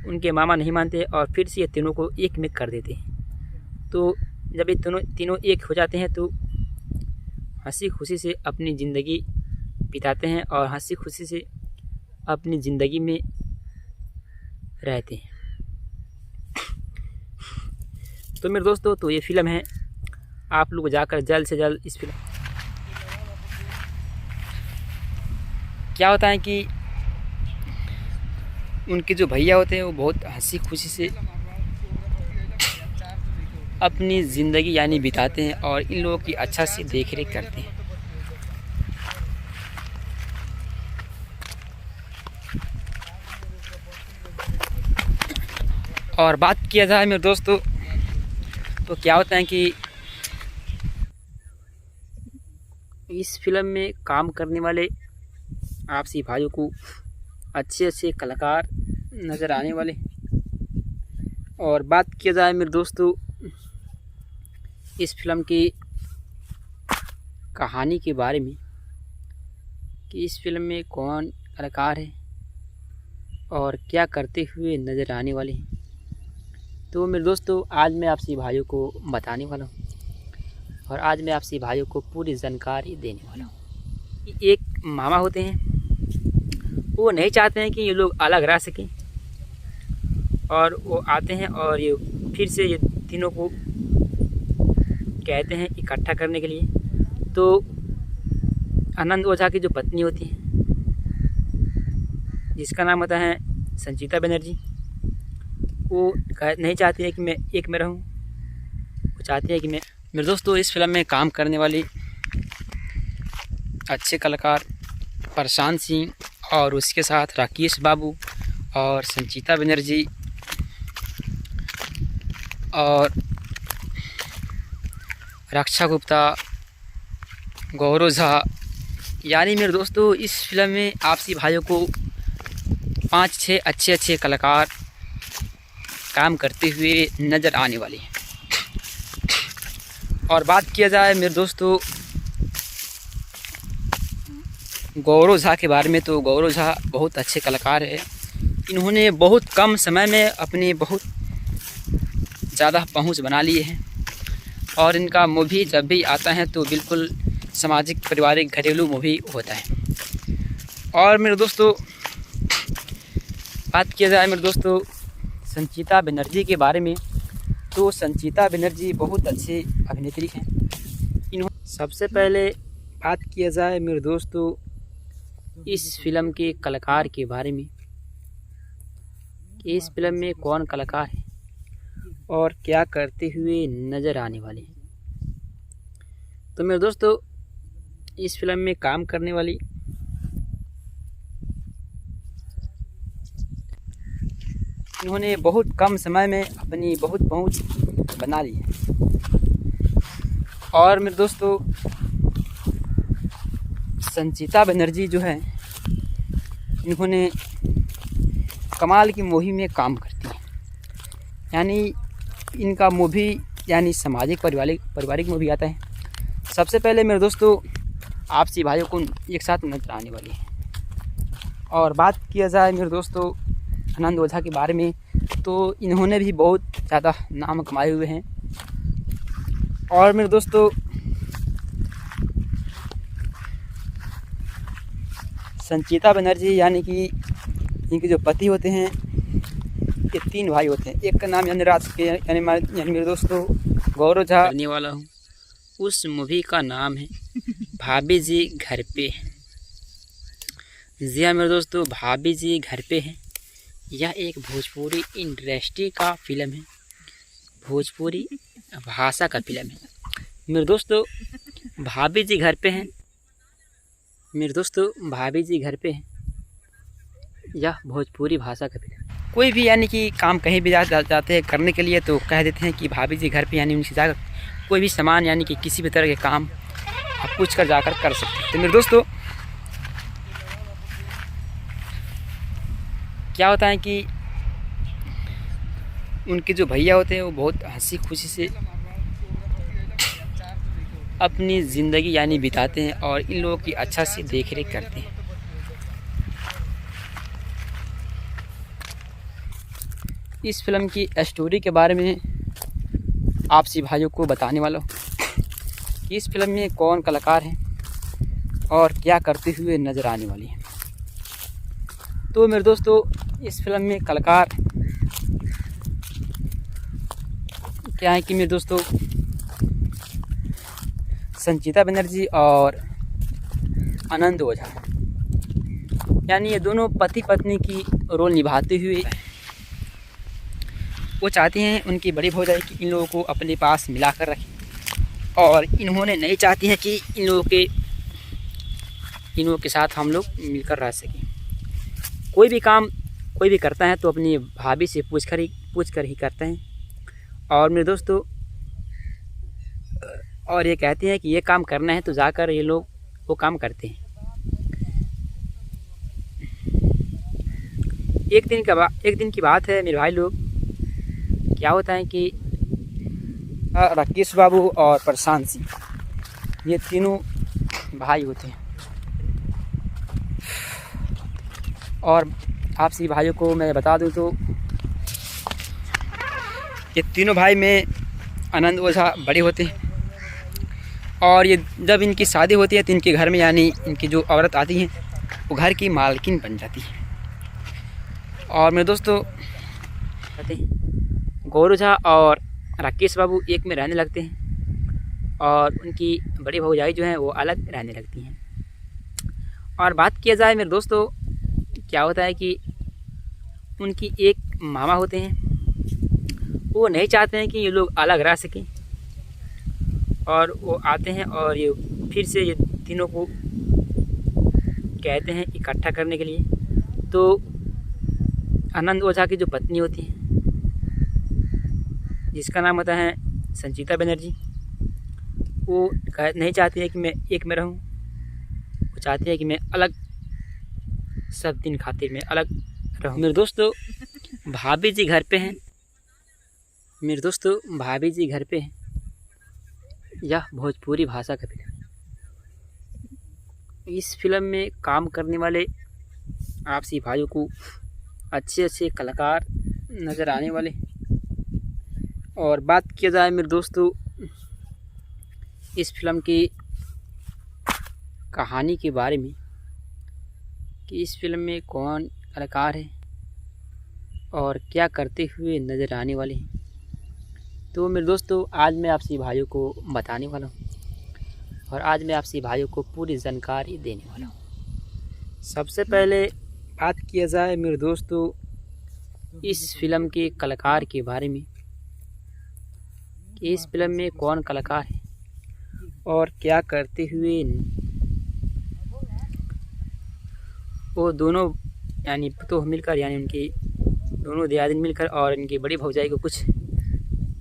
उनके मामा नहीं मानते और फिर से ये तीनों को एक में कर देते हैं। तो जब ये तीनों एक हो जाते हैं तो हंसी खुशी से अपनी ज़िंदगी बिताते हैं और हंसी खुशी से अपनी ज़िंदगी में रहते हैं। तो मेरे दोस्तों तो ये फिल्म है, आप लोग जाकर जल्द से जल्द इस फिल्म क्या होता है कि उनके जो भैया होते हैं वो बहुत हंसी खुशी से अपनी ज़िंदगी यानी बिताते हैं और इन लोगों की अच्छा से देख रेख करते हैं। और बात किया जाए मेरे दोस्तों तो क्या होता है कि इस फिल्म में काम करने वाले आपसी भाइयों को अच्छे अच्छे कलाकार नज़र आने वाले। और बात किया जाए मेरे दोस्तों इस फिल्म की कहानी के बारे में कि इस फिल्म में कौन कलाकार है और क्या करते हुए नज़र आने वाले हैं, तो मेरे दोस्तों आज मैं आपसे भाइयों को बताने वाला हूँ और आज मैं आपसे भाइयों को पूरी जानकारी देने वाला हूँ। एक मामा होते हैं, वो नहीं चाहते हैं कि ये लोग अलग रह सकें और वो आते हैं और ये फिर से ये तीनों को कहते हैं इकट्ठा करने के लिए। तो आनंद ओझा की जो पत्नी होती है जिसका नाम होता है संचिता बनर्जी, वो नहीं चाहती है कि मैं एक में रहूं, वो चाहती है कि मैं मेरे दोस्तों इस फिल्म में काम करने वाली अच्छे कलाकार प्रशांत सिंह और उसके साथ राकेश बाबू और संचिता बनर्जी और रक्षा गुप्ता, गौरव झा, यानी मेरे दोस्तों इस फिल्म में आपसी भाइयों को 5-6 अच्छे कलाकार काम करते हुए नज़र आने वाले हैं। और बात किया जाए मेरे दोस्तों गौरव झा के बारे में, तो गौरव झा बहुत अच्छे कलाकार है। इन्होंने बहुत कम समय में अपनी बहुत ज़्यादा पहुंच बना ली है और इनका मूवी जब भी आता है तो बिल्कुल सामाजिक पारिवारिक घरेलू मूवी होता है। और मेरे दोस्तों बात किया जाए मेरे दोस्तों संचिता बनर्जी के बारे में, तो संचिता बनर्जी बहुत अच्छी अभिनेत्री हैं। सबसे पहले बात किया जाए मेरे दोस्तों इस फिल्म के कलाकार के बारे में कि इस फिल्म में कौन कलाकार है और क्या करते हुए नज़र आने वाले हैं। तो मेरे दोस्तों इस फिल्म में काम करने वाली इन्होंने बहुत कम समय में अपनी बहुत पहुंच बना ली है। और मेरे दोस्तों संचिता बनर्जी जो है इन्होंने कमाल की मूवी में काम करती है, यानी इनका मूवी यानी सामाजिक पारिवारिक मूवी आता है। सबसे पहले मेरे दोस्तों आपसी भाइयों को एक साथ नजर आने वाली है। और बात किया जाए मेरे दोस्तों आनंद ओझा के बारे में, तो इन्होंने भी बहुत ज़्यादा नाम कमाए हुए हैं। और मेरे दोस्तों संचिता बनर्जी यानी कि इनके जो पति होते हैं, ये 3 भाई होते हैं। एक का नाम यनराज के यानी मेरे दोस्तों गौरव झा करने वाला हूँ। उस मूवी का नाम है भाभी जी घर पे। जी हाँ मेरे दोस्तों, भाभी जी घर पे हैं। यह एक भोजपुरी इंडस्ट्री का फिल्म है, भोजपुरी भाषा का फिल्म है मेरे दोस्तों। भाभी जी घर पे हैं मेरे दोस्तों, भाभी जी घर पे हैं। यह भोजपुरी भाषा का फिल्म। कोई भी यानी कि काम कहीं भी जाते हैं करने के लिए, तो कह देते हैं कि भाभी जी घर पे, यानी उनसे जाकर कोई भी सामान यानी कि किसी भी तरह के काम आप पूछ कर जाकर कर सकते हैं। तो मेरे दोस्तों क्या होता है कि उनके जो भैया होते हैं वो बहुत हंसी खुशी से अपनी ज़िंदगी यानी बिताते हैं और इन लोगों की अच्छा से देख रेख करते हैं। इस फिल्म की स्टोरी के बारे में आपसी भाइयों को बताने वाला हूँ। इस फिल्म में कौन कलाकार हैं और क्या करते हुए नज़र आने वाली हैं। तो मेरे दोस्तों इस फिल्म में कलाकार क्या है कि मेरे दोस्तों संचिता बनर्जी और आनंद ओझा, यानी ये दोनों पति पत्नी की रोल निभाते हुए वो चाहती हैं उनकी बड़ी भौजाई कि इन लोगों को अपने पास मिलाकर रखें, और इन्होंने नहीं चाहती हैं कि इन लोगों के साथ हम लोग मिलकर रह सकें। कोई भी काम कोई भी करता है तो अपनी भाभी से पूछ कर ही करते हैं। और मेरे दोस्तों और ये कहते हैं कि ये काम करना है तो जाकर ये लोग वो काम करते हैं। एक दिन की बात है मेरे भाई लोग, क्या होता है कि राकेश बाबू और प्रशांत सिंह, ये तीनों भाई होते हैं। और आपसी भाइयों को मैं बता दूं तो ये तीनों भाई में आनंद ओझा बड़े होते हैं। और ये जब इनकी शादी होती है तो इनके घर में यानी इनकी जो औरत आती हैं वो घर की मालकिन बन जाती है। और मेरे दोस्तों गौरव झा और राकेश बाबू एक में रहने लगते हैं और उनकी बड़ी भौजाई जो हैं वो अलग रहने लगती हैं। और बात किया जाए मेरे दोस्तों, क्या होता है कि उनकी एक मामा होते हैं, वो नहीं चाहते हैं कि ये लोग अलग रह सकें, और वो आते हैं और ये फिर से ये तीनों को कहते हैं इकट्ठा करने के लिए। तो आनंद ओझा की जो पत्नी होती है जिसका नाम होता है संचिता बनर्जी, वो नहीं चाहती है कि मैं एक में रहूं, वो चाहती है कि मैं अलग सब दिन खातिर मैं अलग रहूं। मेरे दोस्तों भाभी जी घर पे हैं मेरे दोस्तों, भाभी जी घर पे हैं। यह भोजपुरी भाषा का फिल्म। इस फिल्म में काम करने वाले आपसी भाइयों को अच्छे कलाकार नज़र आने वाले। और बात किया जाए मेरे दोस्तों इस फिल्म की कहानी के बारे में कि इस फिल्म में कौन कलाकार है और क्या करते हुए नज़र आने वाले हैं, तो मेरे दोस्तों आज मैं आपसी भाइयों को बताने वाला हूँ और आज मैं आपसी भाइयों को पूरी जानकारी देने वाला हूँ। सबसे पहले बात किया जाए मेरे दोस्तों इस फिल्म के कलाकार के बारे में कि इस फिल्म में कौन कलाकार है और क्या करते हुए वो दोनों यानी तो मिलकर यानी उनकी दोनों दियादिन मिलकर और इनकी बड़ी भौजाई को कुछ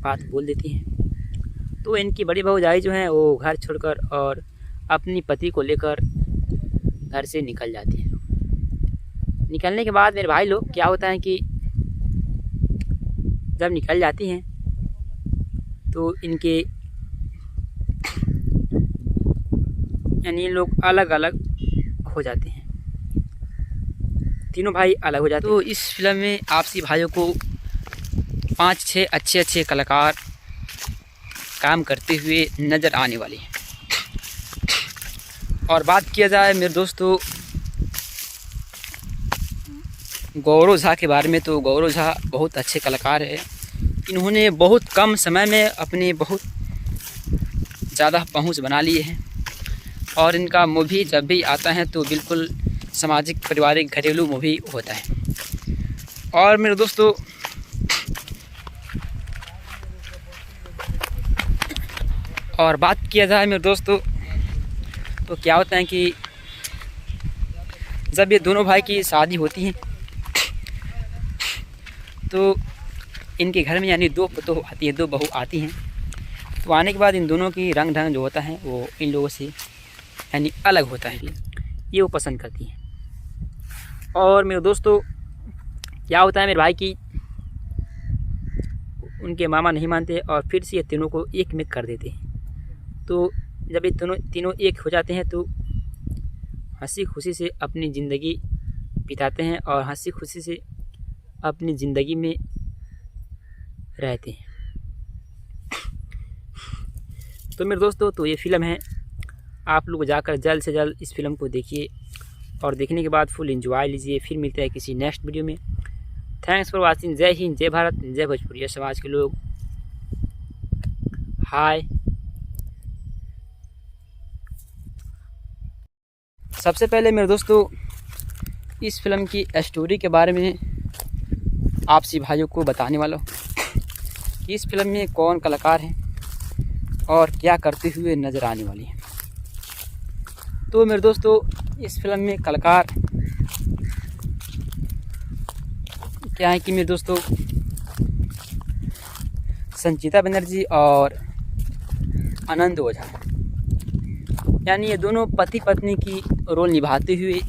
बात बोल देती हैं। तो इनकी बड़ी भौजाई जो है वो घर छोड़कर और अपनी पति को लेकर घर से निकल जाती है। निकलने के बाद मेरे भाई लोग क्या होता है कि जब निकल जाती हैं तो इनके यानी ये लोग अलग अलग हो जाते हैं, तीनों भाई अलग हो जाते हैं। तो इस फिल्म में आपसी भाइयों को 5-6 अच्छे कलाकार काम करते हुए नज़र आने वाले हैं। और बात किया जाए मेरे दोस्तों गौरव झा के बारे में, तो गौरव झा बहुत अच्छे कलाकार हैं। इन्होंने बहुत कम समय में अपने बहुत ज़्यादा पहुंच बना लिए हैं और इनका मूवी जब भी आता है तो बिल्कुल सामाजिक पारिवारिक घरेलू मूवी होता है। और मेरे दोस्तों और बात किया जाए मेरे दोस्तों तो क्या होता है कि जब ये दोनों भाई की शादी होती है तो इनके घर में यानी 2 पतोह आती है, 2 बहू आती हैं। तो आने के बाद इन दोनों की रंग ढंग जो होता है वो इन लोगों से यानी अलग होता है, ये वो पसंद करती हैं। और मेरे दोस्तों क्या होता है मेरे भाई की उनके मामा नहीं मानते और फिर से ये तीनों को एक में कर देते हैं। तो जब ये तीनों एक हो जाते हैं तो हंसी खुशी से अपनी ज़िंदगी बिताते हैं और हंसी खुशी से अपनी ज़िंदगी में रहते हैं। तो मेरे दोस्तों तो ये फ़िल्म है, आप लोग जाकर जल्द से जल्द इस फिल्म को देखिए और देखने के बाद फुल एंजॉय लीजिए। फिर मिलते हैं किसी नेक्स्ट वीडियो में। Thanks for watching. जय हिंद, जय भारत, जय भोजपुरी समाज के लोग। हाय। सबसे पहले मेरे दोस्तों इस फिल्म की स्टोरी के बारे में आपसी भाइयों को बताने वाला हूँ कि इस फिल्म में कौन कलाकार हैं और क्या करते हुए नज़र आने वाली हैं। तो मेरे दोस्तों इस फिल्म में कलाकार क्या है कि मेरे दोस्तों संचिता बनर्जी और आनंद ओझा यानी ये दोनों पति पत्नी की रोल निभाते हुए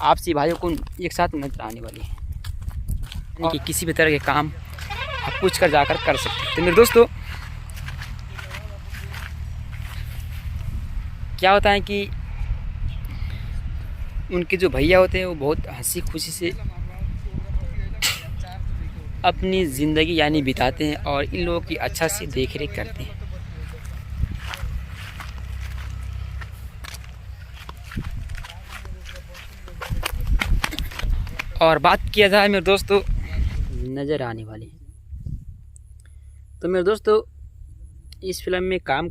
आपसी भाइयों को एक साथ नजर आने वाली हैं। यानी कि किसी भी तरह के काम आप पूछ कर जाकर कर सकते हैं। तो मेरे दोस्तों क्या होता है कि उनके जो भैया होते हैं वो बहुत हंसी खुशी से अपनी ज़िंदगी यानी बिताते हैं और इन लोगों की अच्छा से देख रेख करते हैं। और बात किया जाए मेरे दोस्तों नज़र आने वाली, तो मेरे दोस्तों इस फिल्म में काम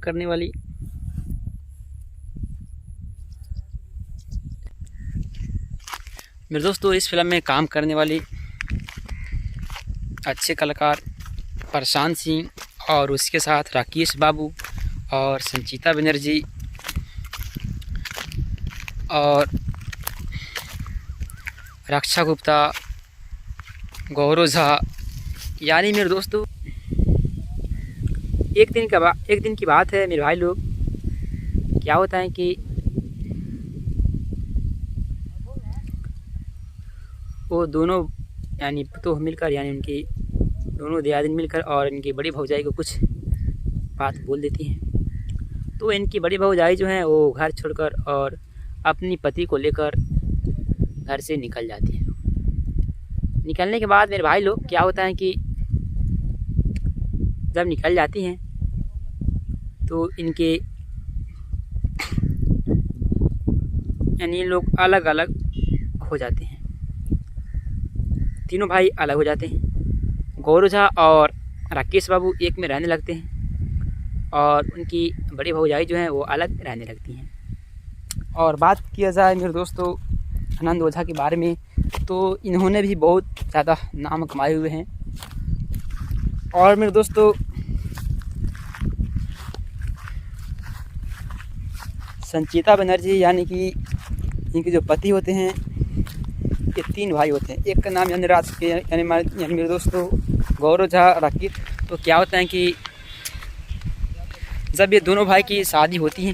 करने वाली अच्छे कलाकार प्रशांत सिंह और उसके साथ राकेश बाबू और संचिता बनर्जी और रक्षा गुप्ता, गौरव झा। यानी मेरे दोस्तों एक दिन की बात है मेरे भाई लोग, क्या होता है कि वो दोनों यानी तो मिलकर यानी उनकी दोनों दियादिन मिलकर और इनकी बड़ी भौजाई को कुछ बात बोल देती हैं। तो इनकी बड़ी भौजाई जो है वो घर छोड़कर और अपनी पति को लेकर घर से निकल जाती है। निकलने के बाद मेरे भाई लोग क्या होता है कि जब निकल जाती हैं तो इनके यानी ये लोग अलग अलग हो जाते हैं, तीनों भाई अलग हो जाते हैं। गौरव झा और राकेश बाबू एक में रहने लगते हैं और उनकी बड़ी भौजाई जो है वो अलग रहने लगती हैं। और बात किया जाए मेरे दोस्तों आनंद ओझा के बारे में, तो इन्होंने भी बहुत ज़्यादा नाम कमाए हुए हैं। और मेरे दोस्तों संचिता बनर्जी यानी कि इनके जो पति होते हैं ये 3 भाई होते हैं। एक का नाम यानी राज के यानी मेरे दोस्तों गौरव झा राकेश। तो क्या होता है कि जब ये दोनों भाई की शादी होती है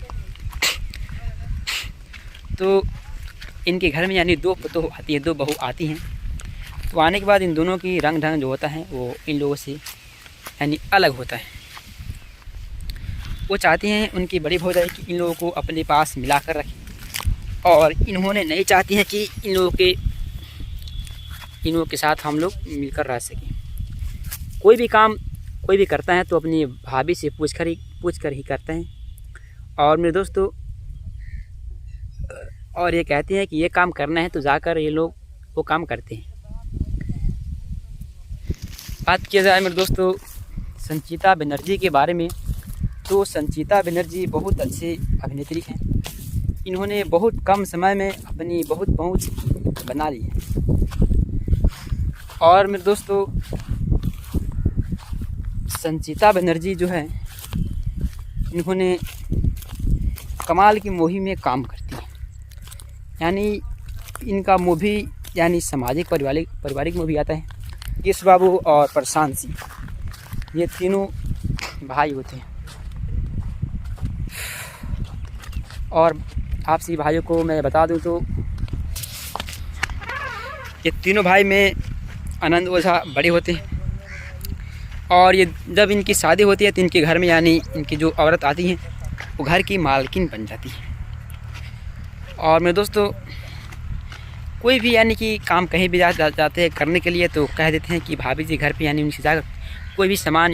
तो इनके घर में यानी 2 पतोह आती है, 2 बहू आती हैं। तो आने के बाद इन दोनों की रंग ढंग जो होता है वो इन लोगों से यानी अलग होता है। वो चाहती हैं उनकी बड़ी भौजाई कि इन लोगों को अपने पास मिला कर रखें, और इन्होंने नहीं चाहती हैं कि इन लोगों के साथ हम लोग मिलकर रह सकें। कोई भी काम कोई भी करता है तो अपनी भाभी से पूछ कर ही करते हैं। और मेरे दोस्तों, और ये कहते हैं कि ये काम करना है तो जाकर ये लोग वो काम करते हैं। बात किया जाए मेरे दोस्तों संचिता बनर्जी के बारे में, तो संचिता बनर्जी बहुत अच्छी अभिनेत्री हैं। इन्होंने बहुत कम समय में अपनी बहुत पहुंच बना ली है। और मेरे दोस्तों, संचिता बनर्जी जो है, इन्होंने कमाल की मूवी में काम करती है। यानी इनका मूवी यानी सामाजिक पारिवारिक मूवी आता है। यश बाबू और प्रशांत सिंह, ये तीनों भाई होते हैं। और आप सभी भाइयों को मैं बता दूं तो ये तीनों भाई में आनंद ओझा बड़े होते हैं। और ये जब इनकी शादी होती है तो इनके घर में यानी इनकी जो औरत आती हैं वो घर की मालकिन बन जाती है। और मेरे दोस्तों, कोई भी यानी कि काम कहीं भी जाते हैं करने के लिए तो कह देते हैं कि भाभी जी घर पे यानी उनसे जाकर कोई भी सामान